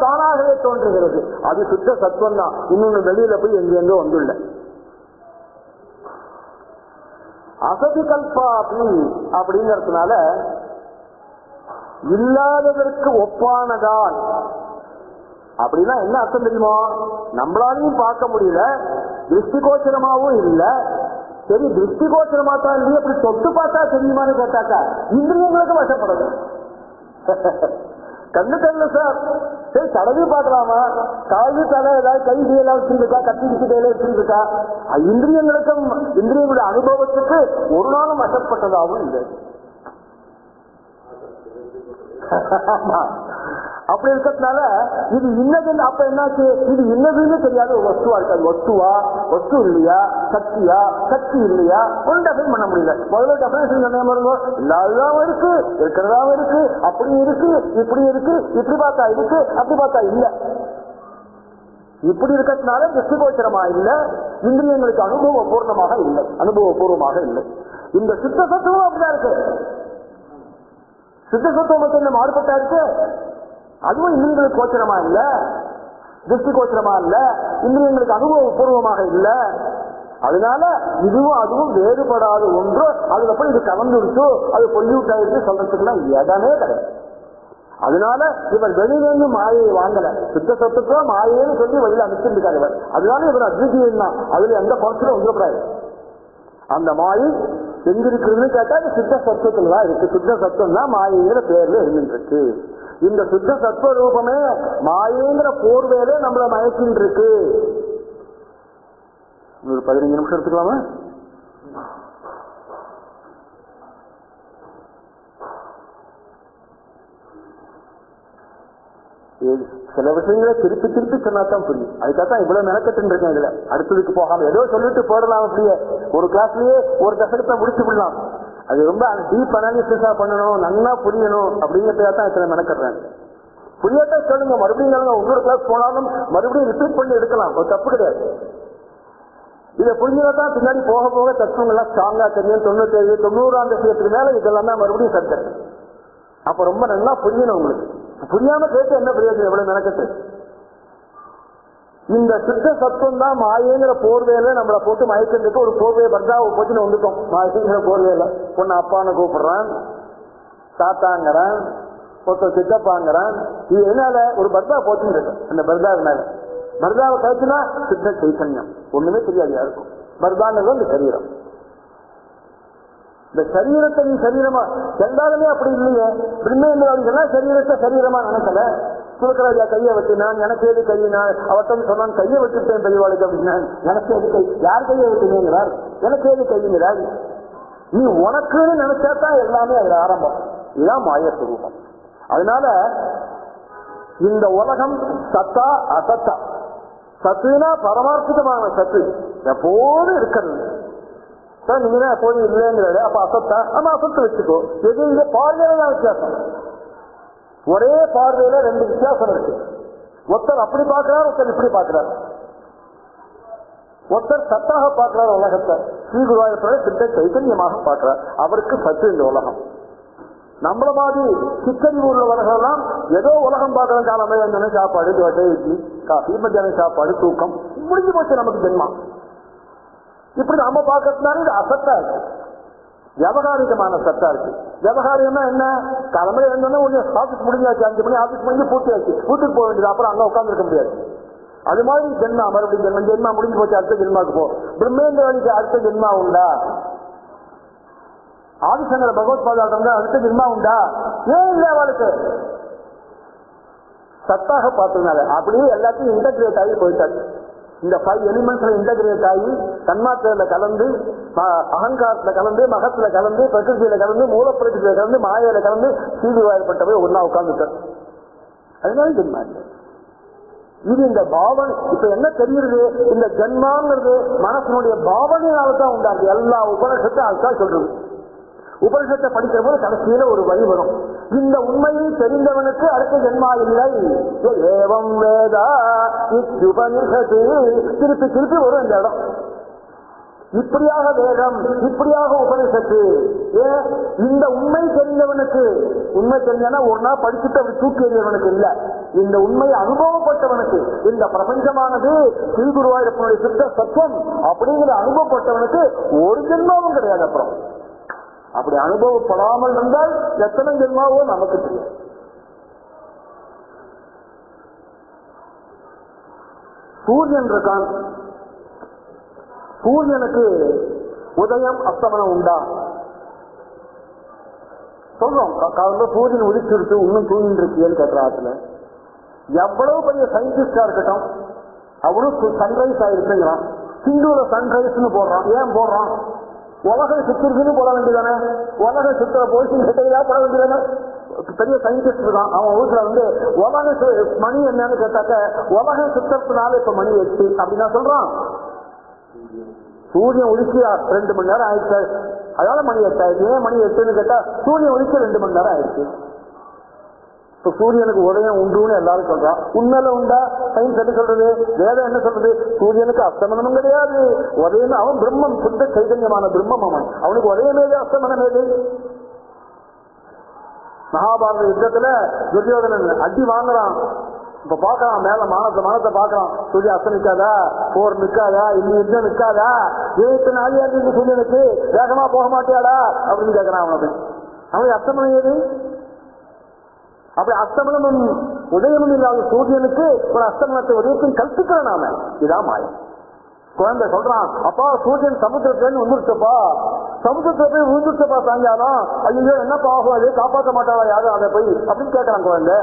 தானாகவே தோன்றுகிறது. அது சுத்த சத்துவம் தான். இன்னொன்னு வெளியில போய் எங்கெங்கோ வந்துள்ள அசதி கல்பாபி அப்படிங்கறதுனால இல்லாததற்கு ஒப்பானதான். அப்படின்னா என்ன அர்த்தம் தெரியுமா? நம்மளாலையும் பார்க்க முடியல, திருஷ்டிகோச்சரமாவும் இல்ல. சரி, திருஷ்டிகோச்சரமா தான் இல்லையே, அப்படி தொட்டு பார்த்தா தெரியுமான்னு கேட்டாக்கா இந்திரியங்களுக்கு வசப்படுது. கண்ணு தெரியல சார், சரி தடவி பார்க்கலாமா? காது தலை ஏதாவது கைது எல்லாம் வச்சிருக்கா, கத்திரிச்சு கையில வச்சிருக்கா? இந்திரியங்களுக்கும் இந்திரியங்களுடைய அனுபவத்துக்கு ஒரு நாளும் வசப்பட்டதாகவும் இல்லை. அப்படி இருக்கிறதுனால இது இன்னது. அப்ப என்னாச்சு? இது இன்னதுன்னு தெரியாத ஒரு வஸ்துவா இருக்காது. வஸ்துவா, வஸ்து இல்லையா, சக்தியா, சக்தி இல்லையா, ஒரு டெஃபைன் பண்ண முடியல. முதல்ல டெஃபினேஷன் சொன்ன பாருங்க, இல்லாததாவும் இருக்கு, இருக்கிறதாவும் இருக்கு, அப்படி இருக்கு, இப்படி இருக்கு, இப்படி பார்த்தா இருக்கு, அப்படி பார்த்தா இல்ல. இப்படி இருக்கிறதுனால திருஷ்டிகோச்சரமா இல்ல, இந்திரியங்களுக்கு அனுபவபூர்ணமாக இல்லை, அனுபவபூர்வமாக இல்லை. இந்த சித்த சத்துவம் அப்படிதான் இருக்கு. சித்த சத்துவம் மட்டும் என்ன மாறுபட்டா இருக்கு? அதுவும் இந்திரியங்களுக்கு கோச்சரமா இல்ல, திருஷ்டி கோச்சரமா இல்ல, இந்திரியங்களுக்கு அனுபவபூர்வமாக இல்ல. அதனால இதுவும் அதுவும் வேறுபடாத ஒன்று. அதுல போய் இது கலந்துருச்சு, அது பொல்யூட் ஆயிடுச்சு சொல்றதுக்குலாம் இடமே கிடையாது. அதனால இவர் வெளியிலேருந்து மாயை வாங்கல, சுத்த சொத்துக்கோ மாயேன்னு சொல்லி வெளியில அனுப்பிச்சிருக்காரு இவர். அதனால இவர் அத்விதீயம் தான், அதுல எந்த குறைச்சலும் வந்துடக்கூடாது. அந்த மாயை எங்க இருக்குதுன்னு கேட்டா அது சித்த சத்துவத்துல தான் இருக்கு. சுத்த சத்துவம் தான் மாயைங்கிற பேர்ல இருந்துருக்கு. இந்த சுத்த சத்துவ ரூபமே மாயைங்கிற போர்வேல நம்மள மயக்கின்னு இருக்கு. ஒரு 15 நிமிஷம் எடுத்துக்கலாமா? சில விஷயங்களை திருப்பி திருப்பி சொன்னாதான் புரியும். அதுக்காகத்தான் இவ்வளவு மெனக்கட்டு இருக்கேன். இதுல அடுத்ததுக்கு போகாம ஏதோ சொல்லிட்டு போடலாம். அப்படியே ஒரு கிளாஸ்லயே ஒரு தசகத்தை முடிச்சு விடலாம். அது ரொம்ப டீப் அனாலிசிஸா பண்ணணும், நல்லா புரியணும் அப்படிங்கிறதுக்காகத்தான் இத்தனை மெனக்கட்டுறேன். புரியாத சொல்லுங்க, மறுபடியும் சொல்லுங்க. ஒவ்வொரு கிளாஸ் போனாலும் மறுபடியும் ரிப்பீட் பண்ணி எடுக்கலாம், ஒரு தப்பு கிடையாது. இதை புரிஞ்சதான் பின்னாடி போக போக தத்துவங்கள்லாம் ஸ்ட்ராங்கா தெரியும். 97 90ஆம் தசகத்துக்கு மேல இதெல்லாம் தான் மறுபடியும் சப்ஜெக்ட். அப்ப ரொம்ப நல்லா புரியணும் உங்களுக்கு. புரியாம கேட்டு என்ன பிரயோஜனம்? எவ்வளவு மெனக்கட்டு. இந்த சுத்த சத்துவம் தான் மாயேங்கிற போர்வையில நம்மளை போட்டு மயக்கிறதுக்கு ஒரு போர்வையை பர்தாவை போச்சுன்னு வந்துட்டோம். மாயேங்கிற போர்வையில பொண்ணு அப்பான்னு கூப்பிடுறான், தாத்தாங்கிறான், ஒருத்தர் சித்தப்பாங்கிறான். இது என்னால ஒரு பர்தா போச்சுன்னு இருக்கு. அந்த பர்தாவினால பர்தாவை கழிச்சுனா சித்த சைத்தன்யம் ஒண்ணுமே தெரியாது யாருக்கும். பர்தாங்கிறது அந்த சரீரம். இந்த சரீரத்தை நீ சரீரமா எல்லாருமே அப்படி இல்லையே. பிரம்மேந்திராதிகள்லாம் சரீரத்தை சரீரமா நினைக்கல. சுரக்கராஜா கையை வெட்டினான், எனக்கு எது கையினான். அவர்கிட்ட சொன்னான் கையை வெட்டிட்டேன் பெரியவாளுக்கு அப்படின்னா, எனக்கு எது கை, யார் கையை வெட்டினேங்கிறார், எனக்கு எது கைங்கிறார். நீ உனக்குன்னு நினைச்சாதான் எல்லாமே அதுல ஆரம்பம். இதுதான் மாய சுரூபம். அதனால இந்த உலகம் சத்தா அசத்தா. சத்துனா பரமார்த்திகமான சத்து எப்போதும் இருக்கிறது. நீங்க எப்போதும் இல்லைங்கிறது அப்ப அசத்தா, ஆமா அசத்து வச்சுக்கோ. எது இந்த பார்வையில தான் வித்தியாசம். ஒரே பார்வையில 2 வித்தியாசம் இருக்கு. ஒருத்தர் அப்படி பார்க்கிறார், ஒருத்தர் இப்படி பார்க்கிறார். ஒருத்தர் சத்தாக பார்க்கிறார் உலகத்தை, ஸ்ரீகுருவாயூரப்பரை சித்த சைத்தன்யமாக பார்க்கிறார். அவருக்கு சத்து இந்த உலகம். நம்மள மாதிரி சித்தறிவு உள்ளவர்களெல்லாம் ஏதோ உலகம் பார்க்கிற காலமே வந்தோடனே சாப்பாடு, தோட்டை, இட்லி, காஃபி, மத்தியானம் சாப்பாடு, தூக்கம், முடிஞ்சு போச்சு நமக்கு ஜென்மா. இப்படி நம்ம பார்க்கறதுனால இது அசத்தா இருக்கு, விவகாரிகமான சத்தா இருக்கு. விவகாரியம்னா என்ன? காலம்பரை இருந்தோன்னா ஒண்ணு ஆபீஸ் முடிஞ்சாச்சு, 5 மணி ஆபீஸ் முடிஞ்சு பூர்த்தியாச்சு, வீட்டுக்கு போக வேண்டியது. அப்புறம் அங்க உட்கார்ந்து இருக்க முடியாது. அது மாதிரி ஜென்மா மறுபடியும் ஜென்மம். ஜென்மா முடிஞ்சு போச்சு, அடுத்த ஜென்மாவுக்கு போ. பிரம்மேந்திரனுக்கு அடுத்த ஜென்மா உண்டா? ஆதிசங்கர பகவத் பாதாட்டம் அடுத்த ஜென்மா உண்டா? ஏன் இல்ல அவளுக்கு? சத்தாக பார்த்ததுனால அப்படியே எல்லாத்தையும் இன்டகிரேட் ஆகி போயிட்டாச்சு. இந்த 5 எலிமெண்ட்ஸ்ல இன்டகிரேட் ஆகி தன்மாத்திரையில கலந்து, அகங்காரத்துல கலந்து, மகத்துல கலந்து, பிரகிருதியில கலந்து, மூலப்பிரகிருதியில கலந்து, மாயையில கலந்து, சீதுவாயப்பட்டவை ஒன்னா உட்கார்ந்துட்டார். அதனால ஜென்மா இல்லை. இது இந்த பாவனை. இப்ப என்ன தெரியுது? இந்த ஜென்மாங்கிறது மனசனுடைய பாவனையால்தான் உண்டாது. எல்லா உபனிஷத்தும் அதுதான் சொல்றது. உபனிஷத்தை படிக்கிற போது கடைசியில ஒரு வழி வரும். இந்த உண்மையை தெரிந்தவனுக்கு அடுத்த ஜென்மா இல்லை. ஏவம் வேதா இத்யுபனிஷத்து. திருப்பி திருப்பி வரும் இந்த இடம். இப்படியாக வேதம், இப்படியாக உபனிஷத்து. இந்த உண்மை தெரிந்தவனுக்கு, உண்மை தெரிஞ்சனா ஒரு நாள் படிச்சுட்டு அப்படி தூக்கி எறியவனுக்கு இல்ல, இந்த உண்மை அனுபவப்பட்டவனுக்கு, இந்த பிரபஞ்சமானது ஸ்ரீகுருவாயூரப்பனுடைய சித்த சத்துவம் அப்படிங்கிற அனுபவப்பட்டவனுக்கு ஒரு ஜென்மாவும் கிடையாது. அப்புறம் அப்படி அனுபவப்படாமல் இருந்தால் எத்தனை ஜென்மாவோ நமக்கு தெரியும். சூரியன் இருக்கான், சூரியனுக்கு உதயம் அஸ்தமனம் உண்டா? சொல்றோம். காலையில் சூரியன் உதிச்சிருக்கு, இன்னும் தூங்கிட்டு இருக்கியன்னு கேட்கிற ஆத்துல எவ்வளவு பெரிய சயின்டிஸ்டா இருக்கட்டும், அவனும் சன்ரைஸ் ஆயிருக்குங்கிறான். சிந்துல சன்ரைஸ்ன்னு போடுறான். ஏன் போடுறான்? உலகம் சுத்திருக்குன்னு போட வேண்டியதானே. உலகம் சுத்துற போய் கிட்டையா போட வேண்டியதானே. பெரிய சயின்டிஸ்ட் இருக்கான், அவன் வீட்டுல உலக மணி என்னன்னு கேட்டாக்க, உலகம் சுத்தத்தினால இப்ப மணி 8 அப்படின்னா சொல்றான். சூரியன் ஒழிச்சியா 2 மணி நேரம் ஆயிடுச்சு, அதனால மணி 8 ஆயிடுச்சு. ஏன் மணி 8ன்னு கேட்டா சூரியன் ஒழிச்சு 2 மணி நேரம் ஆயிடுச்சு. இப்ப சூரியனுக்கு உதயம் உண்டுன்னு எல்லாரும் சொல்றான். உண்மையில உண்டா? சயின்ஸ் என்ன சொல்றது? வேதம் என்ன சொல்றது? சூரியனுக்கு அஸ்தமனமும் கிடையாது, உதயம். அவன் பிரம்மம், சுத்த சைதன்யமான பிரம்மம். அவனுக்கு உதயம் ஏது, அஸ்தமனம் ஏது? மகாபாரத யுத்தத்துல துரியோதனன் அடி வாங்குறான். இப்ப பாக்கலாம் மேல மனத்தை பாக்கலாம். சூரிய அஸ்தமிக்காதா, போர் நிக்காதா, இன்னும் யுத்தம் நிக்காதா, ஏத்தனை ஆளியா இருக்கு சூரியனுக்கு, வேகமா போக மாட்டியாடா அப்படின்னு கேட்கறான். அவனுக்கு அவனுக்கு அஸ்தமனம் ஏது? அப்படி அஸ்தமனமும் உதயமும் இல்லாத சூரியனுக்கு ஒரு அஸ்தமனத்தை உதயத்தையும் கல்பிக்கிற நாம. இதான் மாயம். குழந்தை சொல்றான், அப்பா சூரியன் சமுத்திரத்துல வந்துருச்சப்பா, சமுத்திரத்தை போய் விழுந்துச்சப்பா சாயங்காலம், ஐயோ என்னப்பா ஆகும், அது காப்பாற்ற மாட்டாளா யாரும் அதை போய் அப்படின்னு கேட்கறான் குழந்தை.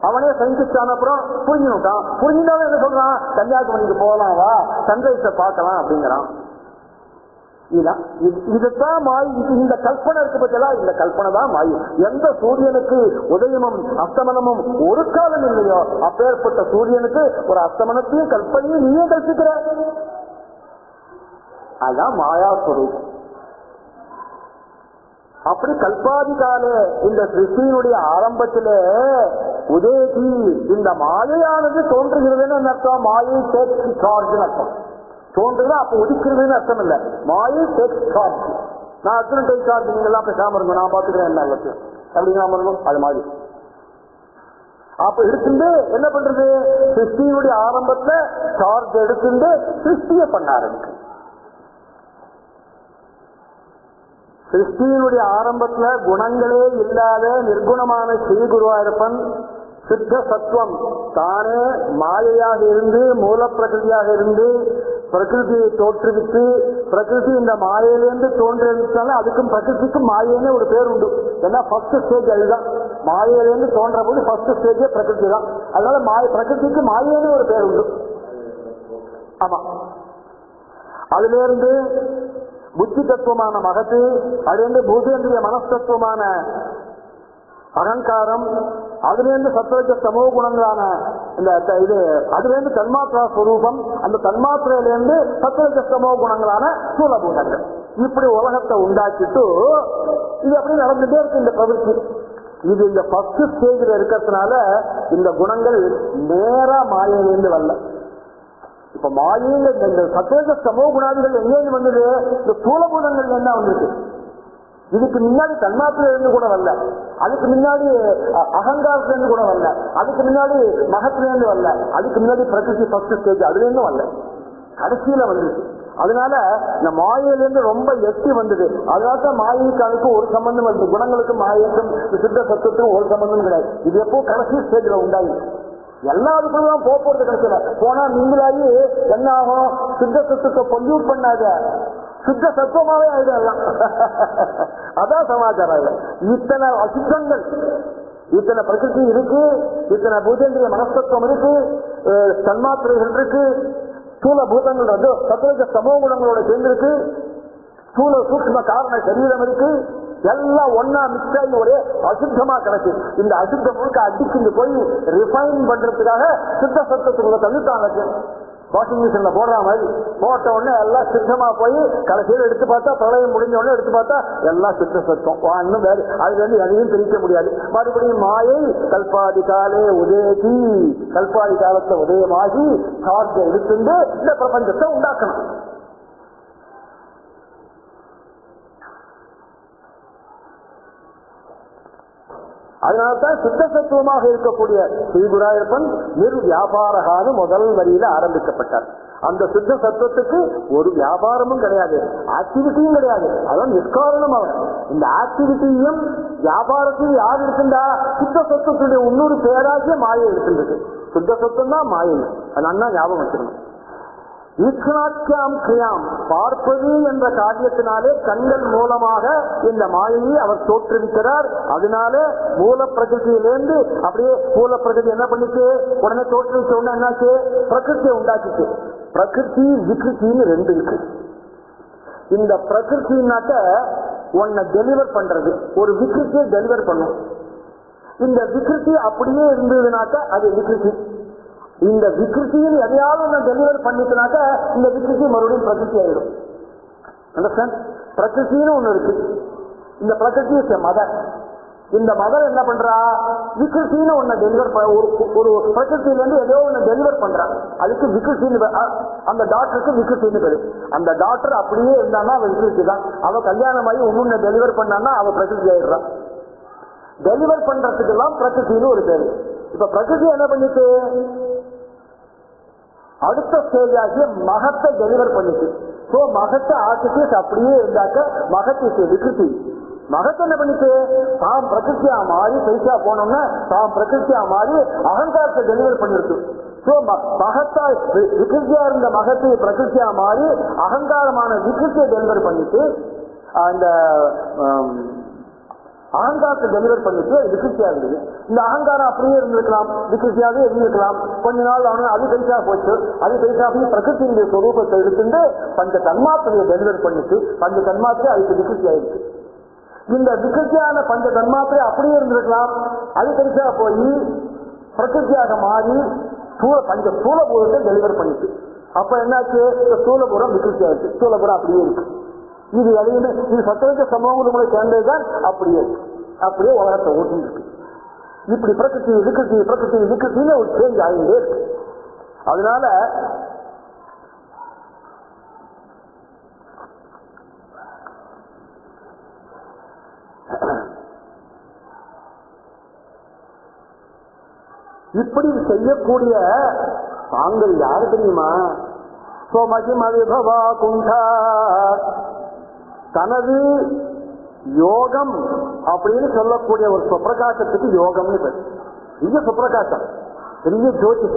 அவனே சயின்டிஸ்ட் ஆன அப்புறம் புரிஞ்சுட்டான். புரிஞ்சுட்டாலும் என்ன சொல்றான், கன்னியாகுமரிக்கு போகலாம், வா சன்ரைஸை பார்க்கலாம் அப்படிங்கிறான். இதுதான் மாய். இந்த கல்பனை இருக்கு பத்தியா, இந்த கல்பனை தான் மாய். எந்த சூரியனுக்கு உதயமும் அஸ்தமனமும் ஒரு காலம் இல்லையோ அப்பேற்பட்ட சூரியனுக்கு ஒரு அஸ்தமனத்தையும் கல்பனையும் நீயே கல்பிக்கிற. அதான் மாயா ஸ்வரூபம். அப்படி கல்பாதிகாலே இந்த சிருஷ்டியினுடைய ஆரம்பத்திலே உதயதி இந்த மாயையானது தோன்றுகிறதுன்னு அர்த்தம். மாயை டேக்ஸ் சார்ஜ் அர்த்தம். தோன்றுதா அப்ப உதிக்கிறதுன்னு அர்த்தம் இல்ல. மாயை டேக்ஸ் சார்ஜ். நான் அர்ஜுனன் டேக் சார்ஜ், நீங்க எல்லாம் பேசாம இருங்க, நான் பாத்துக்கிறேன் என்ன எல்லாத்தையும் அப்படிங்காம இருக்கும். அது மாதிரி அப்ப எடுத்துட்டு என்ன பண்றது, சிருஷ்டியினுடைய ஆரம்பத்துல சார்ஜ் எடுத்துட்டு சிருஷ்டிய பண்ண ஆரம்பிக்கு. சிருஷ்டியினுடைய ஆரம்பத்துல குணங்களே இல்லாத நிர்குணமான ஸ்ரீ குருவாயிருப்பன் சித்த சத்துவம் தானே மாயையாக இருந்து மூல பிரகிருதியாக இருந்து பிரகிருதியை தோற்றுவித்து, பிரகிருதி இந்த மாயையிலேருந்து தோன்றினால அதுக்கும் பிரகிருதிக்கும் மாயைன்னு ஒரு பேர் உண்டு. ஏன்னா ஃபர்ஸ்ட் ஸ்டேஜ் அதுதான். மாயையிலேருந்து தோன்ற போது ஃபர்ஸ்ட் ஸ்டேஜே பிரகிருதி தான். அதனால பிரகிருதிக்கு மாயைன்னு ஒரு பேர் உண்டு. ஆமா, அதுல இருந்து புத்தி தத்துவமான மகத்து, அதுலேருந்து பூதேந்திரிய மனஸ்தத்துவமான அகங்காரம், அதுலேருந்து சத்வஜ சமோ குணங்களான இந்த இது, அதுலேருந்து தன்மாத்திரா ஸ்வரூபம், அந்த தன்மாத்திரையிலேருந்து சத்வஜ சமோ குணங்களான ஸ்தூலபூதங்கள். இப்படி உலகத்தை உண்டாக்கிட்டு இது அப்படி நடந்துட்டே இருக்கு இந்த பிரவೃತ್ತಿ. இது இந்த ஃபர்ஸ்ட் ஸ்டேஜில் இருக்கிறதுனால இந்த குணங்கள் நேரா மாயையிலேருந்து வரல. இப்ப மாயையில இந்த சத்வஜ சமோ குணாதிகள் எங்கேருந்து வந்தது, இந்த ஸ்தூலபூதங்கள் என்ன வந்திருக்கு. இதுக்கு முன்னாடி தன்மாத்திரையில இருந்து கூட வரல, அதுக்கு முன்னாடி அகங்காரத்துல இருந்து கூட வரல, அதுக்கு முன்னாடி மகத்துல இருந்து வரல, அதுக்கு முன்னாடி பிரகிருதி ஃபர்ஸ்ட் ஸ்டேஜ் அதுல இருந்து வரல, கடைசியில வந்துருக்கு. அதனால இந்த மாயையிலிருந்து ரொம்ப எட்டி வந்தது. அதனால்தான் மாயைக்கு அதுக்கு ஒரு சம்பந்தம் வருது. குணங்களுக்கும் மாயைக்கும் சித்த சத்துவத்துக்கும் ஒரு சம்பந்தம் கிடையாது. இது எப்போ கடைசி ஸ்டேஜ்ல உண்டாயி எல்லாருக்கும் தான் போறது கிடைக்கல. போனா நீங்களாகி என்ன ஆகும், சித்த சத்துவத்தை பொல்யூட் பண்ணாத சுத்த சத்துவமாவே ஆயிடலாம். அதான் சமாச்சாரம். இத்தனை அசுத்தங்கள், இத்தனை பிரகிருதி இருக்கு, இத்தனை பூதேந்திரிய மனஸ்தத்துவம் இருக்கு, தன்மாத்திரைகள் இருக்கு, ஸ்தூல பூதங்கள் வந்து சத்துவ சமூக குணங்களோட சேர்ந்திருக்கு, ஸ்தூல சூக்ஷ்ம காரண சரீரம் இருக்கு, எல்லாம் ஒன்னா மிக்ஸ் ஆகி ஒரே அசுத்தமா கிடைக்கு. இந்த அசுத்தம் முழுக்க அடிச்சுட்டு போய் ரிஃபைன் பண்றதுக்காக சித்த சத்துவத்துக்குள்ள தள்ளிட்டாங்க. வாஷிங் மிஷின்ல போடுற மாதிரி போட்ட உடனே எல்லாம் சித்தமா போய் கடைசியில் எடுத்து பார்த்தா, பிரளயம் முடிஞ்ச உடனே எடுத்து பார்த்தா எல்லாம் சித்த சத்தம். இன்னும் வேறு அதுல இருந்து எதையும் பிரிக்க முடியாது. மறுபடியும் மாயை கல்பாதி காலே உதயதி, கல்பாதி காலத்தை உதயமாகி சார்ஜ எடுத்துட்டு இந்த பிரபஞ்சத்தை உண்டாக்கணும். அதனால்தான் சித்த சத்துவமாக இருக்கக்கூடிய ஸ்ரீகுராயப்பன் நிர் வியாபாரகான்னு முதல் வரியில ஆரம்பிக்கப்பட்டார். அந்த சித்த சத்துவத்துக்கு ஒரு வியாபாரமும் கிடையாது, ஆக்டிவிட்டியும் கிடையாது. அதான் நிஷ்காரணம். அவர் இந்த ஆக்டிவிட்டியும் வியாபாரத்தையும் யார் இருக்குண்டா, சித்த சத்துவத்துடைய இன்னொரு பேராகிய மாயை இருக்கின்றது. சித்த சத்துவம் தான் மாயை. அது அண்ணா ஞாபகம் வச்சிருக்கணும். ஈக்ஷணாக்கியாம் கிரியாம், பார்ப்பது என்ற காரியத்தினாலே கண்கள் மூலமாக இந்த மாயையை அவர் தோற்றுவிக்கிறார். அதனால மூல பிரகிருதியிலேருந்து அப்படியே மூல பிரகிருதி என்ன பண்ணிச்சு, உடனே தோற்றுவிச்ச உடனே என்னாச்சு, பிரகிருதியை உண்டாக்கிச்சு. பிரகிருதி விகிருத்தின்னு ரெண்டு இருக்கு. இந்த பிரகிருத்தினாக்க உன்னை டெலிவர் பண்றது, ஒரு விகிருத்தியை டெலிவர் பண்ணும். இந்த விகிருத்தி அப்படியே இருந்ததுனாக்க அது விகிருத்தி. இந்த விகிருத்தியில் எதையாவது ஒன்று டெலிவர் பண்ணிட்டுனாக்க இந்த விகிருத்தி மறுபடியும் பிரகிருதி ஆயிடும். அண்டர்ஸ்டாண்ட்? பிரகிருத்தின்னு ஒண்ணு இருக்கு. இந்த பிரகிருதி மதர். இந்த மதர் என்ன பண்றா, விகிருத்தின்னு ஒண்ணு டெலிவர், ஒரு பிரகிருத்திலிருந்து ஏதோ ஒண்ணு டெலிவர் பண்றா, அதுக்கு விகிருத்தின்னு. அந்த டாக்டருக்கு விகிருத்தின்னு பேரு. அந்த டாக்டர் அப்படியே இருந்தான்னா அவ விகிருத்தி தான். அவ கல்யாணம் ஆகி ஒண்ணு டெலிவர் பண்ணான்னா அவ பிரகிருதி ஆயிடுறான். டெலிவர் பண்றதுக்கெல்லாம் பிரகிருத்தின்னு ஒரு பேரு. இப்ப பிரகிருதி என்ன பண்ணிட்டு அடுத்த ஸ்டேஜ் ஆகிய மகத்தை டெலிவர் பண்ணிச்சு. சோ மகத்தை ஆக்கிட்டு அப்படியே இருந்தாக்க மகத்தை விகிருத்தி. மகத்தை என்ன பண்ணிச்சு, தாம் பிரகிருத்தியா மாறி சைக்கியா போனோம்னா தாம் பிரகிருத்தியா மாறி அகங்காரத்தை டெலிவர் பண்ணிருக்கு. சோ மகத்தா விகிருத்தியா இருந்த மகத்தை பிரகிருத்தியா மாறி அகங்காரமான விகிருத்தியை டெலிவர் பண்ணிட்டு இந்த அகங்காரத்தை டெலிவர் பண்ணிட்டு விகிருத்தியா இருந்தது. இந்த அகங்காரம் அப்படியே இருந்திருக்கலாம், விகிருத்தியாவே இருந்திருக்கலாம். கொஞ்ச நாள் அவனு அது பெருசா போச்சு, அது பெருசா போய் பிரகிருத்தினுடைய சொரூபத்தை எடுத்துட்டு பஞ்ச தன்மாத்திரையை டெலிவர் பண்ணிட்டு பஞ்ச தன்மாத்திரை அதுக்கு விகிருத்தி ஆயிடுச்சு. இந்த விகிருத்தியான பஞ்ச தன்மாத்திரை அப்படியே இருந்திருக்கலாம், அது பெருசா போய் பிரகிருத்தியாக மாறி பஞ்ச ஸ்தூலபூரத்தை டெலிவர் பண்ணிட்டு அப்ப என்னாச்சு, ஸ்தூலபூரம் விகிருத்தி ஆயிடுச்சு. ஸ்தூலபூரம் அப்படியே இருக்கு. இது எதையுமே இது சத்தவச்ச சம்பவங்களுடைய சேர்ந்ததுதான் அப்படியே அப்படியே உலகத்தை ஓட்டி இருக்கு. இப்படி பிரகிருதி விகிருதி பிரகிருதி விகிருத்தின்னு ஒரு சேஞ்ச் ஆகிட்டே இருக்கு. அதனால இப்படி செய்யக்கூடிய தாங்கள் யாரு தெரியுமா? சோமகிமவிபவா குண்டா தனது யோகம் அப்படின்னு சொல்லக்கூடிய ஒரு சுப்பிரகாசத்துக்கு யோகம்னு பேர். இது சுப்பிரகாசம், பெரிய ஜோதி.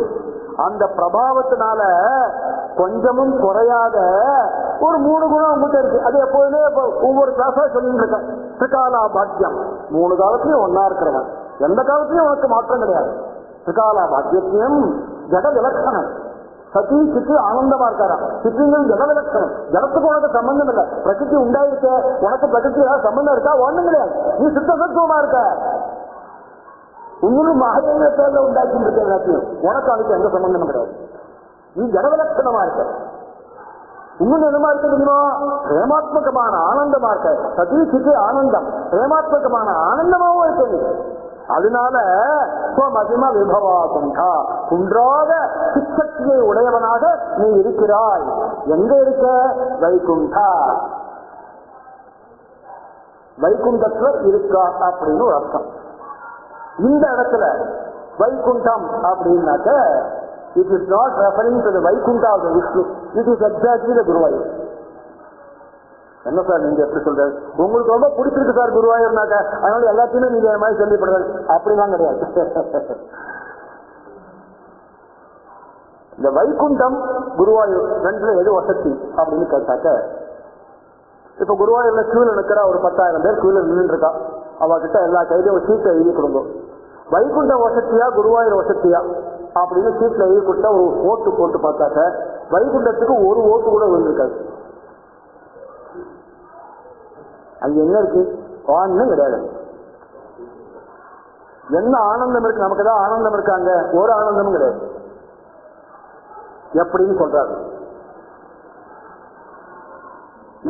அந்த பிரபாவத்தினால கொஞ்சமும் குறையாத ஒரு 3 குணம் உங்ககிட்ட இருக்கு. அது எப்போதுமே ஒவ்வொரு கிளாஸா சொல்லிட்டு இருக்கேன். திரிகாலா பாக்கியம், 3 காலத்திலையும் ஒன்னா இருக்கிறவன், எந்த காலத்திலையும் உனக்கு மாற்றம் கிடையாது. திரிகாலா பாக்கியம் ஜட விலட்சணம். சதி சித்து ஆனந்தமா இருக்காரா? சித்துங்கள் ஜட விலட்சணம். ஜடத்துக்கு உனக்கு சம்பந்தம் இல்லை. பிரகிருதி உண்டாயிருக்க, உனக்கு பிரகிருதி சம்பந்தம் இருக்கா? ஒண்ணும் கிடையாது. நீ சித்த சத்துவமா இருக்க. இன்னொரு மகதேவ பேர்ல உண்டாக்கி இருக்க எல்லாத்தையும் உனக்கு அதுக்கு எந்த சம்பந்தமும் கிடையாது. நீ ஜட விலட்சணமா இருக்க. இன்னும் என்னமா இருக்க தெரியுமா? பிரேமாத்மகமான ஆனந்தமா இருக்க. சதி சித்து ஆனந்தம், பிரேமாத்மகமான ஆனந்தமாவும் இருக்க. அதனால மகிமா விபவா குண்டா, குன்றாத சிச்சக்தியை உடையவனாக நீ இருக்கிறாய். எங்க இருக்க? வைகுண்டா, வைகுண்டத்துல இருக்கா அப்படின்னு ஒரு அர்த்தம். இந்த இடத்துல வைகுண்டம் அப்படின்னாக்க it is not referring to the Vaikuntha of the Vishnu, it is exactly the Guruvayur. என்ன சார் நீங்க எப்படி சொல்றது? உங்களுக்கு ரொம்ப பிடிச்சிருக்கு சார் குருவாயூர்னாக்க, அதனால எல்லாத்தையுமே நீங்க இந்த மாதிரி சொல்லிப்படுறது அப்படிலாம் கிடையாது. இந்த வைகுண்டம் குருவாயூர் ரெண்டுல எது வசதி அப்படின்னு கேட்டாக்க, இப்ப குருவாயூர்ல கியூல நிற்கிற ஒரு 10,000 பேர் கியூல நின்று இருக்கா. அவகிட்ட எல்லா கையிலும் ஒரு சீட்டை எழுதி கொடுங்க. வைகுண்டம் வசதியா குருவாயூர் வசதியா அப்படின்னு சீட்ல எழுதி கொடுத்தா ஒரு ஓட்டு போட்டு பார்த்தாக்க வைகுண்டத்துக்கு ஒரு ஓட்டு கூட விழுந்திருக்காது. அங்க என்ன இருக்கு? ஒன்னும் கிடையாது. என்ன ஆனந்தம் இருக்கு? நமக்கு தான் ஆனந்தம் இருக்காங்க, ஒரு ஆனந்தமும் கிடையாது. எப்படின்னு சொல்றாரு.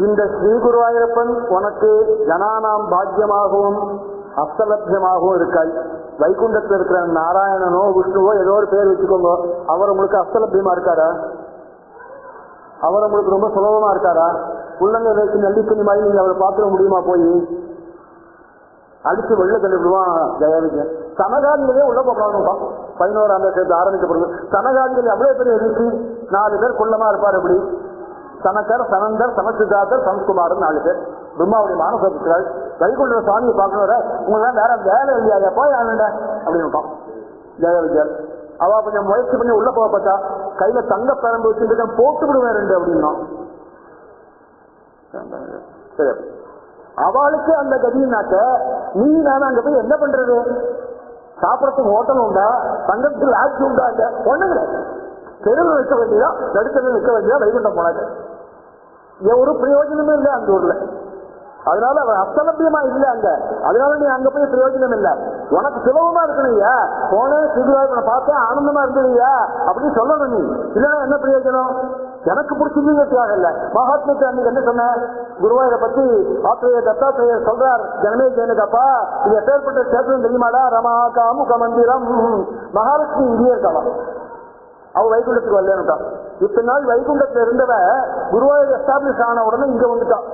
இந்த ஸ்ரீ குருவாயூரப்பன் உனக்கு ஜனானாம் பாக்கியமாகவும் அஸ்தலபியமாகவும் இருக்காய். வைகுண்டத்தில் இருக்கிற நாராயணனோ விஷ்ணுவோ ஏதோ ஒரு பேர் வச்சுக்கோங்க, அவர் உங்களுக்கு அஸ்தலபியமா இருக்காரா? அவர் உங்களுக்கு ரொம்ப சுலபமா இருக்காரா? உள்ளங்க வச்சு நெல்லிக்கணி மாதிரி நீங்க அவரை பார்த்துட முடியுமா? போய் அடிச்சு வெள்ள தள்ளிவிடுவான் ஜெயவிஜயன். சனகாதிகளே உள்ள போகலாம். 11ஆம் சேர்த்து ஆரம்பிக்கப்படுது. சனகாதிகள் அவ்வளவு பெரிய ரிஷி, 4 பேர் குள்ளமா இருப்பார். எப்படி? சனகர், சனந்தர், சமசிதாதர், சம்ஸ்குமாரன் 4 பேர். பிரம்மாவுடைய மானசத்துக்கள் வைகுண்ட சுவாமியை பார்க்கணும். உங்களுக்கு வேற வேலை இல்லையா? போய் ஆனண்ட அப்படின்னு ஜெயவிஜயன். அவ கொஞ்சம் முயற்சி பண்ணி உள்ள போக பார்த்தா கையில தங்க பரம்பு வச்சுட்டு போட்டு விடுவேன் 2 அப்படின்னா. சரி, அவளுக்கு அந்த கதினாக்க நீ நானும் அங்க போய் என்ன பண்றது? சாப்பிடறதுக்கு ஹோட்டல் உண்டா? தங்கத்துக்கு ஆட்சி உண்டா? இல்ல ஒண்ணு கிடையாது. தெருவில் நிற்க வேண்டியதா, நடுத்தரில் நிற்க வேண்டியதா. வைகுண்டம் போனாங்க ஒரு பிரயோஜனமே இல்லை அந்த ஊர்ல. அதனால அவன் அஸ்தலபியமா இல்ல அங்க. அதனால நீ அங்க போய் பிரயோஜனம் இல்ல. உனக்கு சுலபமா இருக்கணும்யா. போன ஸ்ரீகுருவாயூரப்பனை பார்த்தா ஆனந்தமா இருந்ததுயா அப்படின்னு சொல்லணும் நீ. இல்லைன்னா என்ன பிரயோஜனம்? எனக்கு பிடிச்சிருந்ததுக்காக இல்ல. மகாத்மத்தை அன்னைக்கு என்ன சொன்ன? குருவாயூரை பத்தி ஆத்திரேயர் தத்தாத்திரேயர் சொல்றார் ஜனமே ஜெயனுக்கப்பா, இது எப்பேற்பட்ட சேத்திரம் தெரியுமாடா? ரமா காமுக மந்திரம். மகாலட்சுமி இங்கேயே இருக்காவா? அவ வைகுண்டத்துக்கு வரலன்னுட்டான். இத்தனை நாள் வைகுண்டத்துல இருந்தவ குருவாயூர் எஸ்டாப்ளிஷ் ஆன உடனே இங்க வந்துட்டான்.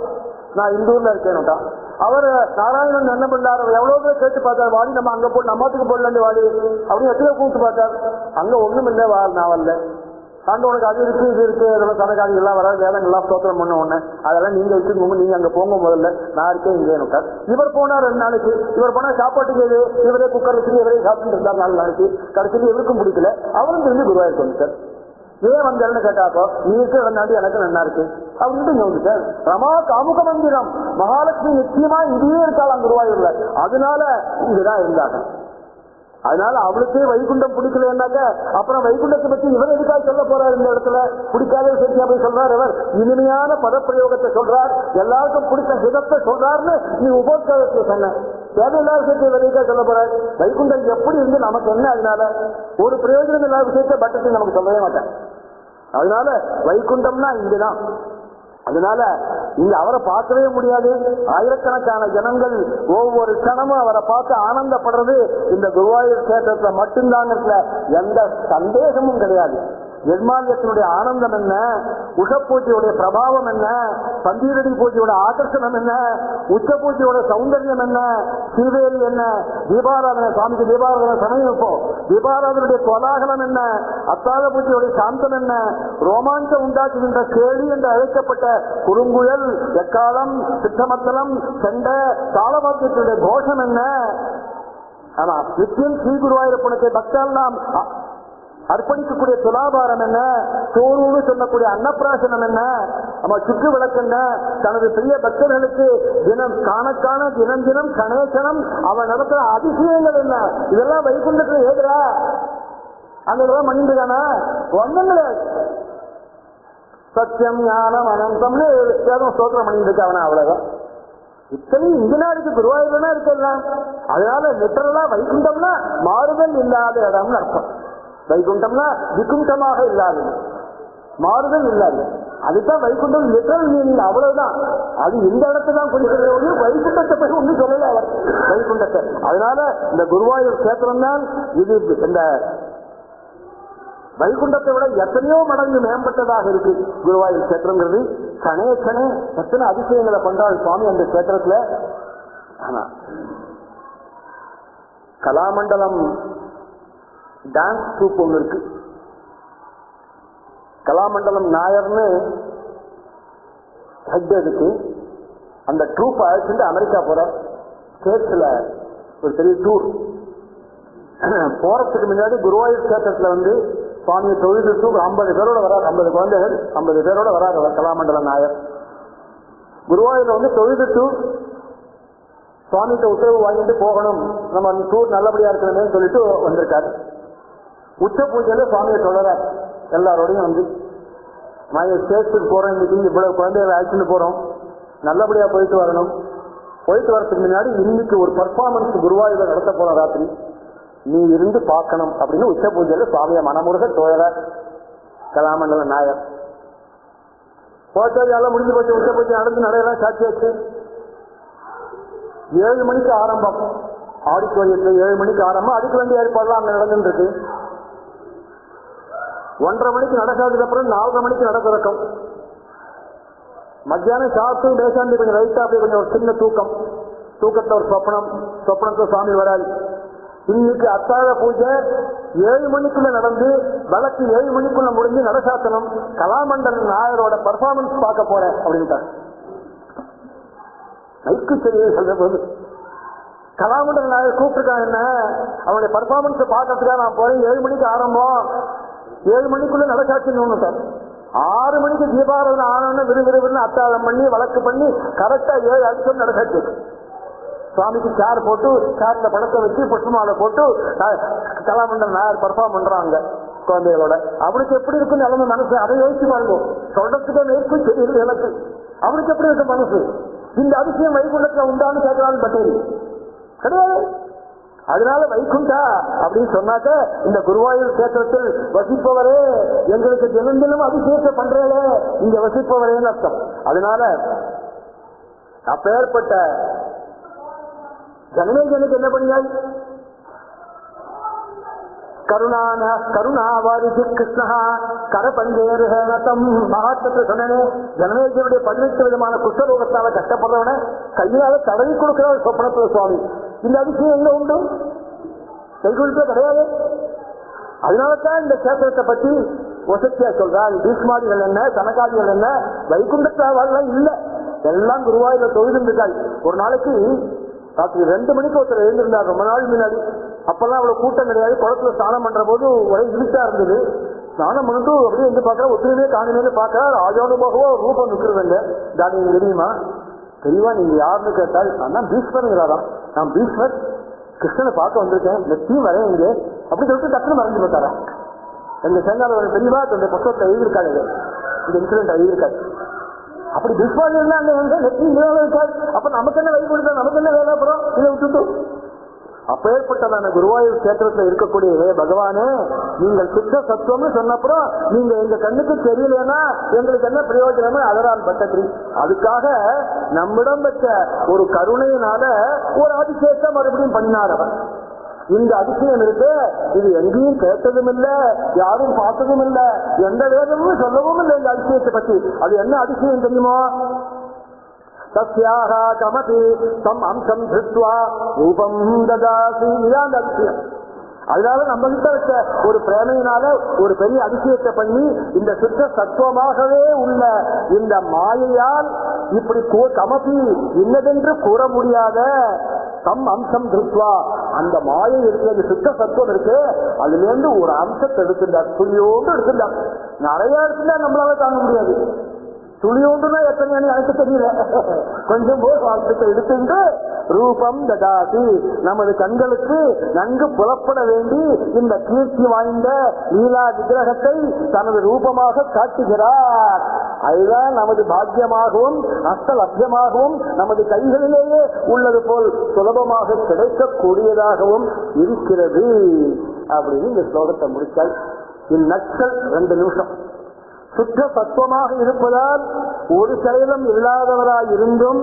நான் இந்த ஊர்ல இருக்கேன்னுட்டான். அவர் நாராயணன் என்ன பண்ணார்? எவ்வளவு பேர் கேட்டு பார்த்தார், வாடி நம்ம அங்க போட்டு நம்மத்துக்கு போடலன்னு வாடி அப்படின்னு எத்தனை கூப்பிட்டு பார்த்தார். அங்க ஒண்ணும் இல்லை, நான் வரல. அங்க உனக்கு அது இருக்கு இது இருக்கு, அதெல்லாம் சனகாதிகள்லாம் வராது, வேதங்கள்லாம் ஸ்தோத்திரம் பண்ண ஒண்ணு, அதெல்லாம் நீங்க வச்சுக்கோங்க, நீங்க அங்க போங்க முதல்ல, நான் இருக்கேன் இங்கே. இவர் போனா 2 நாளைக்கு, இவர் போனா சாப்பாட்டுக்கு எது இவரே குக்கர் வச்சு இவரே சாப்பிட்டு இருந்தார் 4 நாளைக்கு. கடைசியில் இவருக்கும் பிடிக்கல, அவரும் திரும்பி குருவாயூருக்கு வந்துட்டார். ஏன் வந்தாருன்னு கேட்டாக்கோ, நீ இருக்க வேண்டாண்டி எனக்கு நல்லா இருக்கு. அப்படின்ட்டு இங்க வந்துட்டார். ரமா காமுக மந்திரம், மகாலட்சுமி நிச்சயமா இங்கேயே இருக்காளாம் குருவாயூர்ல, அதனால இங்கதான் இருந்தாங்க. அதனால அவளுக்கே வைகுண்டம் பிடிக்கலன்னாக்க அப்புறம் வைகுண்டத்தை பத்தி இவர் எதுக்காக சொல்ல போறாரு? இந்த இடத்துல பிடிக்காத சத்தியா போய் சொல்றார். அவர் இனிமையான பதப்பிரயோகத்தை சொல்றார், எல்லாருக்கும் பிடிச்ச ஹிதத்தை சொல்றாருன்னு நீ உபோத்காரத்தை சொன்ன தேவையில்லாத சத்திய எதுக்காக சொல்ல போறாரு? வைகுண்டம் எப்படி இருந்து நமக்கு என்ன? அதனால ஒரு பிரயோஜனம் இல்லாத விஷயத்தை பட்டத்தை நமக்கு சொல்லவே மாட்டேன். அதனால வைகுண்டம்னா இங்கதான். அதனால இங்க அவரை பார்க்கவே முடியாது. ஆயிரக்கணக்கான ஜனங்கள் ஒவ்வொரு கணமும் அவரை பார்த்து ஆனந்தப்படுறது இந்த குருவாயூர் கஷேத்திரத்துல மட்டும்தாங்க, எந்த சந்தேகமும் கிடையாது. நிர்மால்யத்தினுடைய ஆனந்தம் என்ன, உஷ பூஜையுடைய பிரபாவம் என்ன, பந்தீரடி பூஜையோட ஆகர்ஷணம் என்ன, உச்ச பூஜையோட சௌந்தர்யம் என்ன, சீவேலி என்ன, தீபாராதனை, சுவாமிக்கு தீபாராதனை சமயம் இப்போ தீபாராதனுடைய கோலாகலம் என்ன, அத்தாழ பூஜையுடைய சாந்தம் என்ன, ரோமாஞ்சம் உண்டாக்குகின்ற கேளி என்று அழைக்கப்பட்ட குறுங்குழல், எக்காலம், சித்தமத்தலம், செண்ட, தாளவாத்தியத்தினுடைய கோஷம் என்ன, ஆமா நித்தியம் ஸ்ரீ குருவாயூரப்பனுக்கு பக்தால் நாம் அர்ப்பணிக்கக்கூடிய துலாபாரம் என்ன, சோறுன்னு சொல்லக்கூடிய அன்னப்பிராசனம் என்ன, நம்ம சுற்று விளக்கு என்ன, தனது பிரிய பக்தர்களுக்கு தினம் காணக்கான தினம் தினம் கணேசனம் அவன் நடத்துற அதிசயங்கள் என்ன, இதெல்லாம் வைகுண்டத்துல ஏதுரா? அங்கதான் மணிந்துதானா? ஒன்றும் கிடையாது. சத்தியம் ஞானம் அனந்தம்னு ஏதோ ஸ்தோத்திரம் பண்ணிட்டு அவனா, அவ்வளவுதான். இத்தனையும் இங்கனா இருக்கு, குருவாயூர்னா இருக்கலாம். அதனால லிட்டரலா வைகுண்டம்னா மாறுதல் இல்லாத இடம்னு அர்த்தம். வைகுண்டம்னா விகுண்டமாக இல்லாது, மாறுதல் இல்லாது, அதுதான் வைகுண்டம் லிட்டரல் மீனிங், அவ்வளவுதான். அது இந்த இடத்தான் குறிப்பிட்ட வைகுண்டத்தை பற்றி ஒன்றும் சொல்லல அவர், வைகுண்டத்தை. அதனால இந்த குருவாயூர் கஷேத்திரம் தான் இது இந்த வைகுண்டத்தை விட எத்தனையோ மடங்கு மேம்பட்டதாக இருக்கு குருவாயூர் கஷேத்திரங்கிறது. கணே கணே எத்தனை அதிசயங்களை கொண்டாள் சுவாமி அந்த கஷேத்திரத்துல. ஆனா கலாமண்டலம் டான்ஸ் ட்ரூப் ஒண்ணு இருக்கு, கலாமண்டலம் நாயர்னு ஹெட் இருக்கு. அந்த ட்ரூப் அழைச்சிட்டு அமெரிக்கா போற ஸ்டேட்ஸ்ல ஒரு பெரிய டூர். போறதுக்கு முன்னாடி குருவாயூர் கஷேத்திரத்துல வந்து சுவாமியை தொழுதுட்டு 50 பேரோட வராரு, 50 குழந்தைகள் 50 பேரோட வராரு கலாமண்டலம் நாயர். குருவாயூர்ல வந்து தொழுதுட்டு சுவாமிகிட்ட உத்தரவு வாங்கிட்டு போகணும், நம்ம டூர் நல்லபடியா இருக்கணும்னு சொல்லிட்டு வந்திருக்காரு. உச்ச பூஜையில சுவாமியை தொடரார் எல்லாரோடையும் வந்து, நான் ஸ்டேட்ஸுக்கு போறோம், இன்னைக்கு இவ்வளவு குழந்தைகளை அழைச்சிட்டு போறோம், நல்லபடியா போயிட்டு வரணும். போயிட்டு வரதுக்கு முன்னாடி இன்னைக்கு ஒரு பர்ஃபார்மன்ஸ் குருவாயூர்ல நடத்த போறோம், ராத்திரி நீ இருந்து பார்க்கணும் அப்படின்னு உச்ச பூஜையில சுவாமிய மனமுருக தோழர் கலாமண்டல நாயர். போட்டது எல்லாம் முடிஞ்சு போச்சு, உச்ச பூஜை நடந்து நடையெல்லாம் சாட்சியாச்சு. 7 மணிக்கு ஆரம்பம், ஆடிட்டோரியத்துல 7 மணிக்கு ஆரம்பம். அதுக்கு வேண்டிய ஏற்பாடுலாம் அங்க நடந்துட்டு இருக்கு. 1:30 மணிக்கு நடக்காததுக்கு அப்புறம் 4:30 மணிக்கு நடக்க இருக்கும். மத்தியானம் சாப்பிட்டு பேசாண்டி கொஞ்சம் லைட்டா அப்படி கொஞ்சம் ஒரு சின்ன தூக்கம், தூக்கத்தை ஒரு சொப்பனத்தை சுவாமி வராது. இன்னைக்கு அத்தாழ பூஜை 7 மணிக்குள்ள நடந்து வழக்கு 7 மணிக்குள்ள முடிஞ்சு நடசாத்தனம். கலாமண்டல நாயரோட பர்ஃபார்மன்ஸ் பார்க்க போறேன் அப்படின்ட்டார். மைக்கு தெரிய சொல்ற போது கலாமண்டல நாயர் கூப்பிட்டுருக்காங்க, என்ன அவனுடைய பர்ஃபார்மன்ஸ் பார்க்கறதுக்காக நான் போறேன். 7 மணிக்கு ஆரம்பம், 7 மணிக்குள்ள நடக்காச்சுன்னு சார். 6 மணிக்கு தீபாராதனை ஆனோன்னு விறுவிறுன்னு அத்தாழம் பண்ணி வழக்கு பண்ணி கரெக்டா 7 அடிச்சம் நடக்காச்சு. சுவாமிக்கு சேர் போட்டு சேர்ல படத்தை வச்சு புஷ்பமாலை போட்டு கலாமண்டல நாயர் பர்ஃபார்ம் பண்றாங்க குழந்தைகளோட. அவனுக்கு எப்படி இருக்குன்னு நிலைமை மனசு, அதை யோசிச்சு பாருங்க. சொல்றதுக்கு நேர்ப்பு தெரியுது எனக்கு, அவனுக்கு எப்படி இருக்கு மனசு? இந்த அதிசயம் வைகுண்டத்துல உண்டான்னு கேட்கலான்னு பட்டேரி கிடையாது. அதனால வைகுண்டா அப்படின்னு சொன்னாக்க இந்த குருவாயூர் கஷேத்திரத்தில் வசிப்பவரே, எங்களுக்கு தினம் தினம் அதிசயத்தை பண்றேன் இங்க வசிப்பவரேன்னு அர்த்தம். அதனால அப்பேற்பட்ட ஜனமேஜனுக்கு என்ன பண்ணியாய்? கருணாவாரிசு கிருஷ்ணா கரபஞ்சேருஹேனதம் மகாத்மத்தை சொன்னே. ஜனமேஜனுடைய 18 விதமான குஷ்டரோகத்தால கஷ்டப்படுறவன கையால தடவி கொடுக்கிற சொப்பனத்துல சுவாமி. இந்த அதிசயம் எங்க உண்டு? கைகுழுக்க கிடையாது. அதனாலதான் இந்த கஷேத்திரத்தை பற்றி வசதியா சொல்றாள். பீஷ்மாதிகள் என்ன, தனகாதிகள் என்ன, வைகுண்டத்தாவெல்லாம் இல்ல, எல்லாம் குருவாயூர்ல தொழுதுருக்காள். ஒரு நாளைக்கு ராத்திரி 2 மணிக்கு ஒருத்தர் எழுந்திருந்தார், ரொம்ப நாள் முன்னாடி. அப்பெல்லாம் அவ்வளவு கூட்டம் கிடையாது. குளத்துல ஸ்நானம் பண்ற போது ஒரே இருட்டா இருந்தது. ஸ்நானம் பண்ணிட்டு அப்படியே எங்க பாக்குற ஒத்துழைமே காணுமே பாக்குற ராஜானுபவோ ரூபம் நிற்கிறதுங்க. தானே தெரியுமா? தெரியவா நீங்க யாருன்னு கேட்டால் நான் பீஷ்மருங்கிறாராம். நான் பீஷ்மர் கிருஷ்ணனை பார்க்க வந்திருக்கேன், நெத்தியும் வரேன் இங்கே அப்படி சொல்லிட்டு டக்குனு மறைஞ்சு போட்டாரா. எங்க செங்கால தெரியவா தன்னுடைய புத்தகத்தை எழுதியிருக்காரு, இந்த இன்சிடென்ட் எழுதியிருக்காரு. அப்படி பீஷ்மாரி இருந்தா அங்க நெத்தி இருக்காது. அப்ப நமக்கு என்ன வழி கொடுத்தா, நமக்கு என்ன வேலை அப்புறம் இதை விட்டுட்டு. அப்பேற்பட்டதான குருவாயூர் கஷேத்திரத்துல இருக்கக்கூடிய பகவானே, நீங்கள் சித்த சத்துவம்னு சொன்னப்புறம் நீங்க எங்க கண்ணுக்கு தெரியலன்னா எங்களுக்கு என்ன பிரயோஜனமே அதரால் பட்டத்திரி. அதுக்காக நம்மிடம் வச்ச ஒரு கருணையினால ஒரு அதிசயத்தை மறுபடியும் பண்ணினார் அவர். இந்த அதிசயம் இருக்கு, இது எங்கேயும் கேட்டதும் இல்ல, யாரும் பார்த்ததும் இல்ல, எந்த வேதமும் சொல்லவும் இல்லை இந்த அதிசயத்தை பற்றி. அது என்ன அதிசயம் தெரியுமோ? தஸ்யாக கமதி தம் அம்சம் திருத்வா ரூபம் ததாசி. இதான் அந்த அதிசயம். அதனால நம்ம கிட்ட வச்ச ஒரு பிரேமையினால ஒரு பெரிய அதிசயத்தை பண்ணி இந்த சுத்த சத்துவமாகவே உள்ள இந்த மாயையால் இப்படி கமதி இன்னதென்று கூற முடியாத தம் அம்சம் திருத்வா, அந்த மாயை இருக்கு, அந்த சுத்த சத்துவம் இருக்கு, அதுல இருந்து ஒரு அம்சத்தை எடுத்துட்டார், துளியோடு எடுத்துட்டார். நிறைய எடுத்துட்டா நம்மளால தாங்க முடியாது. துளியோண்டுனா எத்தனை எனக்கு தெரியல, கொஞ்சம் போது எடுத்துட்டு ரூபம் ததாசி, நமது கண்களுக்கு நன்கு புலப்பட வேண்டி இந்த கீர்த்தி வாய்ந்த லீலா விக்கிரகத்தை தனது ரூபமாக காட்டுகிறார். அதுதான் நமது பாக்கியமாகவும் அஸ்தலப்யமாகவும் நமது கைகளிலேயே உள்ளது போல் சுலபமாக கிடைக்கக்கூடியதாகவும் இருக்கிறது அப்படின்னு இந்த ஸ்லோகத்தை முடித்தால். இந்நக்கள் 2 நிமிஷம். சுத்த தத்துவமாக இருப்பதால் ஒரு செயலும் இல்லாதவராய் இருந்தும்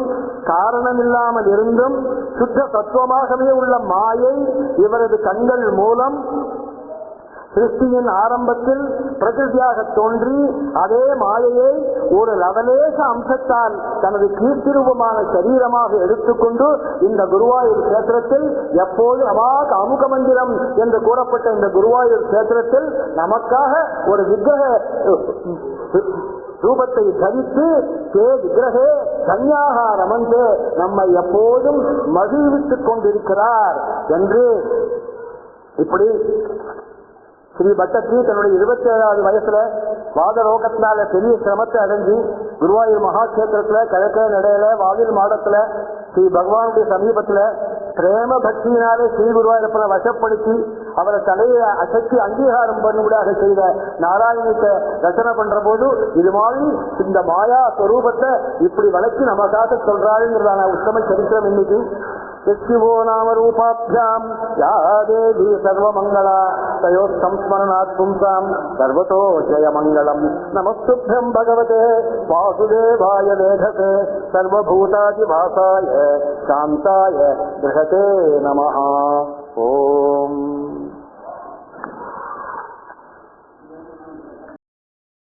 காரணம் இல்லாமல் இருந்தும் சுத்த தத்துவமாகவே உள்ள மாயை இவரது கண்கள் மூலம் சிருஷ்டியின் ஆரம்பத்தில் பிரகிருதியாக தோன்றி அதே மாயையை ஒரு லவலேச அம்சத்தால் தனது கீர்த்திரூபமான சரீரமாக எடுத்துக்கொண்டு இந்த குருவாயூர் கஷேத்திரத்தில் எப்போது அவாக அமுக மந்திரம் என்று கூறப்பட்ட இந்த குருவாயூர் கஷேத்திரத்தில் நமக்காக ஒரு விக்கிரக ரூபத்தை தரித்து கே விக்கிரகே கன்யாக ரமந்தே நம்மை எப்போதும் மகிழ்வித்துக் கொண்டிருக்கிறார் என்று இப்படி ஸ்ரீ பட்டத்ரி தன்னுடைய 27வது வயசுல வாத ரோகத்தினால பெரிய சிரமத்தை அடைஞ்சு குருவாயூர் மகாட்சேத்திரத்துல கிழக்க நடையில வாவில் மாடத்துல ஸ்ரீ பகவானுடைய சமீபத்துல பிரேம பக்தியினாலே ஸ்ரீ குருவாயூரப்பனை வசப்படுத்தி அவரை தலையை அசைத்து அங்கீகாரம் பண்ணும்படியாக செய்த நாராயணத்தை ரச்சனை பண்ற போது இது மாதிரி இந்த மாயா ஸ்வரூபத்தை இப்படி வளர்ச்சி நமக்காக சொல்றாருங்கிறதான உத்தம சரித்திரம் இன்னைக்கு. சிவோ நாம ரூபாபியாம் யா தேவி சர்வமங்களா தயோ சம்ஸ்மரணாத் பும்சாம் சர்வதோ ஜெயமங்கலம். நமஸ்துப்யம் பகவதே வாசுதேவாய வேதசே சர்வபூதாதிவாசாய சாந்தாய கிருஹதே நமஹ. ஓம்.